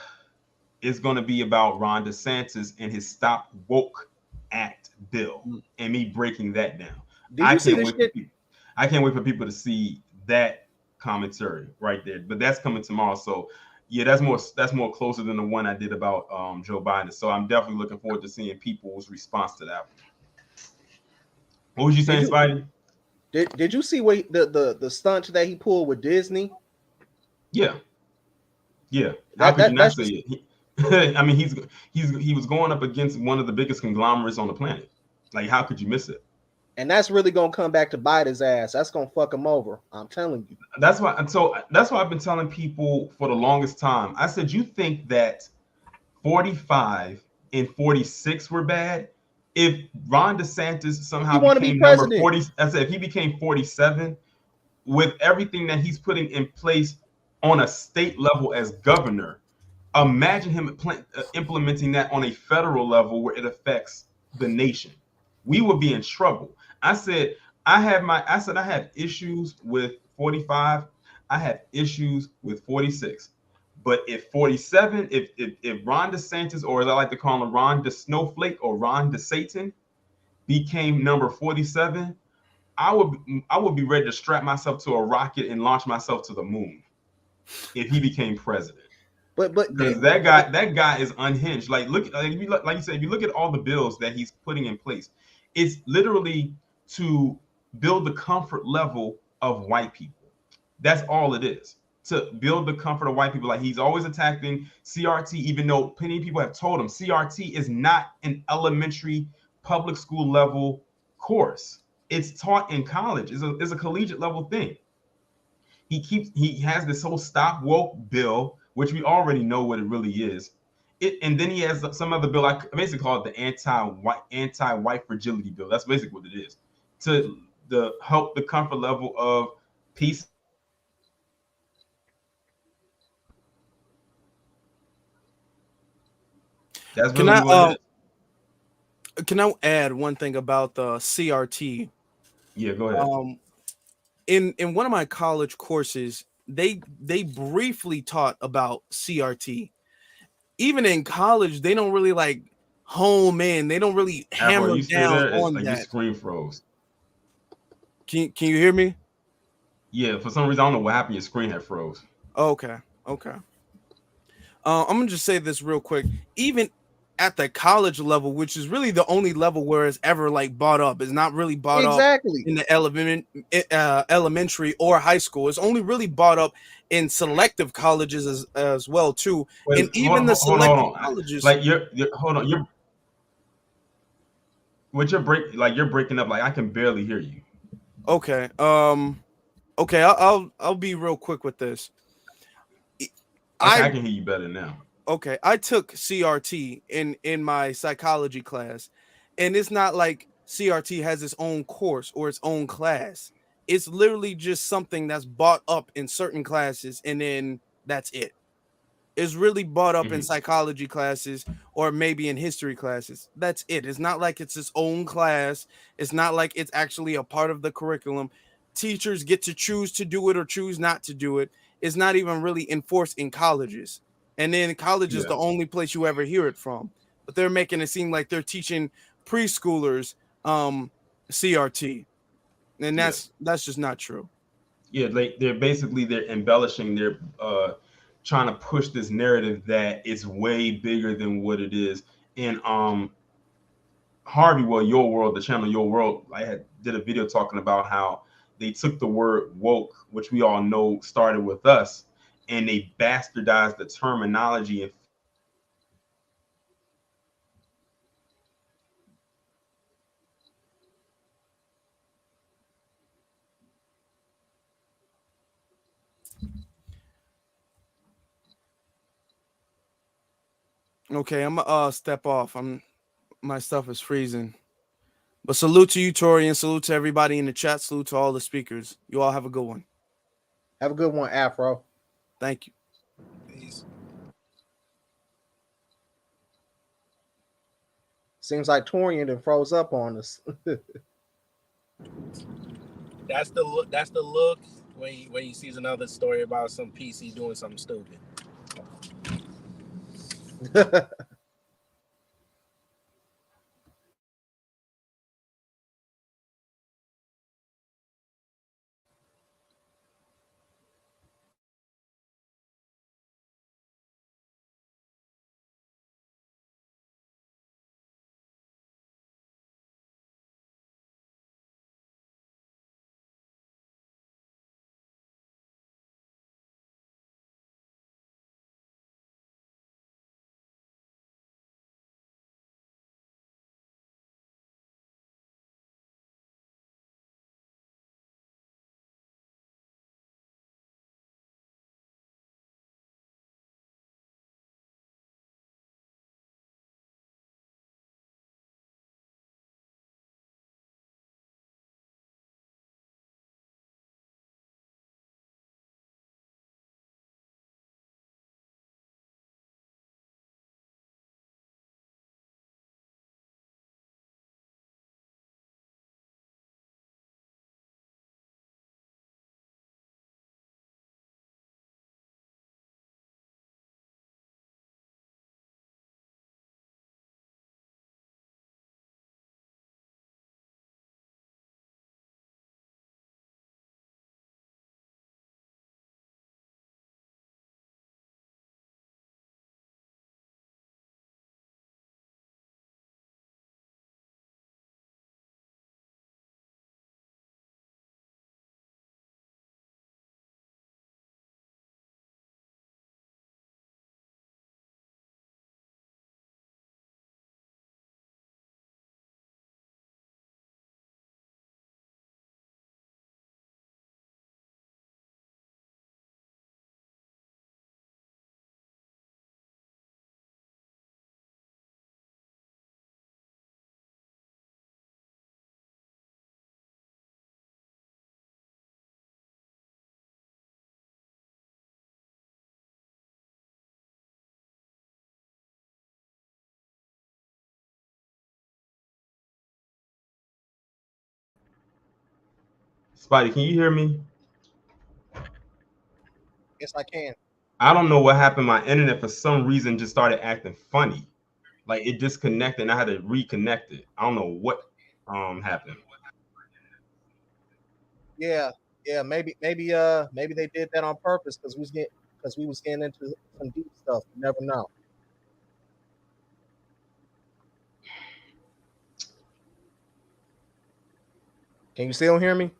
is going to be about Ron DeSantis and his Stop Woke Act bill and me breaking that down. Did you see the shit? I can't wait for people to see that commentary right there. But that's coming tomorrow. So yeah, that's more closer than the one I did about Joe Biden. So I'm definitely looking forward to seeing people's response to that. What was you saying, Spidey? Did you see what the stunt that he pulled with Disney? Yeah. How could you not say it? I mean, he was going up against one of the biggest conglomerates on the planet. Like, how could you miss it? And that's really gonna come back to bite his ass. That's gonna fuck him over. I'm telling you. That's why. So that's why I've been telling people for the longest time. I said, you think that 45 and 46 were bad? If Ron DeSantis somehow became number 40, I said if he became 47, with everything that he's putting in place on a state level as governor, imagine him implementing that on a federal level where it affects the nation. We would be in trouble. I said I have issues with 45. I have issues with 46. But if 47, if Ron DeSantis, or as I like to call him, Ron the Snowflake or Ron the Satan, became number 47, I would be ready to strap myself to a rocket and launch myself to the moon if he became president. But because that guy is unhinged. Like like you said, if you look at all the bills that he's putting in place, it's literally to build the comfort level of white people. That's all it is. To build the comfort of white people. Like, he's always attacking CRT, even though many people have told him CRT is not an elementary public school level course. It's taught in college. It's a collegiate level thing. He has this whole Stop Woke bill, which we already know what it really is. And then he has some other bill. I basically call it the anti-white fragility bill. That's basically what it is, to help the comfort level of peace. That's really what it is. Can I add one thing about the CRT? Yeah, go ahead. In one of my college courses, they briefly taught about CRT. Even in college, they don't really like home in. They don't really hammer down on like that. Your screen froze. Can you hear me? Yeah, for some reason I don't know what happened. Your screen had froze. Okay. I'm gonna just say this real quick. Even at the college level, which is really the only level where it's ever like bought up, is not really bought up in the elementary or high school. It's only really bought up in selective colleges as well too. Wait, and even the selective colleges, like you're breaking up. Like, I can barely hear you. Okay. Okay. I'll be real quick with this. I can hear you better now. Okay, I took CRT in my psychology class, and it's not like CRT has its own course or its own class. It's literally just something that's bought up in certain classes, and then that's it. It's really bought up in psychology classes or maybe in history classes. That's it. It's not like it's its own class. It's not like it's actually a part of the curriculum. Teachers get to choose to do it or choose not to do it. is not even really enforced in colleges. And then college is Yeah. the only place you ever hear it from. But they're making it seem like they're teaching preschoolers CRT. And Yeah. that's just not true. Yeah, like they're embellishing, they're trying to push this narrative that it's way bigger than what it is. And Harvey, well, Your World, the channel Your World, did a video talking about how they took the word woke, which we all know started with us, and they bastardized the terminology and Okay, I'm gonna step off. My stuff is freezing. But salute to you, Taurean. Salute to everybody in the chat. Salute to all the speakers. You all have a good one. Have a good one, Afro. Thank you. Peace. Seems like Torian done froze up on us. That's the look. That's the look when he sees another story about some PC doing something stupid. Spidey, can you hear me? Yes, I can. I don't know what happened. My internet for some reason just started acting funny. Like it disconnected and I had to reconnect it. I don't know what happened. Yeah, yeah. Maybe they did that on purpose because we was getting into some deep stuff. You never know. Can you still hear me?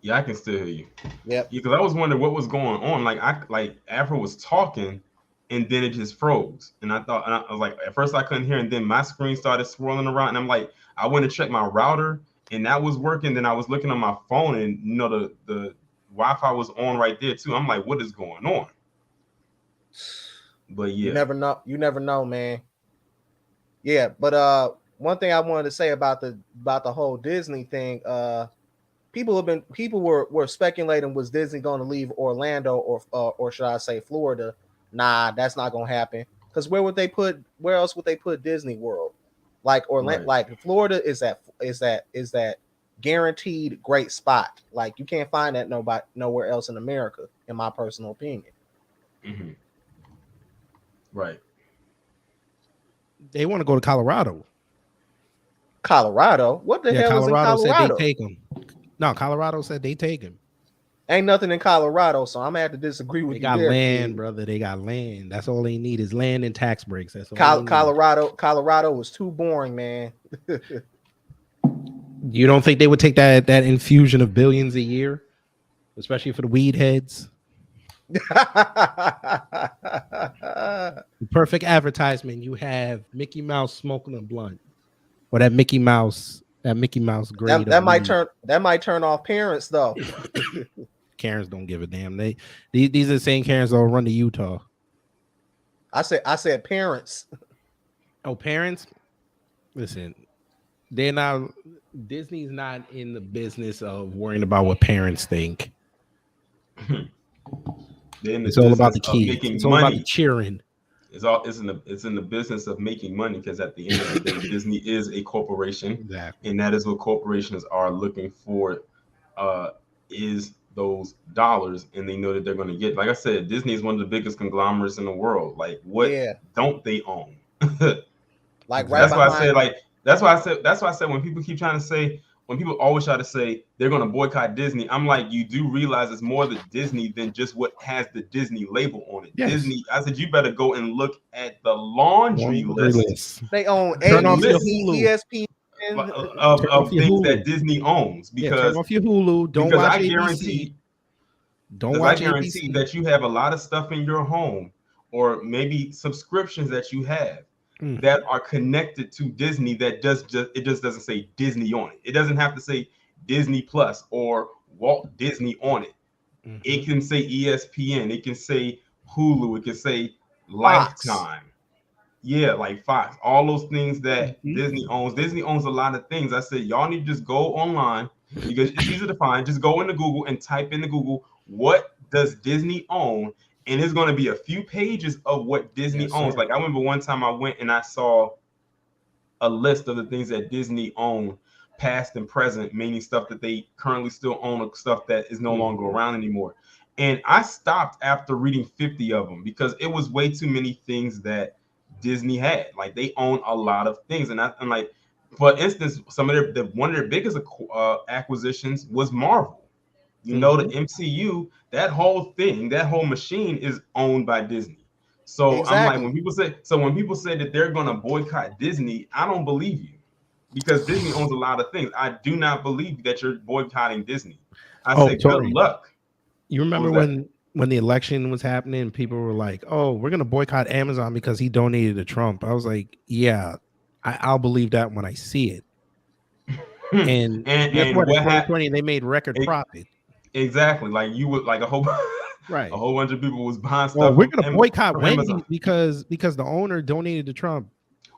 Yeah, I can still hear you. Yep. Yeah, because I was wondering what was going on. Like Afro was talking, and then it just froze. And I was like, at first I couldn't hear, and then my screen started swirling around, and I'm like, I went to check my router, and that was working. Then I was looking on my phone, and the Wi-Fi was on right there too. I'm like, what is going on? But You yeah, never know. You never know, man. Yeah, but one thing I wanted to say about the whole Disney thing, people were speculating, was Disney going to leave Orlando or should I say Florida? Nah, that's not going to happen. Because where else would they put Disney World? Like Orlando, right. like Florida is that guaranteed great spot. Like you can't find that nowhere else in America, in my personal opinion. Mm-hmm. Right. They want to go to Colorado. Colorado? What the Yeah, hell is in Colorado said they Colorado? take him. No, Colorado said they take him. Ain't nothing in Colorado, so I'm gonna have to disagree with They you got there, land, kid. brother. They got land. That's all they need is land and tax breaks. That's all they need. Colorado was too boring, man. You don't think they would take that infusion of billions a year, especially for the weed heads? The perfect advertisement. You have Mickey Mouse smoking a blunt, or that Mickey Mouse grade. that might turn off parents though. Karens don't give a damn. These are the same Karens that will run to Utah. I said parents. Oh, parents. Listen, they're not. Disney's not in the business of worrying about what parents think. It's all about the kids. It's all about the cheering. It's in the business of making money, because at the end of the day, Disney is a corporation, Exactly. and that is what corporations are looking for, is those dollars, and they know that they're going to get. Like I said, Disney is one of the biggest conglomerates in the world. Like, what don't they own? Like right that's behind. why I said when people keep trying to say, when people always try to say they're going to boycott Disney, I'm like, you do realize it's more the Disney than just what has the Disney label on it. Yes. Disney, I said, you better go and look at the laundry list. They own Turn off your ABC, Hulu. ESPN, of things Hulu. that Disney owns. Because turn off your Hulu. Don't watch I ABC. guarantee, Don't watch I guarantee ABC. that you have a lot of stuff in your home, or maybe subscriptions that you have that are connected to Disney that it just doesn't say Disney on it. It doesn't have to say Disney Plus or Walt Disney on it. It can say ESPN, it can say Hulu, it can say Fox. Lifetime. Yeah, like Fox. All those things that Disney owns. Disney owns a lot of things. I said, y'all need to just go online, because it's easy to find. Just go into Google and type into Google, what does Disney own? And it's going to be a few pages of what Disney owns. Sir. Like, I remember one time I went and I saw a list of the things that Disney own, past and present, meaning stuff that they currently still own, or stuff that is no longer around anymore. And I stopped after reading 50 of them, because it was way too many things that Disney had. Like, they own a lot of things. And I'm like, for instance, some of one of their biggest acquisitions was Marvel. You know, the MCU, that whole thing, that whole machine is owned by Disney. So exactly. I'm like, when people say that they're going to boycott Disney, I don't believe you, because Disney owns a lot of things. I do not believe that you're boycotting Disney. I say, good luck. You remember when the election was happening, people were like, "Oh, we're going to boycott Amazon because he donated to Trump." I was like, "Yeah, I'll believe that when I see it." And guess what? In 2020, they made record profit. Exactly. Like, you would, like, a whole bunch of people was buying stuff. Well, we're going to boycott Wendy's because the owner donated to Trump.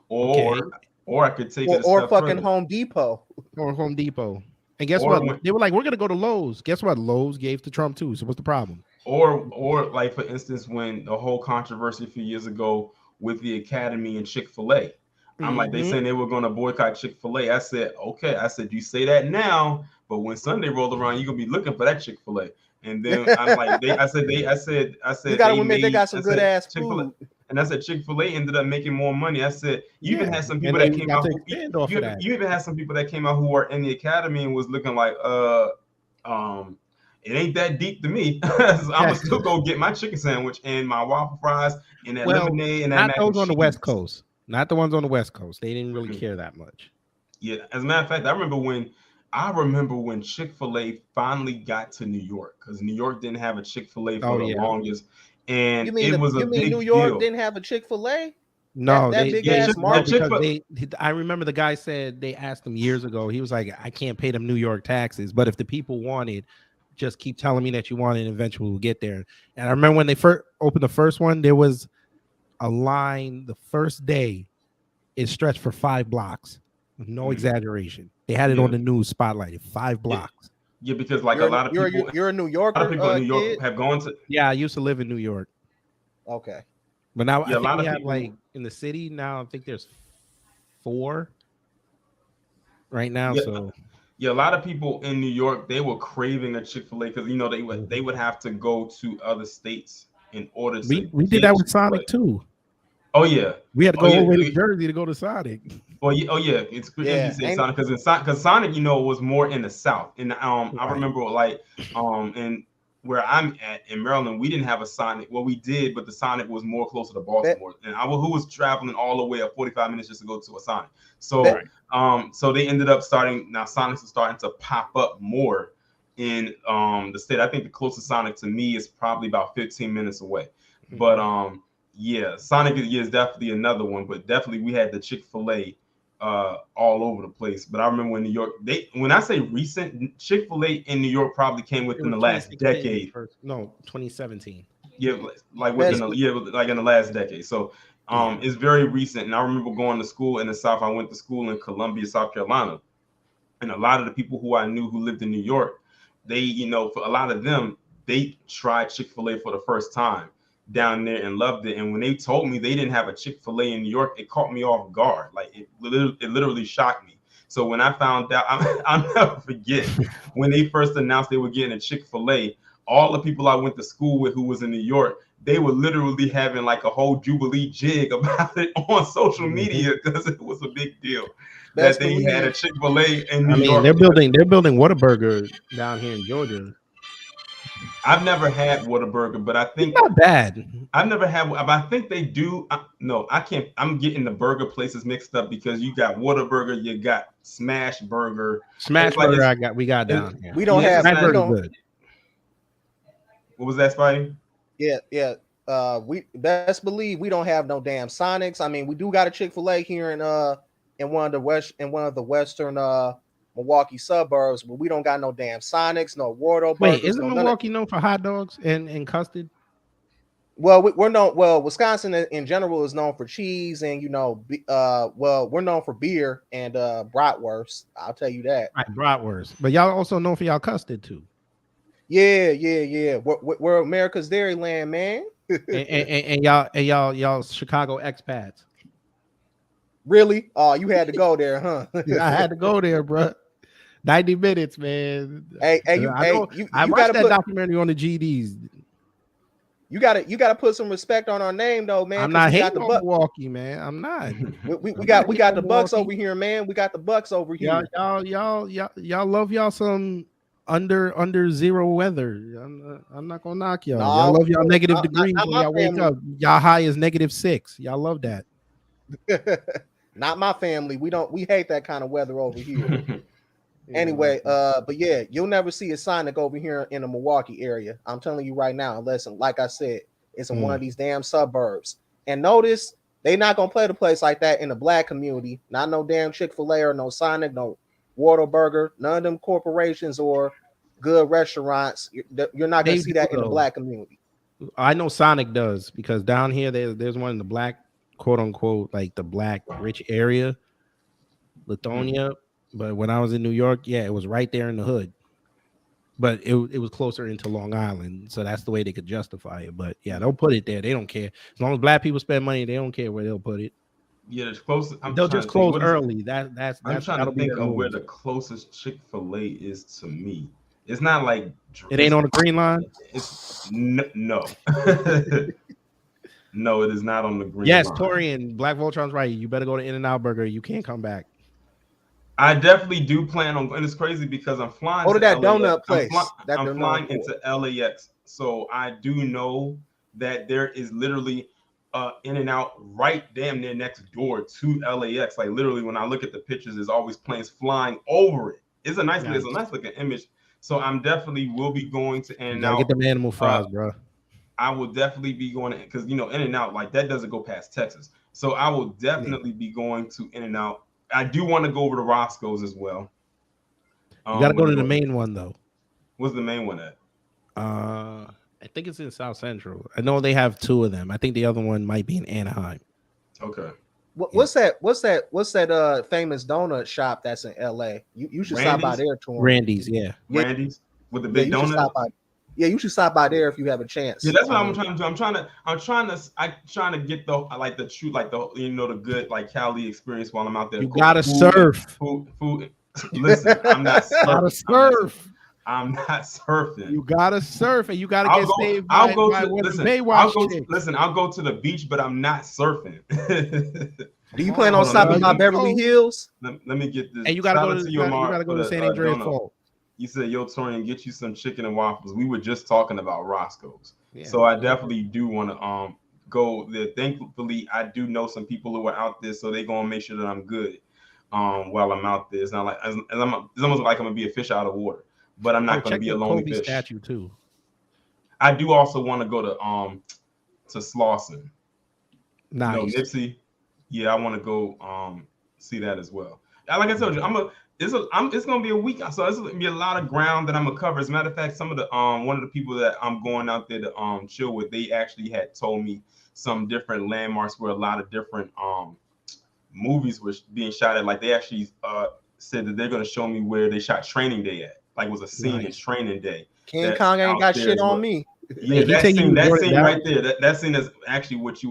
Or I could take it or fucking Home Depot. Or Home Depot. And guess what? They were like, we're going to go to Lowe's. Guess what? Lowe's gave to Trump too. So what's the problem? Or like, for instance, when the whole controversy a few years ago with the Academy and Chick-fil-A, I'm like, they saying they were going to boycott Chick-fil-A. I said, okay. I said, you say that now, but when Sunday rolled around, you're gonna be looking for that Chick-fil-A. And then I'm like, I said, you gotta admit they got some good ass food. And I said, Chick-fil-A ended up making more money. I said, you even had some people that came out. You even had some people that came out who were in the Academy and was looking like, it ain't that deep to me. I'm gonna still go get my chicken sandwich and my waffle fries and that lemonade and that mac and cheese. Not those on the West Coast. Not the ones on the West Coast. They didn't really care that much. Yeah, as a matter of fact, I remember when Chick-fil-A finally got to New York, because New York didn't have a Chick-fil-A for the longest, and it was a big deal. You mean New York didn't have a Chick-fil-A? No, that big ass market. I remember the guy said they asked him years ago. He was like, "I can't pay them New York taxes, but if the people wanted, just keep telling me that you want it, and eventually we'll get there." And I remember when they first opened the first one, there was a line the first day. It stretched for 5 blocks. No exaggeration. They had it on the news spotlight. 5 blocks. Yeah, because like a lot of people, you're a New Yorker. A lot of people in New York have gone to. Yeah, I used to live in New York. Okay, but now I think we have like in the city now. I think there's 4 right now. Yeah. So Yeah, a lot of people in New York, they were craving a Chick-fil-A because you know they would have to go to other states in order to We did get that with Chick-fil-A. Sonic too. Oh yeah, We had to oh go all yeah. the way to Jersey to go to Sonic. Oh yeah. It's interesting you Yeah, say ain't Sonic because Sonic, you know, was more in the South. And I Right. remember like in where I'm at in Maryland, we didn't have a Sonic. Well, we did, but the Sonic was more closer to bet Baltimore, and who was traveling all the way up 45 minutes just to go to a Sonic. bet So so they ended up starting now. Sonics are starting to pop up more in the state. I think the closest Sonic to me is probably about 15 minutes away, but yeah, Sonic is definitely another one, but definitely we had the Chick-fil-A all over the place. But I remember in New York, when I say recent, Chick-fil-A in New York probably came It within was the last 2016 decade. first. No, 2017. Yeah, like best like in the last decade. So Yeah. it's very recent. And I remember going to school in the South. I went to school in Columbia, South Carolina, and a lot of the people who I knew who lived in New York, they, you know, for a lot of them, they tried Chick-fil-A for the first time down there and loved it. And when they told me they didn't have a Chick-fil-A in New York, it caught me off guard. Like it literally shocked me. So when I found out, I'll never forget when they first announced they were getting a Chick-fil-A, all the people I went to school with who was in New York, they were literally having like a whole Jubilee jig about it on social media because it was a big deal that best they had a believe Chick-fil-A in I New mean, York. they're building Whataburger down here in Georgia. I've never had Whataburger, but I It's think not bad. I've never had. But I think they do. No, I can't. I'm getting the burger places mixed up because you got Whataburger, you got Smash Burger. Smash It's like Burger, we got it's, down here. we don't yeah, have Smash we Burger don't good. what was that, Spidey? yeah. We best believe we don't have no damn Sonics. I mean, we do got a Chick-fil-A here in one of the western Milwaukee suburbs, but we don't got no damn Sonics, no Wardo Wait, burgers, isn't no none of. Milwaukee known for hot dogs and custard? Well, we're known. Well, Wisconsin in general is known for cheese, and you know, well, we're known for beer and bratwurst. I'll tell you that. Right, bratwurst. But y'all also known for y'all custard too. Yeah. We're America's Dairyland, man. and y'all Chicago expats. Really? Oh, you had to go there, huh? I had to go there, bro. 90 minutes, man. Hey, I you watched gotta that put documentary on the GDs. you gotta put some respect on our name though, man. I'm not we got hating the on Milwaukee, man. I'm not. we I'm got not we hating got on the Bucks Milwaukee. over here, man. We got the Bucks over here. Y'all love y'all some under zero weather. I'm not gonna knock y'all. No, Y'all love y'all negative not degrees when my y'all wake family. up. Y'all high is -6. Y'all love that. Not my family. We hate that kind of weather over here. Anyway, but yeah, you'll never see a Sonic over here in the Milwaukee area. I'm telling you right now, unless, like I said, it's in one of these damn suburbs. And notice they not gonna play the place like that in the black community. Not no damn Chick-fil-A or no Sonic, no Whataburger, none of them corporations or good restaurants. You're not gonna They see that do, in the though. black community. I know Sonic does because down here there's one in the black, quote unquote, like the black rich area, Lithonia. But when I was in New York, yeah, it was right there in the hood. But it was closer into Long Island, so that's the way they could justify it. But yeah, they'll put it there. They don't care as long as black people spend money. They don't care where they'll put it. Yeah, the closest. They'll just close early. That's I'm trying that'll to be think their of where move. the closest Chick-fil-A is to me. It's not like It ain't on the green line. It's no. No, it is not on the green Yes, line. Taurean, Black Voltron's right. You better go to In-N-Out Burger. You can't come back. I definitely do plan on, and it's crazy because I'm flying Go to that LAX. donut place that I'm they're flying known for. into LAX, so I do know that there is literally In-N-Out right damn near next door to LAX. Like literally, when I look at the pictures, there's always planes flying over it. It's a nice, Nice. it's a nice looking image. So I'm definitely will be going to You gotta In-N-Out. get them animal fries, bro. I will definitely be going to, because you know In-N-Out like that doesn't go past Texas. So I will definitely be going to In-N-Out. I do want to go over to Roscoe's as well. You gotta go to the main one though. What's the main one at? I think it's in South Central. I know they have two of them. I think the other one might be in Anaheim. Okay. What's that famous donut shop that's in LA? You should stop by there, Torn. Randy's, yeah. Randy's with the Yeah, big you should donut. stop by. Yeah, you should stop by there if you have a chance. Yeah, that's what I'm trying to do. I'm trying to get the true, like the, you know, the good like Cali experience while I'm out there. You gotta surf. Food. Listen, I'm not Gotta surfing. surf. I'm not surfing. You gotta surf, and you gotta I'll get go. saved I'll by go by to one of listen. the I'll Baywatch go. chicks. Listen, I'll go to the beach, but I'm not surfing. Do you plan on Hold on, stopping let by me- Beverly Hills? let me get this. And you gotta Shout go out to to you you, gotta, you Amar, gotta for go to the San Andreas dono. Fault. You said, yo, Torian, get you some chicken and waffles. We were just talking about Roscoe's. Yeah. So I definitely do want to go there. Thankfully, I do know some people who are out there, so they're gonna make sure that I'm good while I'm out there. It's not like it's almost like I'm gonna be a fish out of water, but I'm not gonna check be the a lonely Kobe fish. statue too. I do also want to go to Slauson. Nice. No, Nipsey. Yeah, I want to go see that as well. Like I told you, it's gonna be a week, so it's gonna be a lot of ground that I'm gonna cover. As a matter of fact, some of the one of the people that I'm going out there to chill with, they actually had told me some different landmarks where a lot of different movies were being shot at. Like they actually said that they're gonna show me where they shot Training Day at. Like it was a scene in Training Day. King Kong ain't got shit on me. Yeah, He taking you to that Jordan scene right Downs? there. That scene is actually what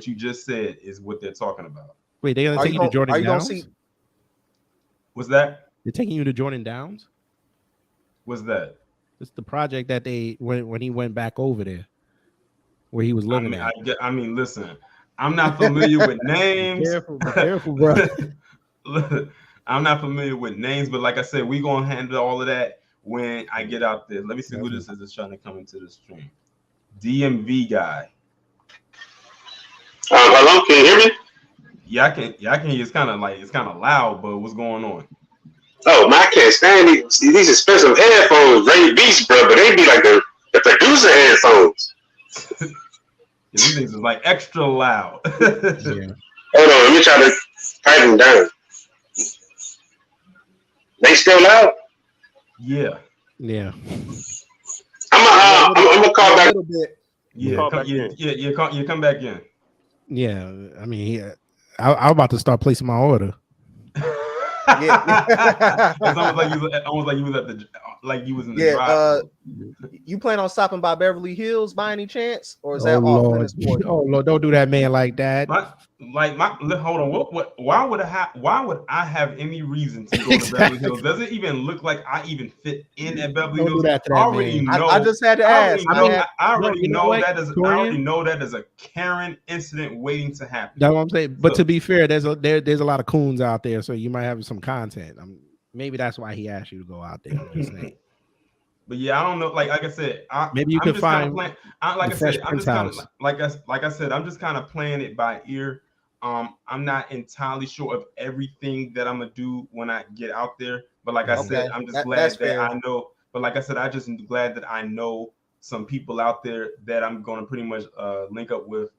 you just said is what they're talking about. Wait, they're gonna Are take you to Jordan are you gonna Downs? see? What's that? They're taking you to Jordan Downs? What's that? It's the project that they when he went back over there, where he was living at. I mean, listen, I'm not familiar with names. Be careful, bro. I'm not familiar with names, but like I said, we gonna handle all of that when I get out there. Let me see who this is that's trying to come into the stream. DMV guy. Hello, can you hear me? Yeah, I can hear. It's kind of loud, but what's going on? Oh, man, I can't stand these expensive headphones, Ray Beats, bro, but they be like the producer headphones. These things is like extra loud. Yeah. Hold on, let me try to tighten them down. They still loud? Yeah. Yeah. I'm gonna call back. Yeah, come back in. Yeah. I mean, I'm about to start placing my order. Yeah. It's almost like you was in the drive. You plan on stopping by Beverly Hills by any chance, or is that off Lord. limits for you? Oh Lord, don't do that man like that. Hold on. What? Why would I have any reason to go to Beverly Hills? Does it even look like I even fit in at Beverly Hills? I already know. I just had to ask. I already know that is a Karen incident waiting to happen. That's what I'm saying. But to be fair, there's a lot of coons out there, so you might have some content. Maybe that's why he asked you to go out there. I'm just saying. But yeah, I don't know. Like I said, maybe you could find. I'm just kind of playing it by ear. I'm not entirely sure of everything that I'm gonna do when I get out there. But like I said, I'm just glad that I know. But like I said, I just glad that I know some people out there that I'm gonna pretty much link up with.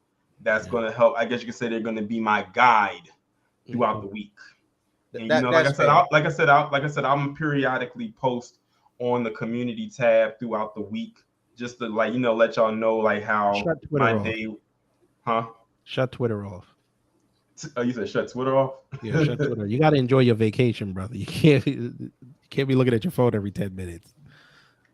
That's gonna help. I guess you could say they're gonna be my guide throughout the week. And like I said, I'm periodically post on the community tab throughout the week, just to let y'all know like how my day. Shut Twitter off. Oh, you said shut Twitter off? Yeah, shut Twitter. You got to enjoy your vacation, brother. You can't be looking at your phone every 10 minutes.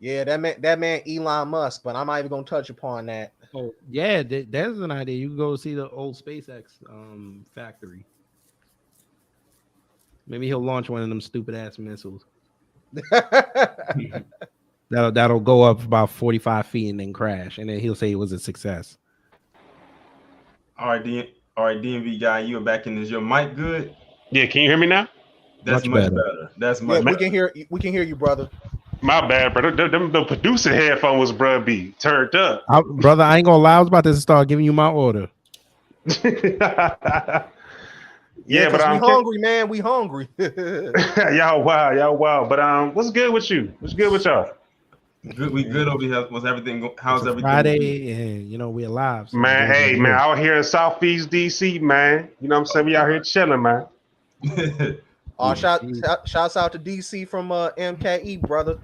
Yeah, that man Elon Musk, but I'm not even gonna touch upon that. Oh yeah, there's an idea. You can go see the old SpaceX factory. Maybe he'll launch one of them stupid ass missiles. That'll go up about 45 feet and then crash, and then he'll say it was a success. All right, DMV guy, you are back in this. Your mic good? Yeah, can you hear me now? That's much better. That's much better. We can hear you, brother. My bad, brother. The producer headphones, bro, be turned up. Brother, I ain't gonna lie. I was about to start giving you my order. Yeah, but we hungry, man. We hungry. Y'all wow. But what's good with you? What's good with y'all? Good, we good over here. How's everything? Friday, and we alive. So man, hey, man, out here in Southeast DC, man. You know what I'm saying? We out here chilling, man. Shouts out to DC from MKE, brother.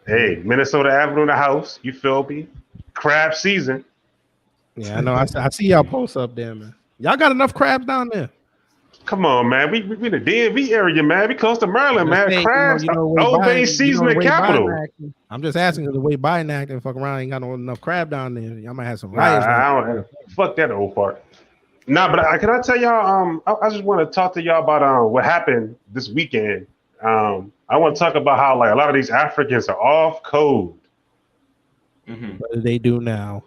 Hey, Minnesota Avenue in the house. You feel me? Crab season. Yeah, I know. I see y'all posts up there, man. Y'all got enough crabs down there? Come on, man. We in the DMV area, man. We close to Maryland, man. Crabs, Old Bay seasoning capital. I'm just asking because the way Biden acting, fuck around, ain't got enough crab down there. Y'all might have some riots. Fuck that old part. Nah, but can I tell y'all? I just want to talk to y'all about what happened this weekend I want to talk about how like a lot of these Africans are off code. What do they do now?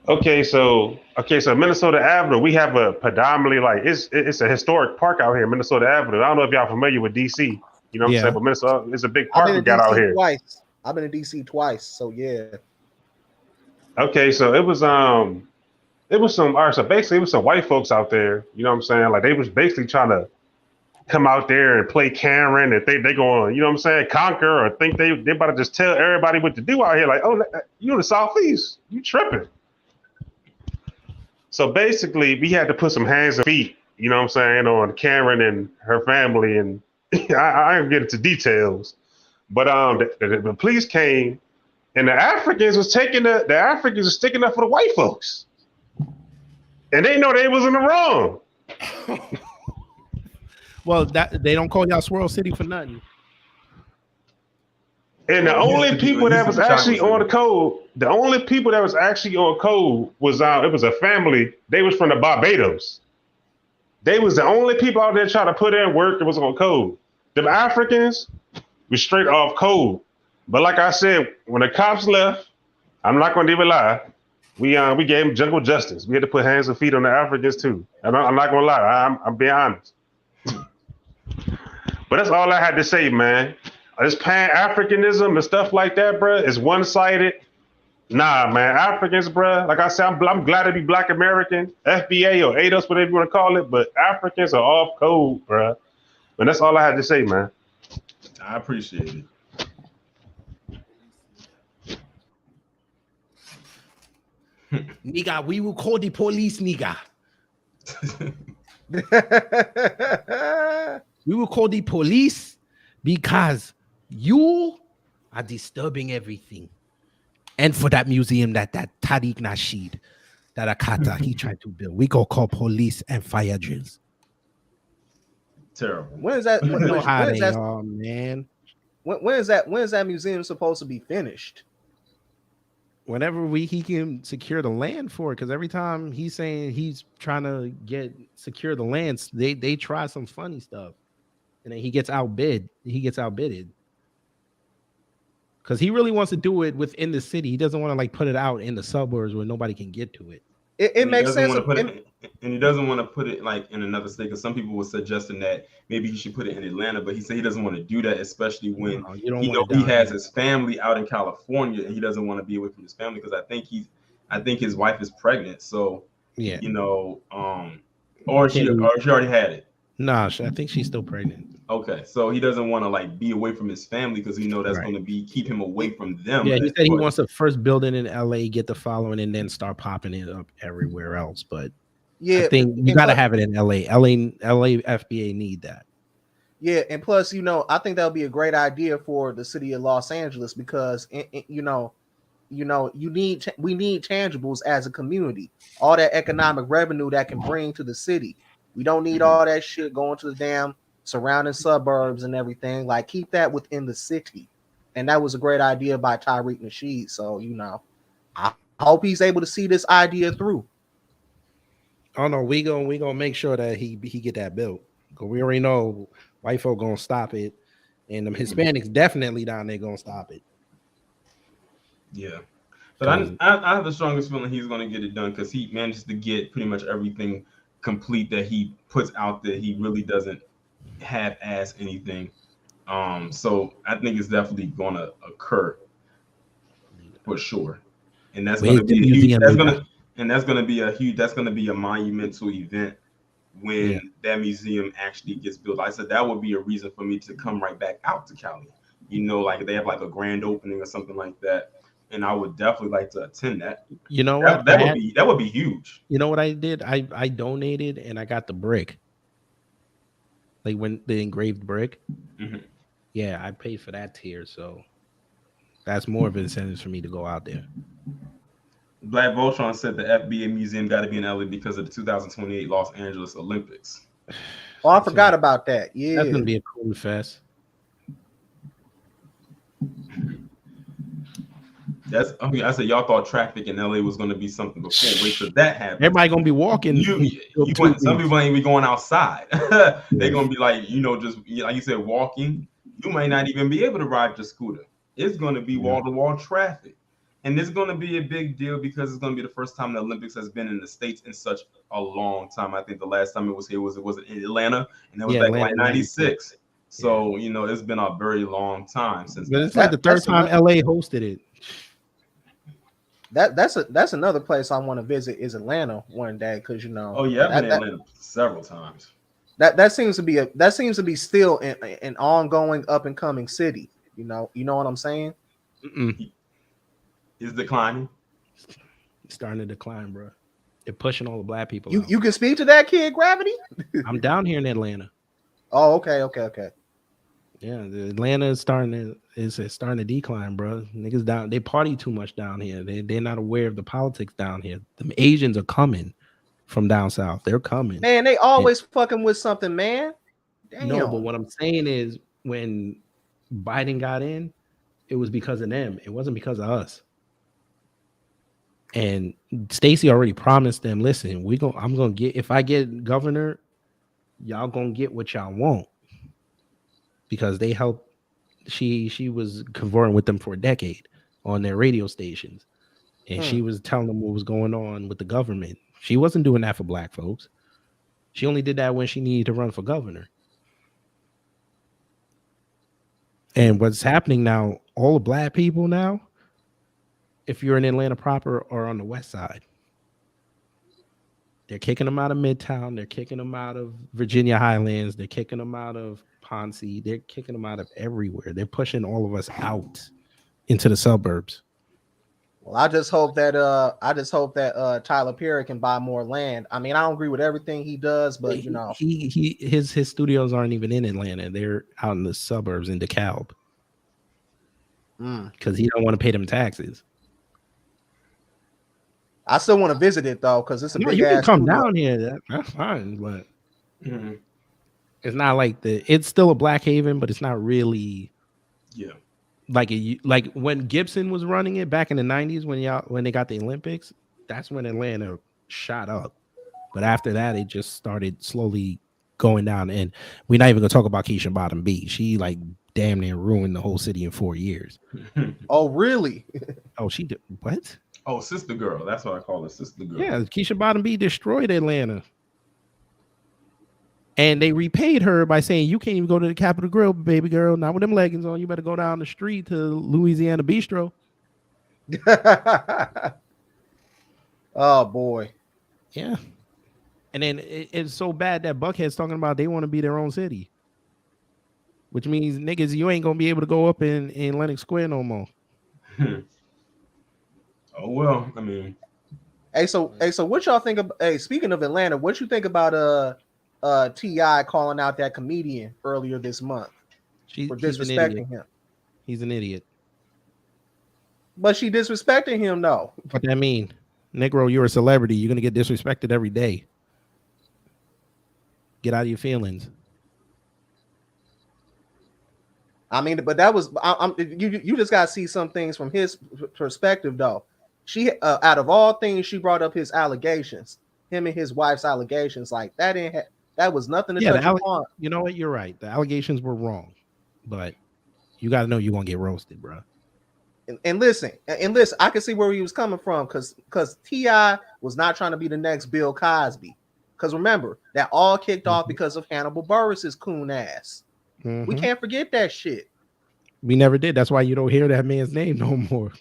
Okay, so Minnesota Avenue, we have a predominantly like it's a historic park out here, Minnesota Avenue. I don't know if y'all familiar with DC. You know what I'm saying? But Minnesota, it's a big I've park been we in got out DC here. twice. I've been in DC twice, so yeah. Okay, so it was some all right, so basically it was some white folks out there, you know what I'm saying? Like they was basically trying to come out there and play Karen and think they going, you know what I'm saying, conquer or think they about to just tell everybody what to do out here. Like, oh, you in the Southeast, you tripping. So basically we had to put some hands and feet, you know what I'm saying, on Karen and her family. And I ain't get into details, but the police came and the Africans was taking the Africans was sticking up for the white folks. And they know they was in the wrong. Well, that they don't call y'all Swirl City for nothing. And the only people that was actually on the code, was it was a family. They was from the Barbados. They was the only people out there trying to put in work that was on code. The Africans was straight off code. But like I said, when the cops left, I'm not gonna even lie. We gave them jungle justice. We had to put hands and feet on the Africans too. And I'm not gonna lie, I'm being honest. But that's all I had to say, man. This Pan-Africanism and stuff like that, bro, is one-sided. Nah, man, Africans, bro. Like I said, I'm glad to be Black American, FBA or ADOS, whatever you want to call it. But Africans are off code, bro. And that's all I had to say, man. I appreciate it. Nigga, we will call the police, nigga. We will call the police because you are disturbing everything. And for that museum that Tariq Nasheed, that Akata, he tried to build, we go call police and fire drills. Terrible. When is that? You know how they are, man. When is that museum supposed to be finished? Whenever he can secure the land for it, because every time he's saying he's trying to secure the lands, they try some funny stuff, and then he gets outbid. He gets outbidded because he really wants to do it within the city. He doesn't want to like put it out in the suburbs where nobody can get to it. It makes sense. And he doesn't want to put it like in another state, because some people were suggesting that maybe he should put it in Atlanta, but he said he doesn't want to do that, especially when he has his family out in California and he doesn't want to be away from his family, because I think his wife is pregnant. So yeah, or she already had it. Nah, I think she's still pregnant. Okay, so he doesn't want to like be away from his family because he know that's going to keep him away from them. Yeah, he said he wants to first build it in LA, get the following, and then start popping it up everywhere else. But yeah, I think you got to have it in LA. LA FBA need that. Yeah, and plus, I think that would be a great idea for the city of Los Angeles because we need tangibles as a community. All that economic revenue that can bring to the city. We don't need all that shit going to the damn surrounding suburbs and everything. Like, keep that within the city. And that was a great idea by Tariq Nasheed. So, I hope he's able to see this idea through. Oh no, we gonna make sure that he get that built. Because we already know white folk gonna stop it, and the Hispanics definitely down there gonna stop it. Yeah. But I have the strongest feeling he's gonna get it done because he manages to get pretty much everything complete that he puts out there. He really doesn't half-ass anything. So I think it's definitely gonna occur for sure. And that's gonna be a huge that's gonna be a monumental event when that museum actually gets built. Like I said, that would be a reason for me to come right back out to Cali. Like they have like a grand opening or something like that. And I would definitely like to attend that. You know what? That would be huge. You know what I did? I donated and I got the brick. Like when the engraved brick. Mm-hmm. Yeah, I paid for that tier, so that's more of an incentive for me to go out there. Black Voltron said the FBA museum got to be in LA because of the 2028 Los Angeles Olympics. Oh, I forgot about that. Yeah, that's gonna be a cool fest. That's I said y'all thought traffic in LA was going to be something before. Wait till that happens. Everybody gonna be walking. You want some people ain't be going outside. They're gonna be like, just like you said, walking. You might not even be able to ride your scooter. It's gonna be wall to wall traffic, and it's gonna be a big deal because it's gonna be the first time the Olympics has been in the States in such a long time. I think the last time it was here was in Atlanta, and that was back in like '96. So it's been a very long time since. But it's like the third time LA hosted it. That's another place I want to visit is Atlanta one day because Oh yeah, I've been in Atlanta several times. That seems to be still an ongoing up and coming city. You know what I'm saying? It's declining. It's starting to decline, bro. They're pushing all the black people. You can speak to that, Kid Gravity. I'm down here in Atlanta. Oh, okay. Yeah, the Atlanta is starting to decline, bro. Niggas down, they party too much down here. They're not aware of the politics down here. The Asians are coming from down south. They're coming. Man, they always fucking with something, man. Damn. No, but what I'm saying is when Biden got in, it was because of them. It wasn't because of us. And Stacey already promised them, listen, I'm gonna get, if I get governor, y'all gonna get what y'all want. Because they helped, she was conversing with them for a decade on their radio stations. And she was telling them what was going on with the government. She wasn't doing that for black folks. She only did that when she needed to run for governor. And what's happening now, all the black people now, if you're in Atlanta proper or on the west side, they're kicking them out of Midtown. They're kicking them out of Virginia Highlands. They're kicking them out of Ponce. They're kicking them out of everywhere. They're pushing all of us out into the suburbs. Well, I just hope that Tyler Perry can buy more land. I mean, I don't agree with everything he does, but his studios aren't even in Atlanta. They're out in the suburbs in DeKalb. Because he don't want to pay them taxes. I still want to visit it though, because it's a big you ass. Can come down here. That's fine, but it's not like it's still a black haven, but it's not really. Yeah. Like when Gibson was running it back in the 90s when they got the Olympics, that's when Atlanta shot up. But after that, it just started slowly going down. And we're not even gonna talk about Keisha Bottom B. She like damn near ruined the whole city in 4 years. Oh, really? Oh, she did what? Oh, Sister Girl. That's what I call her, Sister Girl. Yeah, Keisha Bottom B destroyed Atlanta. And they repaid her by saying, you can't even go to the Capitol Grill, baby girl. Not with them leggings on. You better go down the street to Louisiana Bistro. Oh, boy. Yeah. And then it's so bad that Buckhead's talking about they want to be their own city. Which means, niggas, you ain't going to be able to go up in Lenox Square no more. Oh, well, I mean. Hey, so what y'all think of, speaking of Atlanta, what you think about T.I. calling out that comedian earlier this month for disrespecting him? He's an idiot. But she disrespecting him, though. What that mean? Negro, you're a celebrity. You're going to get disrespected every day. Get out of your feelings. I mean, but that was, you just got to see some things from his perspective, though. She, out of all things, she brought up his allegations, him and his wife's allegations. Like that was nothing to touch upon. You know what? You're right. The allegations were wrong, but you got to know you're going to get roasted, bro. And listen, I can see where he was coming from because T.I. was not trying to be the next Bill Cosby. Because remember, that all kicked off because of Hannibal Buress's coon ass. We can't forget that shit. We never did. That's why you don't hear that man's name no more.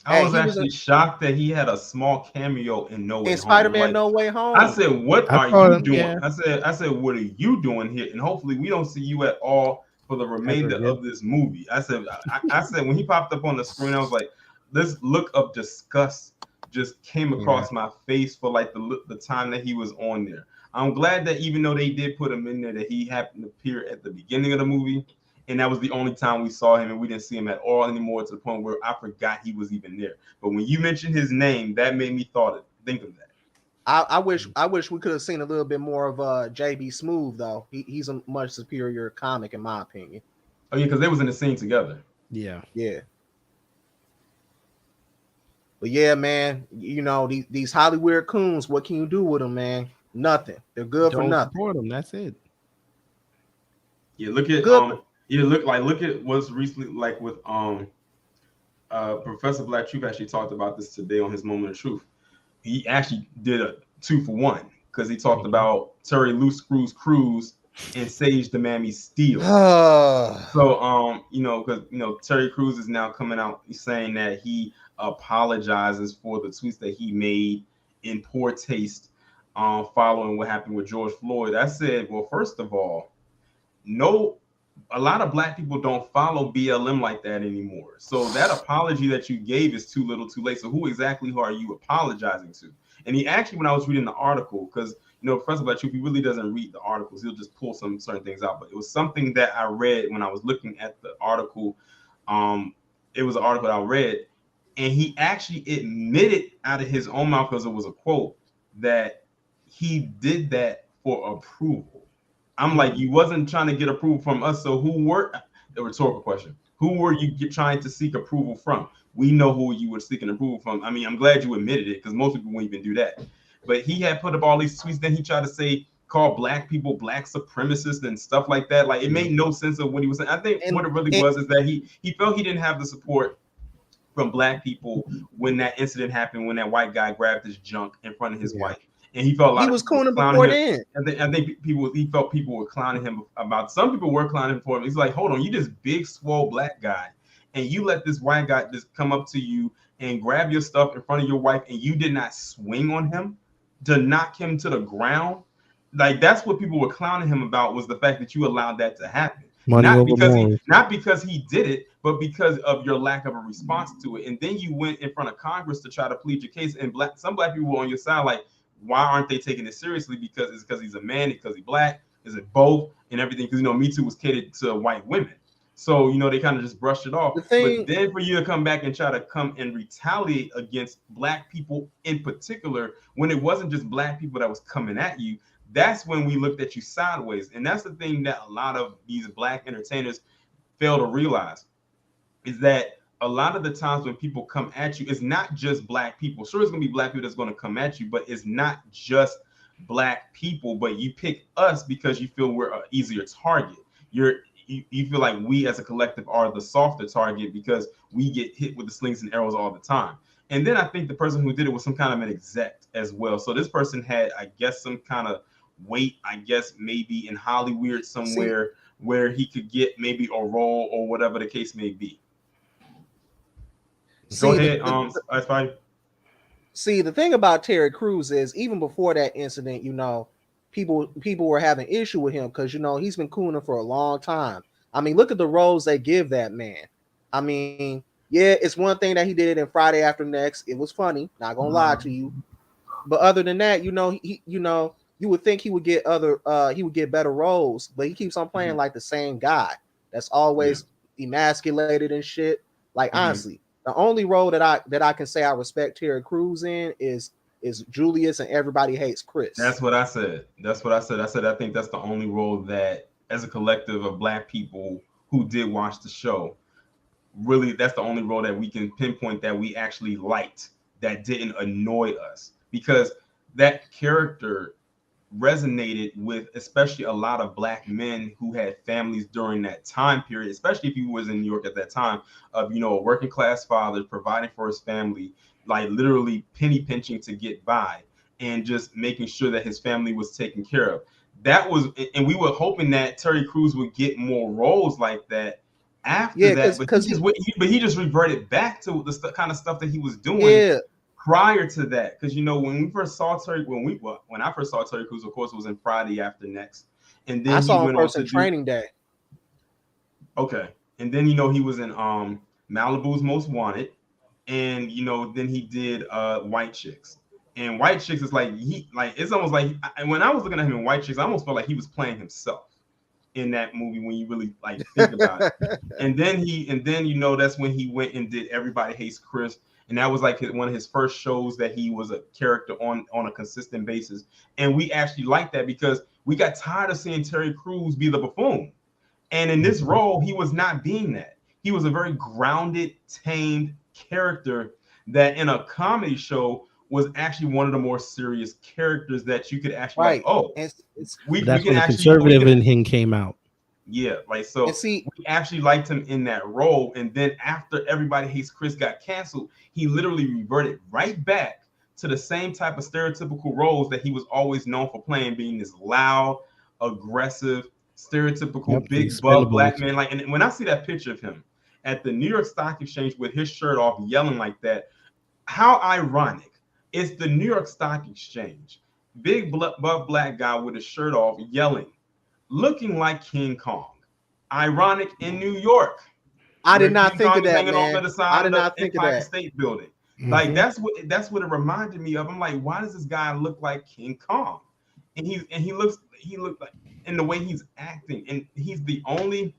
I was actually shocked that he had a small cameo in No Way Home. In Spider-Man No Way Home. I said, "What are you doing?" Yeah. I said, "What are you doing here?" And hopefully, we don't see you at all for the remainder of this movie. I said, when he popped up on the screen, I was like, this look of disgust just came across my face for like the time that he was on there. I'm glad that even though they did put him in there, that he happened to appear at the beginning of the movie. And that was the only time we saw him, and we didn't see him at all anymore, to the point where I forgot he was even there. But when you mentioned his name, that made me think of that. I wish we could have seen a little bit more of JB Smoove, though. He's a much superior comic, in my opinion. Oh yeah, because they was in the scene together. Yeah. But yeah, man, you know these Hollywood coons. What can you do with them, man? Nothing. They're good for Don't nothing. support them. That's it. Yeah, look at Good. look at what's recently like with Professor Black Truth actually talked about this today on his Moment of Truth. He actually did a 2-for-1 because he talked about Terry Loose Cruz and Sage the Mammy Steele. So you know, because you know Terry Crews is now coming out saying that he apologizes for the tweets that he made in poor taste following what happened with George Floyd. I said, well, first of all, no, a lot of black people don't follow BLM like that anymore. So that apology that you gave is too little too late. So who exactly are you apologizing to? And he actually, when I was reading the article, because you know, Professor Black Truth, he really doesn't read the articles. He'll just pull some certain things out. But it was something that I read when I was looking at the article. It was an article I read, and he actually admitted out of his own mouth, because it was a quote, that he did that for approval. I'm like, you wasn't trying to get approval from us. So who were, the rhetorical question, who were you trying to seek approval from? We know who you were seeking approval from. I mean, I'm glad you admitted it, because most people wouldn't even do that. But he had put up all these tweets. Then he tried to say, call black people black supremacists and stuff like that. Like, it made no sense of what he was saying. I think what it really was is that he felt he didn't have the support from black people when that incident happened, when that white guy grabbed his junk in front of his wife. And he felt a lot he was cooning clowning before him. then. I think he felt people were clowning him about. Some people were clowning him for him. He's like, hold on, you this big swole black guy, and you let this white guy just come up to you and grab your stuff in front of your wife, and you did not swing on him to knock him to the ground. Like, that's what people were clowning him about, was the fact that you allowed that to happen. Not because he did it, but because of your lack of a response to it. And then you went in front of Congress to try to plead your case, and some black people were on your side, like, why aren't they taking it seriously? Because it's because he's a man, because he's black, is it both, and everything? Because, you know, Me Too was catered to white women. So, you know, they kind of just brushed it off. But then for you to come back and try to come and retaliate against black people in particular, when it wasn't just black people that was coming at you, that's when we looked at you sideways. And that's the thing that a lot of these black entertainers fail to realize, is that a lot of the times when people come at you, it's not just black people. Sure, it's gonna be black people that's gonna come at you, but it's not just black people. But you pick us because you feel we're an easier target. You feel like we as a collective are the softer target because we get hit with the slings and arrows all the time. And then I think the person who did it was some kind of an exec as well. So this person had, I guess, some kind of weight, I guess maybe in Hollywood somewhere, where he could get maybe a role or whatever the case may be. Go ahead, See, the thing about Terry Crews is, even before that incident, you know, people were having issue with him because, you know, he's been cooning for a long time. I mean, look at the roles they give that man. I mean, yeah, it's one thing that he did in Friday After Next. It was funny, not gonna lie to you. But other than that, you know, you would think he would get better roles, but he keeps on playing like the same guy that's always emasculated and shit. Like, honestly, the only role that I can say I respect Terry Crews in is Julius and Everybody Hates Chris. That's what I said. I said I think that's the only role that, as a collective of black people who did watch the show, really, that's the only role that we can pinpoint that we actually liked, that didn't annoy us, because that character resonated with especially a lot of black men who had families during that time period, especially if he was in New York at that time, of, you know, a working class father providing for his family, like literally penny pinching to get by, and just making sure that his family was taken care of. That was, and we were hoping that Terry Crews would get more roles like that after that, but he just reverted back to the kind of stuff that he was doing prior to that. Because, you know, when I first saw Terry Crews, of course, it was in Friday After Next, and then I saw him first in Training Day. Okay, and then, you know, he was in Malibu's Most Wanted, and, you know, then he did White Chicks. And White Chicks is like, it's almost like, when I was looking at him in White Chicks, I almost felt like he was playing himself in that movie when you really like think about it. And then you know, that's when he went and did Everybody Hates Chris, and that was like one of his first shows that he was a character on a consistent basis. And we actually liked that because we got tired of seeing Terry Crews be the buffoon. And in this role, he was not being that. He was a very grounded, tamed character that in a comedy show was actually one of the more serious characters that you could actually like, Right. oh, It's we That's can when the actually conservative in him came out. yeah, like and so see, we actually liked him in that role. And then after Everybody Hates Chris got canceled, he literally reverted right back to the same type of stereotypical roles that he was always known for playing, being this loud, aggressive, stereotypical Yep, the big buff black Expendables. man. Like, and when I see that picture of him at the New York Stock Exchange with his shirt off, yelling like that, how ironic. It's the New York Stock Exchange. Big buff black guy with his shirt off, yelling, looking like King Kong. Ironic in New York, I did where not King think Kong of is that, hanging off to man. the I side of did the not think of Empire that. State Building. Like Mhm. that's what it reminded me of. I'm like, why does this guy look like King Kong? And he looked like in the way he's acting, and he's the only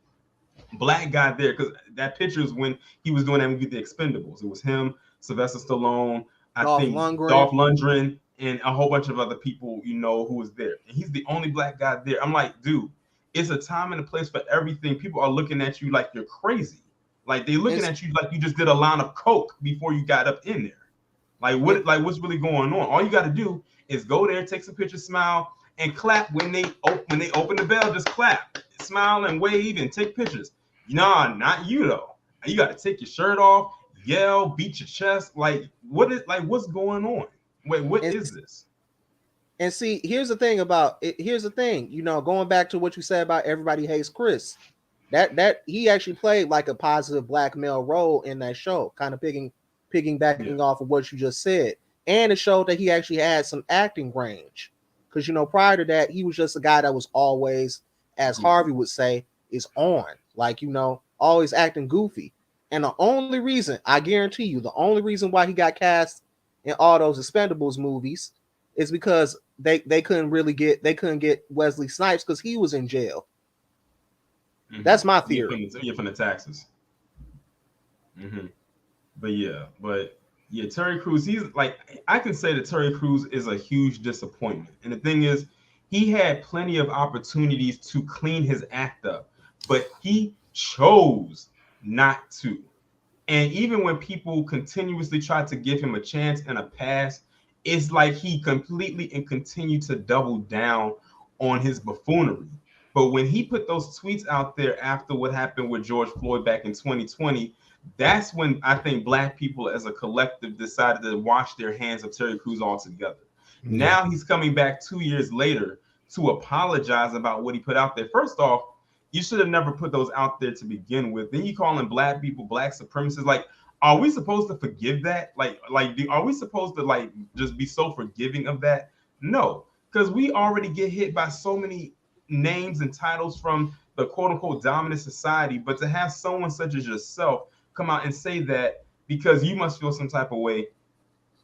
black guy there because that picture is when he was doing that movie, The Expendables. It was him, Sylvester Stallone, I Dolph think Lundgren. Dolph Lundgren, and a whole bunch of other people, who was there. And he's the only black guy there. I'm like, dude, it's a time and a place for everything. People are looking at you like you're crazy. Like they looking It's at you like you just did a line of coke before you got up in there. Like it, what's really going on? All you got to do is go there, take some pictures, smile, and clap when they open the bell. Just clap, smile, and wave, and take pictures. Nah, not you though. You got to take your shirt off, yell, beat your chest. What's going on? Wait, what and, is this? and see, here's the thing about it. Here's the thing, going back to what you said about Everybody Hates Chris. That he actually played like a positive black male role in that show, kind of piggybacking Yeah. off of what you just said. And it showed that he actually had some acting range. Because prior to that, he was just a guy that was always, as Harvey would say, is on. Like, always acting goofy. And the only reason, I guarantee you, the only reason why he got cast in all those Expendables movies is because they couldn't get Wesley Snipes because he was in jail. That's my theory. From the taxes. Mm-hmm. But yeah, Terry Crews. He's like, I can say that Terry Crews is a huge disappointment. And the thing is, he had plenty of opportunities to clean his act up, but he chose not to. And even when people continuously try to give him a chance and a pass, it's like he completely and continued to double down on his buffoonery. But when he put those tweets out there after what happened with George Floyd back in 2020, that's when I think black people as a collective decided to wash their hands of Terry Crews altogether. Yeah. Now he's coming back 2 years later to apologize about what he put out there. First off, you should have never put those out there to begin with. Then you calling black people black supremacists. Like, are we supposed to forgive that? Are we supposed to just be so forgiving of that? No, because we already get hit by so many names and titles from the quote unquote dominant society. But to have someone such as yourself come out and say that because you must feel some type of way,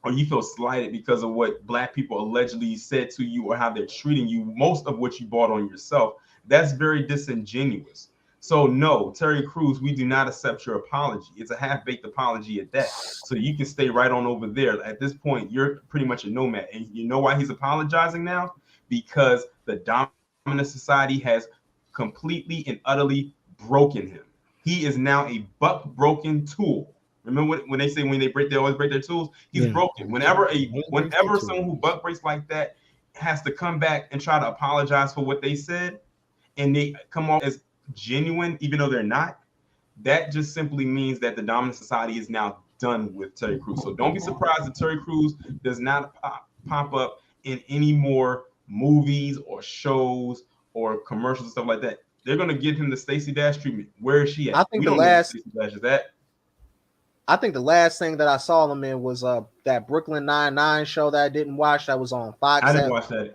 or you feel slighted because of what black people allegedly said to you or how they're treating you, most of what you bought on yourself, that's very disingenuous. So no, Terry Crews, we do not accept your apology. It's a half-baked apology at that. So you can stay right on over there. At this point, you're pretty much a nomad. And you know why he's apologizing now? Because the dominant society has completely and utterly broken him. He is now a buck-broken tool. Remember when they say they always break their tools? He's broken. Whenever someone who buck breaks like that has to come back and try to apologize for what they said, and they come off as genuine, even though they're not, that just simply means that the dominant society is now done with Terry Crews. So don't be surprised if Terry Crews does not pop up in any more movies or shows or commercials and stuff like that. They're going to give him the Stacey Dash treatment. Where is she at? I think we don't know where Stacey Dash is at. I think the last thing that I saw him in was that Brooklyn Nine-Nine show that I didn't watch, that was on Fox. I didn't watch that.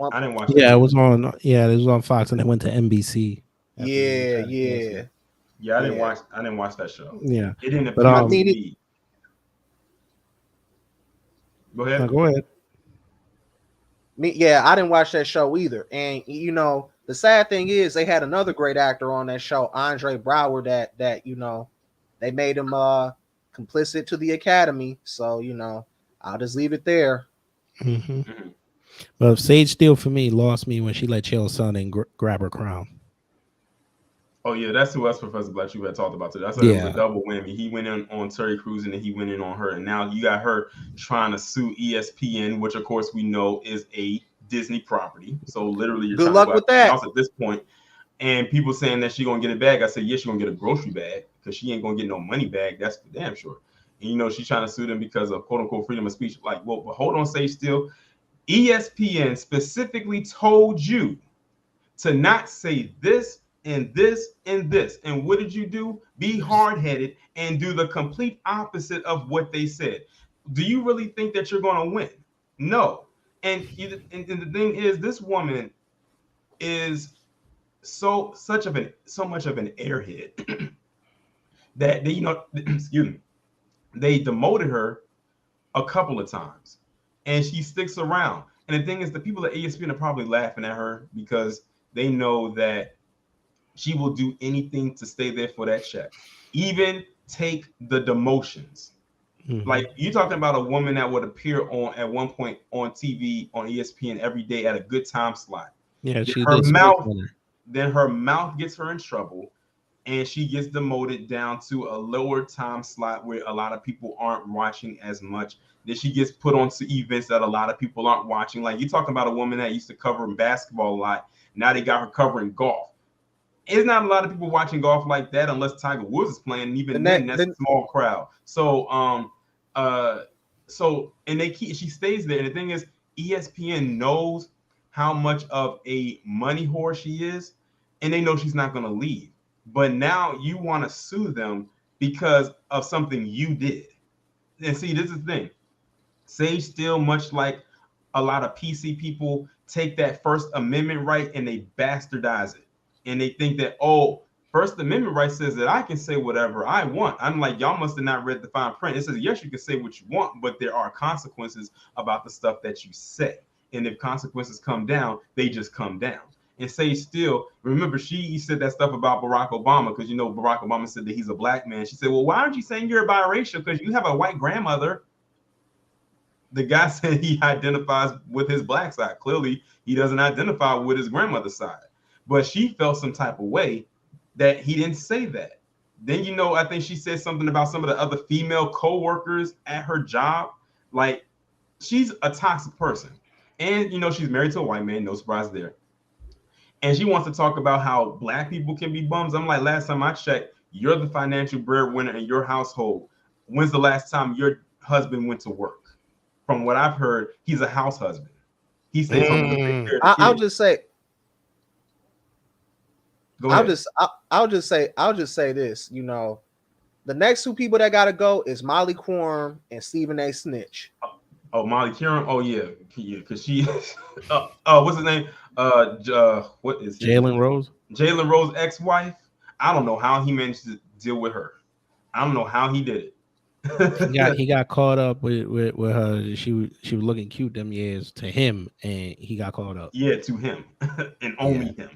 Yeah, it was on. Yeah, it was on Fox, and it went to NBC. Yeah. Yeah, I didn't watch that show. Yeah, it didn't appeal to me. Go ahead. Go ahead. I didn't watch that show either. And the sad thing is, they had another great actor on that show, Andre Braugher, that they made him complicit to the Academy. So I'll just leave it there. Mm-hmm. But Sage Steele for me lost me when she let Chael Sonnen grab her crown. Oh yeah, that's who else Professor Black you had talked about today. I said it was a Yeah. double whammy. He went in on Terry Crews and then he went in on her, and now you got her trying to sue ESPN, which of course we know is a Disney property. So literally, you're Good trying to luck go with after the that. mouse at this point. And people saying that she gonna get a bag. I said, yes, she gonna get a grocery bag because she ain't gonna get no money bag. That's for damn sure. And you know she's trying to sue them because of quote unquote freedom of speech. Like, well, but hold on, say still. ESPN specifically told you to not say this and this and this. And what did you do? Be hard-headed and do the complete opposite of what they said. Do you really think that you're going to win? No. And the thing is, this woman is so much of an airhead that they, excuse me, they demoted her a couple of times, and she sticks around. And the thing is, the people at ESPN are probably laughing at her because they know that she will do anything to stay there for that check, even take the demotions. Mhm. Like you talking about a woman that would appear on at one point on TV on ESPN every day at a good time slot. Yeah, Then she her did Sports mouth, Center. then her mouth gets her in trouble, and she gets demoted down to a lower time slot where a lot of people aren't watching as much. Then she gets put onto events that a lot of people aren't watching. Like you're talking about a woman that used to cover basketball a lot. Now they got her covering golf. It's not a lot of people watching golf like that unless Tiger Woods is playing, and even then that's a small crowd. So and she stays there. And the thing is, ESPN knows how much of a money whore she is, and they know she's not going to leave. But now you want to sue them because of something you did. And see, this is the thing. Sage Steele, much like a lot of PC people, take that First Amendment right and they bastardize it. And they think that, oh, First Amendment right says that I can say whatever I want. I'm like, y'all must have not read the fine print. It says, yes, you can say what you want, but there are consequences about the stuff that you say. And if consequences come down, they just come down. And Sage Steele, remember, she said that stuff about Barack Obama because, Barack Obama said that he's a black man. She said, well, why aren't you saying you're biracial? Because you have a white grandmother. The guy said he identifies with his black side. Clearly, he doesn't identify with his grandmother's side. But she felt some type of way that he didn't say that. Then, I think she said something about some of the other female co-workers at her job. Like, she's a toxic person. And, she's married to a white man. No surprise there. And she wants to talk about how black people can be bums. I'm like, last time I checked, you're the financial breadwinner in your household. When's the last time your husband went to work? From what I've heard, he's a house husband. He stays home to take care of the kids. I'll just say. Go ahead. I'll just say this. The next two people that gotta go is Molly Quorum and Stephen A. Snitch. Oh, Molly Quorum. Oh yeah, because she. What's his name? What is Jalen Rose? Jalen Rose ex-wife. I don't know how he managed to deal with her. I don't know how he did it. he got caught up with her. She was looking cute them years to him, and he got caught up. Yeah, to him and only him.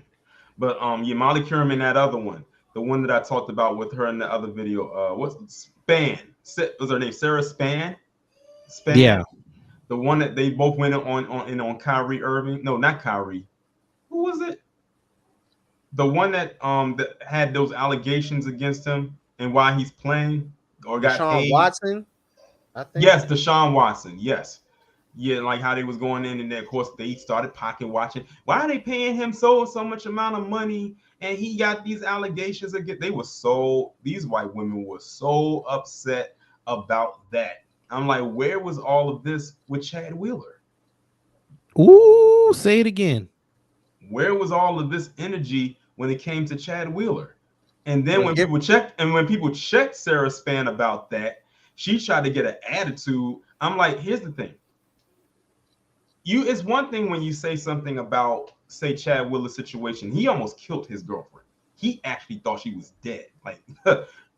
But Molly Quorum and that other one, the one that I talked about with her in the other video. What's Span? Was her name Sarah Span? Span. Yeah. The one that they both went on Kyrie Irving. No, not Kyrie. Who was it? The one that had those allegations against him and why he's playing or got paid. Deshaun Watson, I think. Yes, Deshaun Watson. Yes. Yeah, like how they was going in, and then of course they started pocket watching. Why are they paying him so much amount of money? And he got these allegations again. These white women were so upset about that. I'm like, where was all of this with Chad Wheeler? Ooh, say it again. Where was all of this energy when it came to Chad Wheeler? And then when people checked Sarah Span about that, she tried to get an attitude. I'm like, here's the thing. It's one thing when you say something about, say, Chad Wheeler's situation. He almost killed his girlfriend. He actually thought she was dead,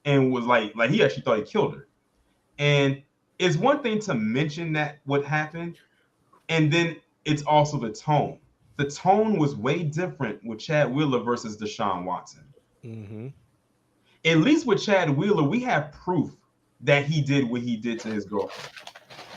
and was like he actually thought he killed her. And it's one thing to mention that what happened, and then it's also the tone. The tone was way different with Chad Wheeler versus Deshaun Watson. Mm-hmm. At least with Chad Wheeler, we have proof that he did what he did to his girlfriend.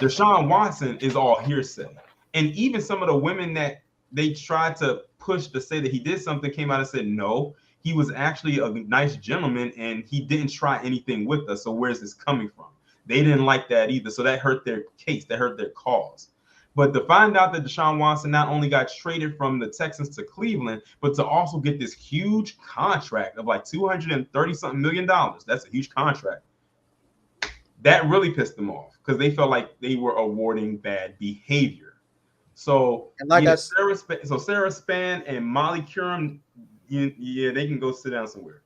Deshaun Watson is all hearsay. And even some of the women that they tried to push to say that he did something came out and said, no, he was actually a nice gentleman and he didn't try anything with us. So where's this coming from? They didn't like that either. So that hurt their case. That hurt their cause. But to find out that Deshaun Watson not only got traded from the Texans to Cleveland, but to also get this huge contract of like $230-something million. That's a huge contract. That really pissed them off because they felt like they were awarding bad behavior. So, And like yeah, I Sarah Span and Molly Curum, yeah, they can go sit down somewhere.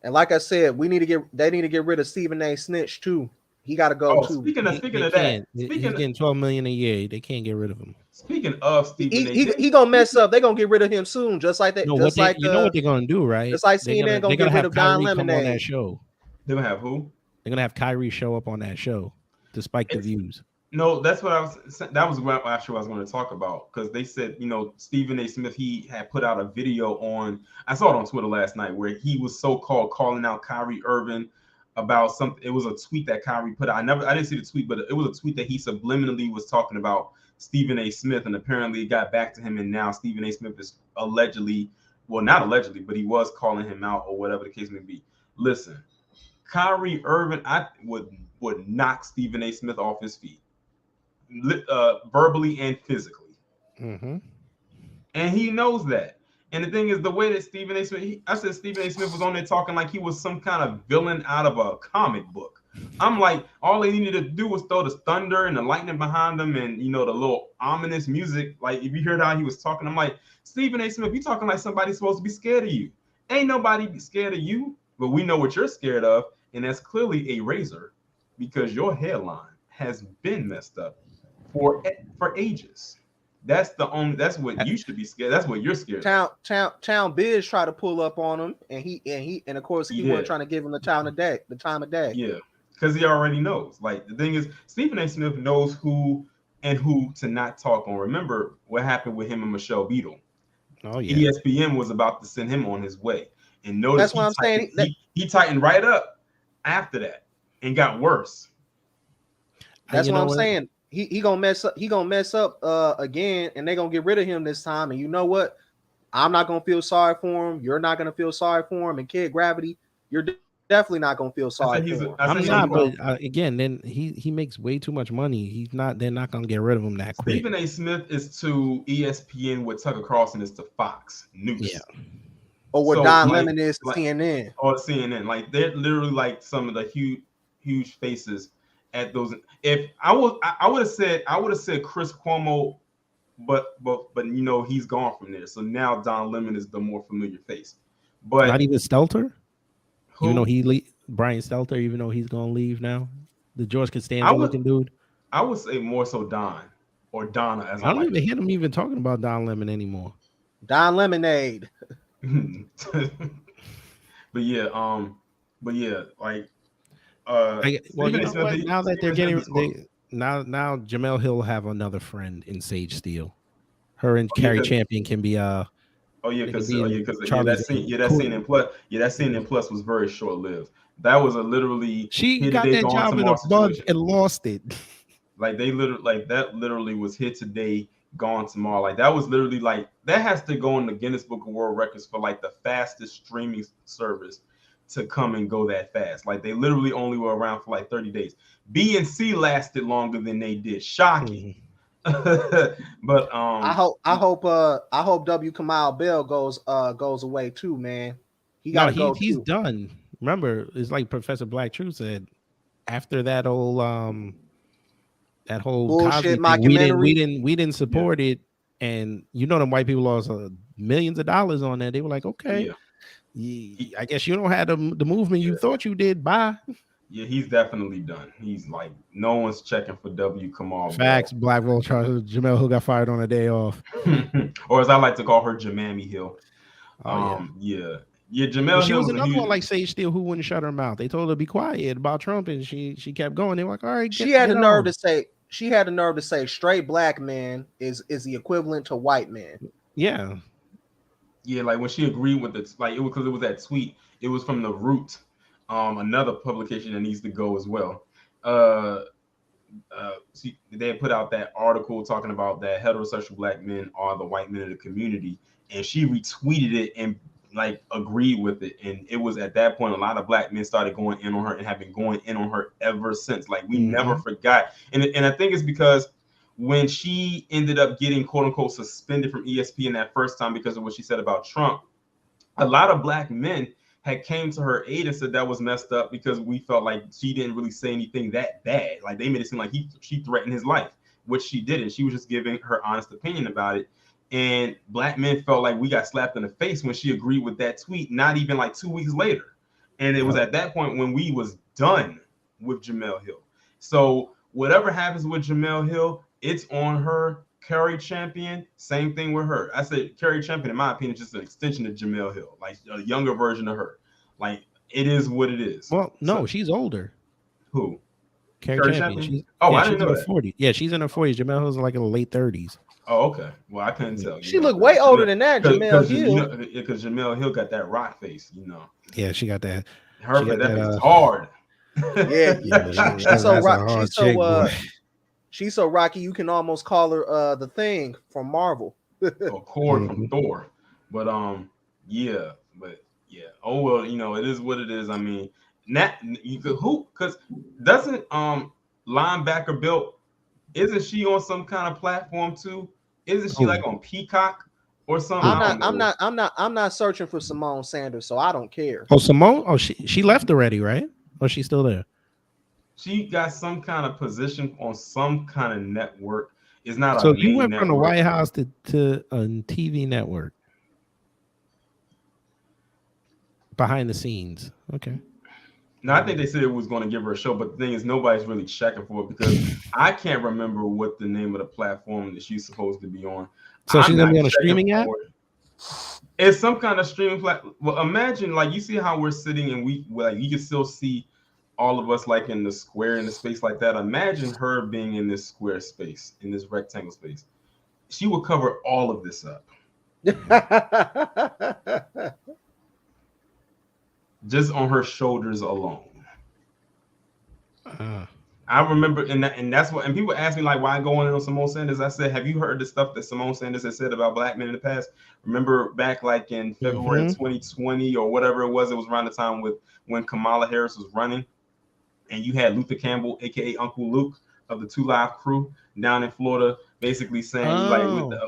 And like I said, they need to get rid of Stephen A. Snitch too. He got to go too. Speaking of that, he's getting $12 million a year. They can't get rid of him. Speaking of Stephen A. He gonna mess up. They're gonna get rid of him soon, just like that. No, just like you know what they're gonna do, right? Just like CNN gonna get rid of Don Lemonade. On that show. They're gonna have who? They're gonna have Kyrie show up on that show to spike the views. No, that's what I was. That was what actually I was going to talk about because they said, Stephen A. Smith, he had put out a video on. I saw it on Twitter last night where he was so-called calling out Kyrie Irving about something. It was a tweet that Kyrie put out. I didn't see the tweet, but it was a tweet that he subliminally was talking about Stephen A. Smith, and apparently it got back to him. And now Stephen A. Smith is allegedly, well, not allegedly, but he was calling him out or whatever the case may be. Listen, Kyrie Irving, I would knock Stephen A. Smith off his feet. Verbally and physically, and he knows that. And the thing is, the way that Stephen A. Smith, I said Stephen A. Smith was on there talking like he was some kind of villain out of a comic book. I'm like, all they needed to do was throw the thunder and the lightning behind them, and the little ominous music. Like if you heard how he was talking, I'm like, Stephen A. Smith, you talking like somebody's supposed to be scared of you. Ain't nobody scared of you, but we know what you're scared of, and that's clearly a razor, because your hairline has been messed up for ages. That's what you should be scared. That's what you're scared of. Town Biz tried to pull up on him, and of course he wasn't trying to give him the time of day. Yeah, because he already knows. Like the thing is, Stephen A. Smith knows who to not talk on. Remember what happened with him and Michelle Beadle. Oh yeah. ESPN was about to send him on his way, and notice that's what I'm saying. He tightened right up after that and got worse. That's what I'm saying. He gonna mess up. He gonna mess up again, and they're gonna get rid of him this time. And you know what? I'm not gonna feel sorry for him. You're not gonna feel sorry for him. And Kid Gravity, you're definitely not gonna feel sorry for him. I'm not, but again, then he makes way too much money. They're not gonna get rid of him that quick. Stephen A. Smith is to ESPN what Tucker Carlson is to Fox News. Yeah. Or what Don Lemon is to CNN. Or CNN. Like they're literally like some of the huge faces at those. If I would have said Chris Cuomo, but he's gone from there. So now Don Lemon is the more familiar face. But not even Stelter. Even though Brian Stelter, even though he's gonna leave now, the George Costanza looking dude. I would say more so Don or Donna. As I don't even hear them even talking about Don Lemon anymore. Don Lemonade. But yeah, like. Now that they're getting now Jamel Hill have another friend in Sage Steele. Her and Carrie Champion can be that CNN Plus was very short lived. That was literally she got that job in a bug and lost it. Like they literally was hit today, gone tomorrow. Like that was literally like that has to go in the Guinness Book of World Records for like the fastest streaming service to come and go that fast. Like they literally only were around for like 30 days. BNC lasted longer than they did. Shocking. But I hope W. Kamau Bell goes away too, man. He's done. Remember, it's like Professor Black Truth said, after that whole bullshit thing, we didn't support it, and them white people lost millions of dollars on that. They were like, okay. I guess you don't have the movement you thought you did. Bye. Yeah, he's definitely done. He's like, no one's checking for W. Kamal. Facts. Black Wall Charles Jamel Hill got fired on a day off. Or as I like to call her, Jamami Hill. Yeah, Jamel. She was another one like Sage Steele who wouldn't shut her mouth. They told her to be quiet about Trump, and she kept going. They were like, all right. She had the nerve to say straight black man is the equivalent to white man. Yeah. Yeah, like when she agreed with it, like it was because it was that tweet. It was from The Root, another publication that needs to go as well. They had put out that article talking about that heterosexual black men are the white men of the community, and she retweeted it and like agreed with it, and it was at that point a lot of black men started going in on her and have been going in on her ever since. Like we never forgot, and I think it's because when she ended up getting quote unquote suspended from ESPN that first time because of what she said about Trump, a lot of black men had came to her aid and said that was messed up because we felt like she didn't really say anything that bad. Like they made it seem like she threatened his life, which she didn't. She was just giving her honest opinion about it. And black men felt like we got slapped in the face when she agreed with that tweet, not even like 2 weeks later. And it was at that point when we was done with Jemele Hill. So whatever happens with Jemele Hill, it's on her. Carrie Champion, same thing with her. I said Carrie Champion, in my opinion, is just an extension of Jemele Hill, like a younger version of her. Like it is what it is. Well, no, she's older. Who? Carrie Champion. I didn't know that. 40s. Yeah, she's in her 40s. Jemele Hill's like in the late 30s. Oh, okay. Well, I couldn't tell. She looked way older than that, Jemele Hill. Because Jemele Hill got that rock face, you know. Yeah, she got that. Her face is hard. Yeah, she's so rock. She's so rocky, you can almost call her the Thing from Marvel. Cord from Thor. But yeah. Oh well, you know, it is what it is. I mean, because doesn't linebacker built, isn't she on some kind of platform too? Isn't she like on Peacock or something? I'm not searching for Simone Sanders, so I don't care. Oh, Simone? Oh, she left already, right? Or she's still there? She got some kind of position on some kind of network. It's not so a you went network. from the White House to a TV network. Behind the scenes. Okay. No, I think they said it was going to give her a show, but the thing is nobody's really checking for it because I can't remember what the name of the platform that she's supposed to be on. So she's gonna be on a streaming app? It's some kind of streaming platform. Well, imagine like you see how we're sitting and you can still see all of us like in the square in the space like that. Imagine her being in this square space, in this rectangle space. She would cover all of this up. Just on her shoulders alone. I remember, and that's what, and people ask me like, why go on Simone Sanders? I said, have you heard the stuff that Simone Sanders has said about black men in the past? Remember back like in February 2020 or whatever it was around the time when Kamala Harris was running, and you had Luther Campbell, aka Uncle Luke of the 2 Live crew down in Florida, basically saying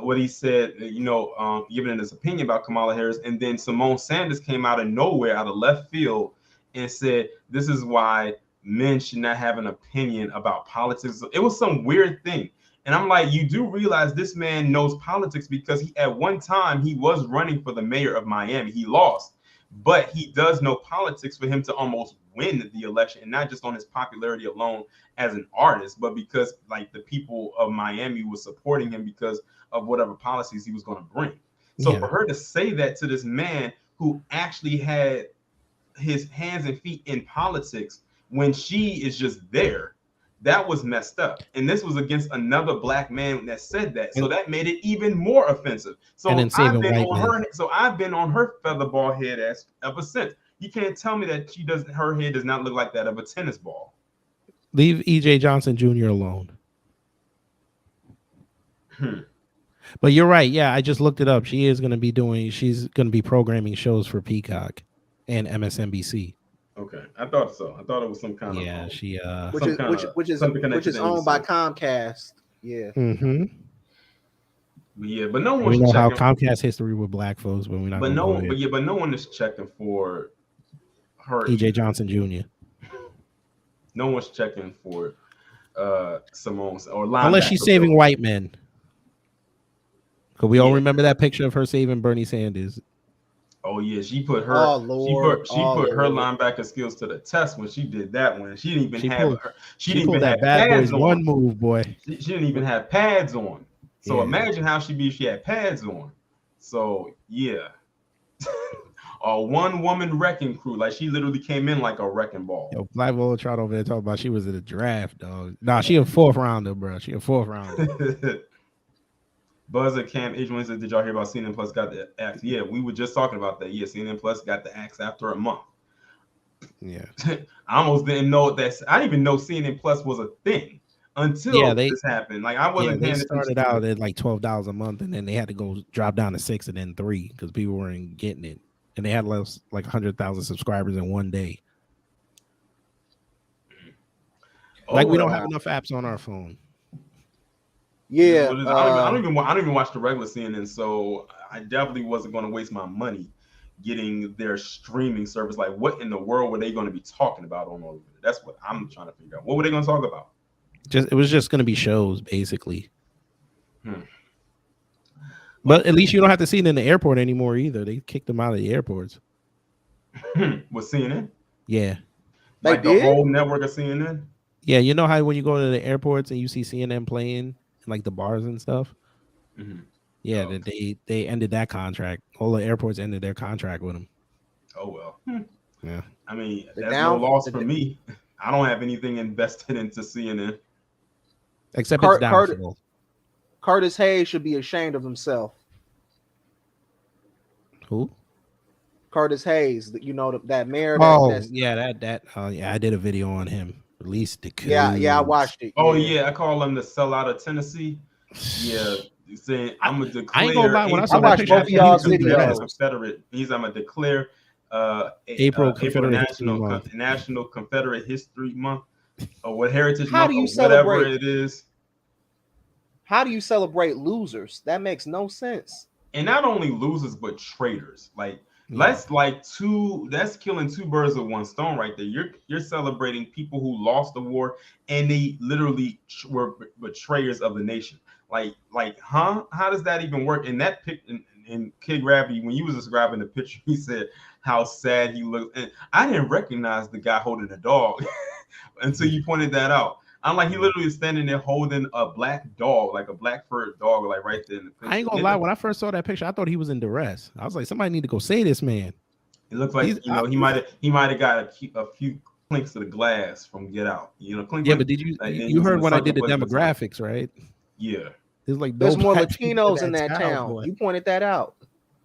what he said, giving his opinion about Kamala Harris, and then Simone Sanders came out of nowhere, out of left field, and said this is why men should not have an opinion about politics. It was some weird thing, and I'm like, you do realize this man knows politics because at one time he was running for the mayor of Miami. He lost, but he does know politics for him to almost win the election, and not just on his popularity alone as an artist, but because like the people of Miami was supporting him because of whatever policies he was going to bring. So for her to say that to this man who actually had his hands and feet in politics when she is just there, that was messed up. And this was against another black man that said that. So that made it even more offensive. So I've been on her featherball head ass ever since. You can't tell me that her head does not look like that of a tennis ball. Leave E.J. Johnson Jr. alone. But you're right. Yeah, I just looked it up. She's going to be programming shows for Peacock and MSNBC. Okay, I thought so. I thought it was some kind of which is owned by Comcast. Yeah. But no one. We know how Comcast history with black folks, but we're not. But no one is checking for her. E.J. Johnson Jr. No one's checking for Simone or unless she's saving white men. Because we all remember that picture of her saving Bernie Sanders. Oh yeah, she put her her linebacker skills to the test when she did that one. She didn't even have Bad Boys One move, boy. She didn't even have pads on. So imagine how she'd be if she had pads on. So yeah. A one-woman wrecking crew. Like she literally came in like a wrecking ball. Yo, Black Voltron over there talking about she was in a draft, dog. Nah, she a 4th rounder, bro. She a 4th rounder. Buzzer Cam H1 says, did y'all hear about CNN Plus got the axe? Yeah, we were just talking about that. Yeah, CNN Plus got the axe after a month. Yeah. I almost didn't know that. I didn't even know CNN Plus was a thing until this happened. Like I wasn't. They started out at like $12 a month, and then they had to go drop down to $6 and then $3 because people weren't getting it. and they had like 100,000 subscribers in one day. Like we don't have enough apps on our phone. Yeah, I don't even watch the regular CNN, so I definitely wasn't going to waste my money getting their streaming service. Like, what in the world were they going to be talking about on all of it? That's what I'm trying to figure out. What were they going to talk about? It was just going to be shows, basically. But at least you don't have to see it in the airport anymore either. They kicked them out of the airports. With CNN? Yeah. Like the whole network of CNN? Yeah, you know how when you go to the airports and you see CNN playing in like the bars and stuff? Mm-hmm. Yeah, they ended that contract. All the airports ended their contract with them. Oh, well. Yeah. I mean, that's no loss for me. I don't have anything invested into CNN. Except it's doubtful. Curtis Hayes should be ashamed of himself. Who? Curtis Hayes, you know, that mayor. I did a video on him. Release the coup. Yeah, I watched it. Oh yeah, I call him the sellout of Tennessee. Yeah, saying I'm gonna declare. I ain't gonna lie. When I saw that picture, Confederate. I'm gonna declare April National Confederate History Month, or what Heritage How Month, do you or celebrate? whatever it is. How do you celebrate losers? That makes no sense. And not only losers, but traitors. That's killing two birds with one stone right there. You're celebrating people who lost the war and they literally were betrayers of the nation. How does that even work? And that pic in Kid Gravity, when you was describing the picture, he said how sad he looked, and I didn't recognize the guy holding a dog until you pointed that out. I'm like, he literally is standing there holding a black dog, like a black furred dog, like right there in the picture. I ain't gonna lie. When I first saw that picture, I thought he was in duress. I was like, somebody need to go save this man. It looks like he might have got a few clinks of the glass from Get Out. Clink. Yeah, but did you heard when I did the demographics, right? Yeah, there's more Latinos in that town. Boy. You pointed that out.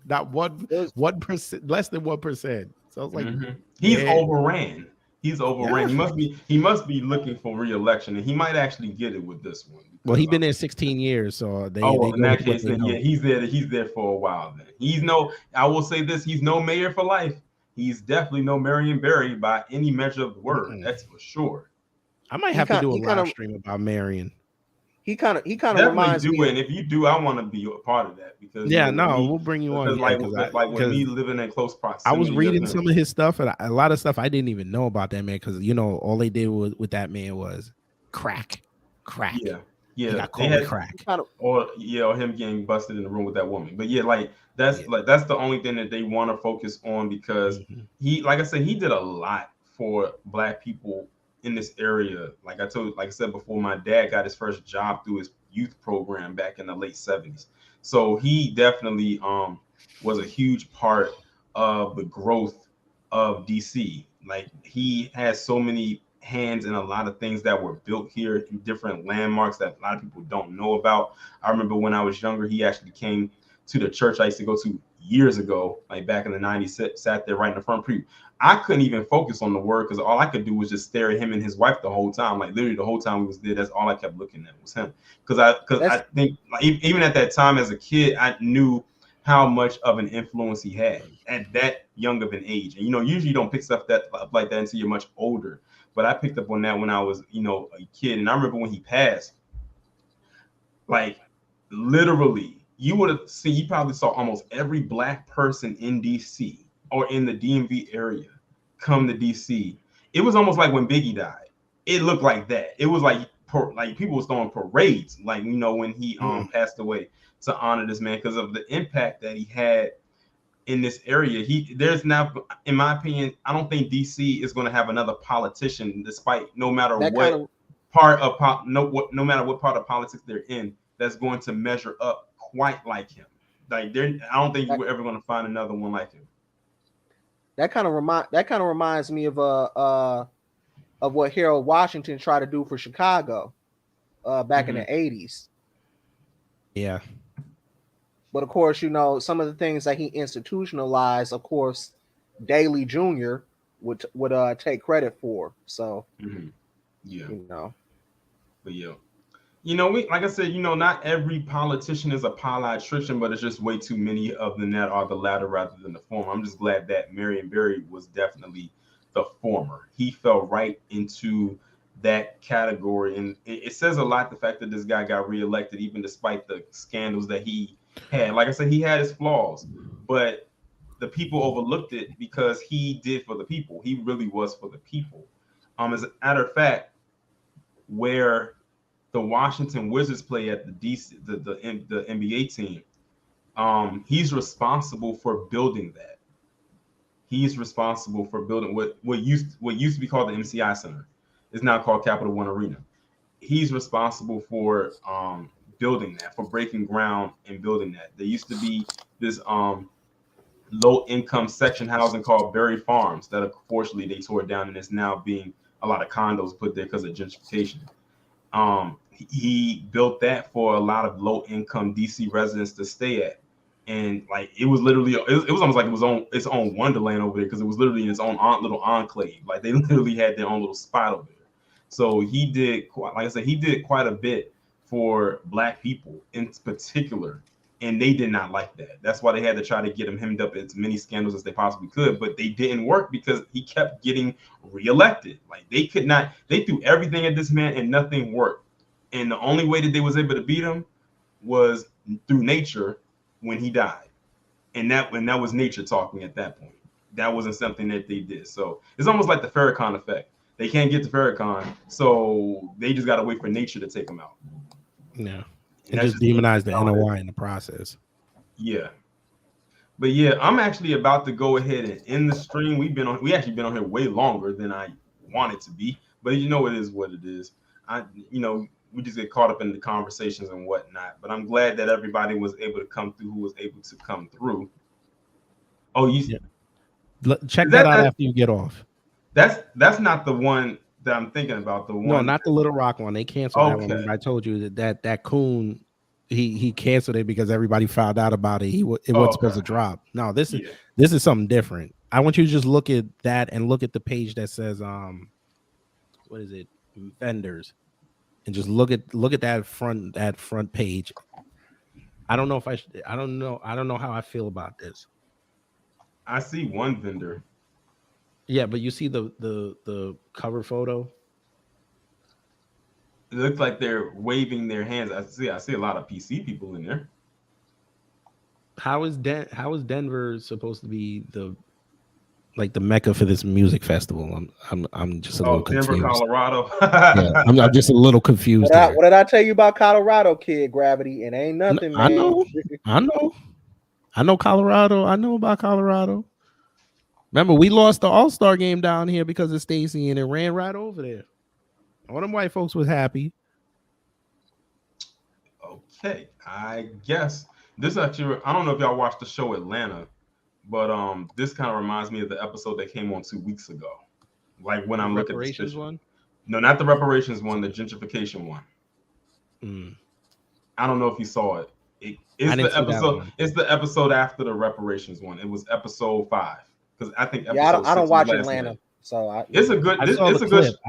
Not 1%, less than 1%. So I was like, he's overran. He's overran. Yeah. He must be looking for re-election, and he might actually get it with this one. Well, he's been there 16 years, so in that case, then he's there for a while. Then I will say this: he's no mayor for life. He's definitely no Marion Barry by any measure of the word. Mm-hmm. That's for sure. I might have to do a live stream about Marion. He kind of reminds me. And if you do, I want to be a part of that because we'll bring you on. With me living in close proximity, I was reading some of his stuff, and a lot of stuff I didn't even know about that man because all they did with that man was crack. Yeah, he got called crack. Or him getting busted in the room with that woman. But that's the only thing that they want to focus on because he, like I said, he did a lot for Black people in this area. Like I said before, my dad got his first job through his youth program back in the late 70s. So he definitely was a huge part of the growth of DC. Like he has so many hands in a lot of things that were built here, different landmarks that a lot of people don't know about. I remember when I was younger, he actually came to the church I used to go to years ago, like back in the 90s, sat there right in the front pew. I couldn't even focus on the word because all I could do was just stare at him and his wife the whole time. Like literally the whole time we was there, that's all I kept looking at was him. Because I think even at that time as a kid, I knew how much of an influence he had at that young of an age. And usually you don't pick stuff like that until you're much older. But I picked up on that when I was, a kid. And I remember when he passed, like literally, you probably saw almost every Black person in DC or in the DMV area come to DC. It was almost like when Biggie died. It looked like that. It was like people was throwing parades, when he passed away to honor this man because of the impact that he had in this area. There's now, in my opinion, I don't think DC is going to have another politician, despite no matter what part of politics they're in, that's going to measure up quite like him. I don't think we're ever going to find another one like him. That kind of reminds me of what Harold Washington tried to do for Chicago back in the 80s. Yeah. But of course, some of the things that he institutionalized, of course, Daley Jr. would take credit for. So, yeah. But we like I said, not every politician is a politician, but it's just way too many of them that are the latter rather than the former. I'm just glad that Marion Barry was definitely the former. He fell right into that category, and it says a lot the fact that this guy got reelected, even despite the scandals that he had. Like I said, he had his flaws, but the people overlooked it because he did for the people. He really was for the people. As a matter of fact, where the Washington Wizards play at the DC, the NBA team, he's responsible for building that. He's responsible for building what used to be called the MCI Center. It's now called Capital One Arena. He's responsible for building that, for breaking ground and building that. There used to be this low income section housing called Berry Farms that unfortunately they tore down, and it's now being a lot of condos put there because of gentrification. He built that for a lot of low income DC residents to stay at, and like it was literally it was almost like it was on its own wonderland over there because it was literally in its own little enclave. Like they literally had their own little spot over there. So he did, like I said, he did quite a bit for Black people in particular, and they did not like that. That's why they had to try to get him hemmed up in as many scandals as they possibly could, but they didn't work because he kept getting reelected. Like they could not, they threw everything at this man and nothing worked. And the only way that they was able to beat him was through nature when he died. And that was nature talking at that point. That wasn't something that they did. So it's almost like the Farrakhan effect. They can't get to Farrakhan, so they just got to wait for nature to take him out. Yeah. And just demonize the NOI in the process. Yeah. But yeah, I'm actually about to go ahead and end the stream. We actually been on here way longer than I wanted to be, but it is what it is. We just get caught up in the conversations and whatnot. But I'm glad that everybody was able to come through who was able to come through. Oh, check that out after you get off. That's not the one that I'm thinking about. No, not the Little Rock one. They canceled that one. I told you that coon he canceled it because everybody found out about it. It wasn't supposed to drop. No, this is something different. I want you to just look at that and look at the page that says what is it? Vendors. And just look at that front page. I don't know if I don't know how I feel about this. I see one vendor. Yeah, but you see the cover photo? It looks like they're waving their hands. I see a lot of PC people in there. How is Denver supposed to be the Mecca for this music festival? I'm just a little confused. Denver, Colorado. Yeah, I'm just a little confused. What did I tell you about Colorado, kid? Gravity, it ain't nothing, man. I know Colorado. I know about Colorado. Remember, we lost the All-Star game down here because of Stacey, and it ran right over there. All them white folks was happy. Okay, I guess this actually. I don't know if y'all watched the show Atlanta. But this kind of reminds me of the episode that came on 2 weeks ago. Like when I'm looking at the reparations one. No, not the reparations one, the gentrification one. I don't know if you saw it. It's the episode. It's the episode after the reparations one. It was episode 5 because I think I don't watch Atlanta. Night. So it's a good. I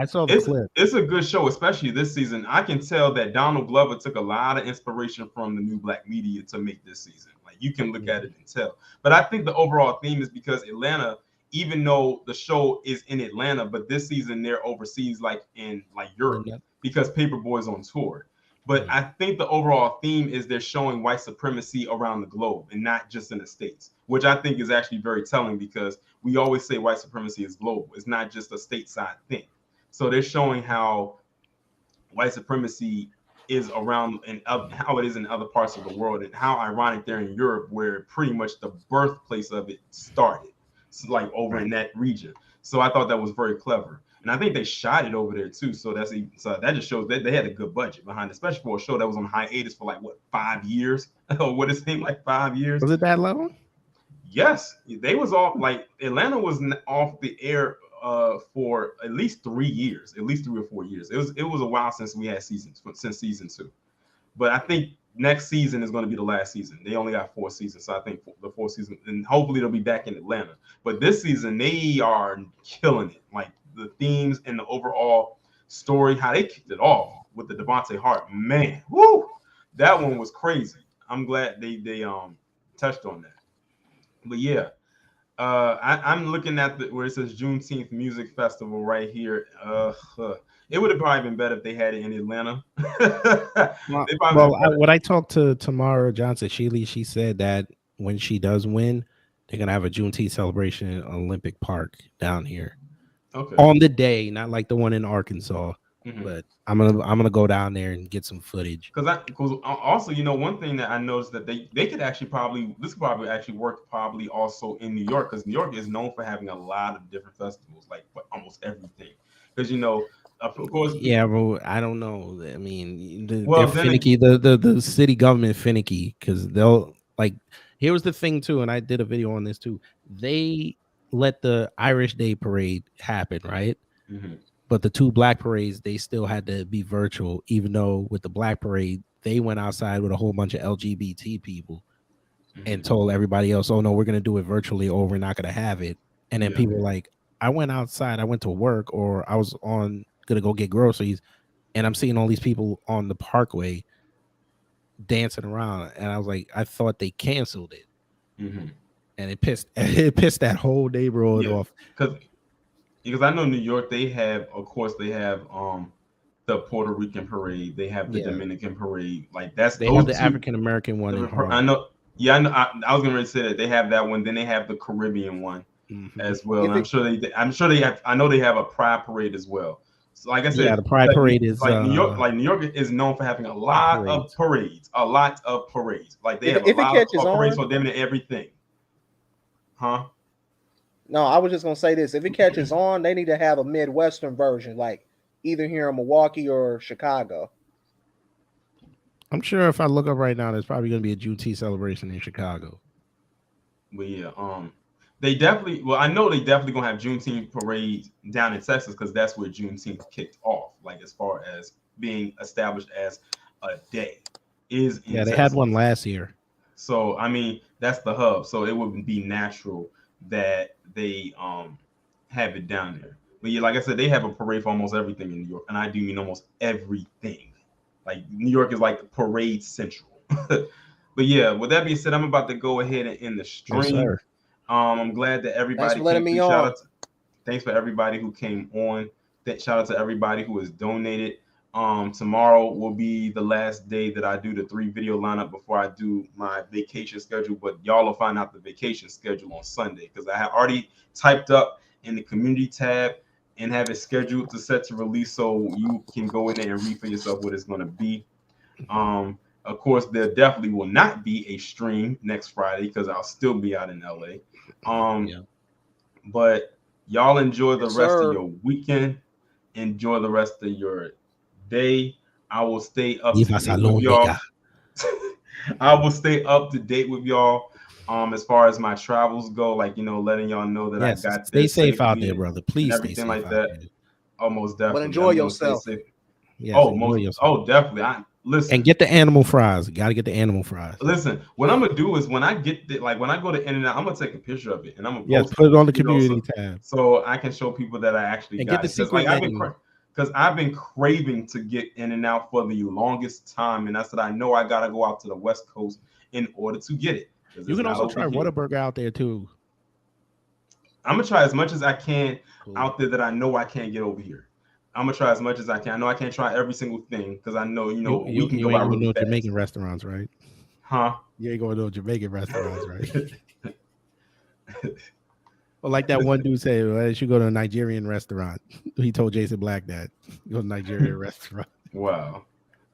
saw the clip. It's a good show, especially this season. I can tell that Donald Glover took a lot of inspiration from the new black media to make this season. Like you can look at it and tell. But I think the overall theme is because Atlanta, even though the show is in Atlanta, but this season they're overseas, like in Europe, because Paperboy's on tour. But I think the overall theme is they're showing white supremacy around the globe and not just in the States, which I think is actually very telling because we always say white supremacy is global. It's not just a stateside thing. So they're showing how white supremacy is around and how it is in other parts of the world and how ironic they're in Europe where pretty much the birthplace of it started, like over in that region. So I thought that was very clever. And I think they shot it over there too. So that just shows that they had a good budget behind it, especially for a show that was on hiatus for 5 years? Or what it seemed like 5 years. Was it that long? Yes. They was off, Atlanta was off the air for at least 3 years, at least 3 or 4 years. It was a while since we had since season 2. But I think next season is going to be the last season. They only got 4 seasons. So I think the 4th season, and hopefully they'll be back in Atlanta. But this season, they are killing it. Like the themes and the overall story, how they kicked it off with the Devontae Hart. Man, woo, that one was crazy. I'm glad they touched on that. But yeah, I'm looking at where it says Juneteenth Music Festival right here. It would have probably been better if they had it in Atlanta. When I talked to Tamara Johnson Shealy, she said that when she does win, they're gonna have a Juneteenth celebration in Olympic Park down here. Okay. On the day, not like the one in Arkansas. Mm-hmm. But I'm gonna go down there and get some footage. Because also, one thing that I noticed that they could actually this could probably actually work probably also in New York, because New York is known for having a lot of different festivals, like almost everything. Because of course, yeah, bro. I don't know. I mean, they're finicky. The city government finicky, because they'll like. Here was the thing too, and I did a video on this too. They let the Irish Day Parade happen, right? Mm-hmm. But the 2 black parades, they still had to be virtual, even though with the black parade, they went outside with a whole bunch of LGBT people and told everybody else, oh, no, we're going to do it virtually, or we're not going to have it. And then people were like, I went outside, I went to work, or I was going to go get groceries, and I'm seeing all these people on the parkway dancing around. And I was like, I thought they canceled it. Mm-hmm. And it pissed that whole neighborhood off. Because I know New York, they have the Puerto Rican parade, they have the Dominican parade, like they have the African American one. I know. Yeah, I know. I was going to say that they have that one. Then they have the Caribbean one as well. And I'm sure they have. I know they have a Pride parade as well. So, like I said, the Pride parade is like New York. Like New York is known for having a lot of parades. A lot of parades. Like they have a lot of parades for them and everything. Huh? No, I was just gonna say this. If it catches on, they need to have a Midwestern version, like either here in Milwaukee or Chicago. I'm sure if I look up right now, there's probably gonna be a Juneteenth celebration in Chicago. But yeah, they definitely. Well, I know they definitely gonna have Juneteenth parades down in Texas, because that's where Juneteenth kicked off. Like as far as being established as a day is. In Texas. They had one last year. So I mean, that's the hub. So it would be natural that they have it down there. But yeah, like I said, they have a parade for almost everything in New York, and I do mean almost everything. Like New York is like parade central. But yeah, with that being said, I'm about to go ahead and end the stream. Yes, I'm glad that everybody. Thanks for letting me on. Thanks for everybody who came on. Shout out to everybody who has donated. Tomorrow will be the last day that I do the 3 video lineup before I do my vacation schedule, but y'all will find out the vacation schedule on Sunday, because I have already typed up in the community tab and have it scheduled to set to release, so you can go in there and read for yourself what it's going to be. Of course, there definitely will not be a stream next Friday, because I'll still be out in LA. But y'all enjoy the rest of your weekend. Enjoy the rest of your day. I will stay up to date with y'all. I will stay up to date with y'all as far as my travels go, like letting y'all know that I got stay safe out there, brother. Please stay safe like that. Almost definitely. But enjoy yourself. Oh, definitely. Listen. And get the animal fries. Got to get the animal fries. Listen, what I'm gonna do is when I get when I go to In-N-Out, I'm gonna take a picture of it and I'm gonna put it on the community tab, so I can show people that I actually got it. Because I've been craving to get In-N-Out for the longest time, and I said I know I gotta go out to the West Coast in order to get it. You can also try Whataburger out there too. I'm gonna try as much as I can out there that I know I can't get over here. I'm gonna try as much as I can. I know I can't try every single thing, because I know we can go out really fast. Jamaican restaurants, right? Huh? You ain't going to Jamaican restaurants, right? Well, like that one dude said, well, you should go to a Nigerian restaurant. He told Jason Black that. Go to a Nigerian restaurant. Wow.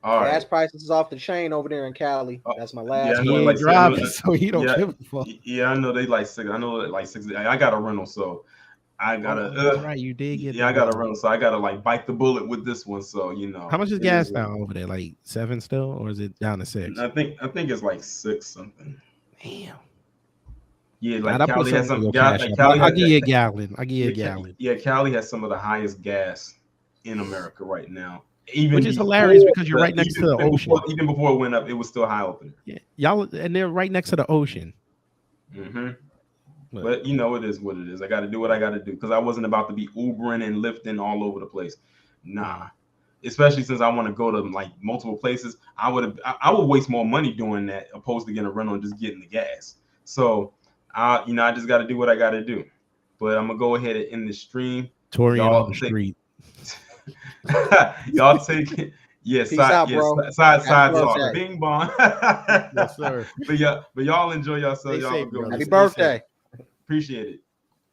All right. Gas prices is off the chain over there in Cali. That's my last. He ain't driving, so he don't give a fuck. Yeah, I know they like 6. I know like 6. I got a rental, so I gotta. That's right, you did get. Yeah, I got a rental, so I gotta bite the bullet with this one. So How much is gas down over there? Like 7 still, or is it down to 6? I think it's like 6 something. Damn. Yeah, like Cali has some. I'll give you a gallon. Yeah, Cali has some of the highest gas in America right now. Which is hilarious, because you're right next to the ocean. Even before it went up, it was still high up there. Yeah, y'all, and they're right next to the ocean. Mm-hmm. But it is what it is. I got to do what I got to do, because I wasn't about to be Ubering and lifting all over the place. Nah. Especially since I want to go to like multiple places, I would waste more money doing that opposed to getting a rental and just getting the gas. So, I just got to do what I got to do. But I'm gonna go ahead and end the stream. Taurean on the street. Y'all take it. Yeah, Peace out, bro. Side Happy talk. birthday. Bing bong. Yes, sir. But y'all enjoy yourself. Stay Y'all safe, have a good brother. one. Happy Stay birthday. Appreciate it.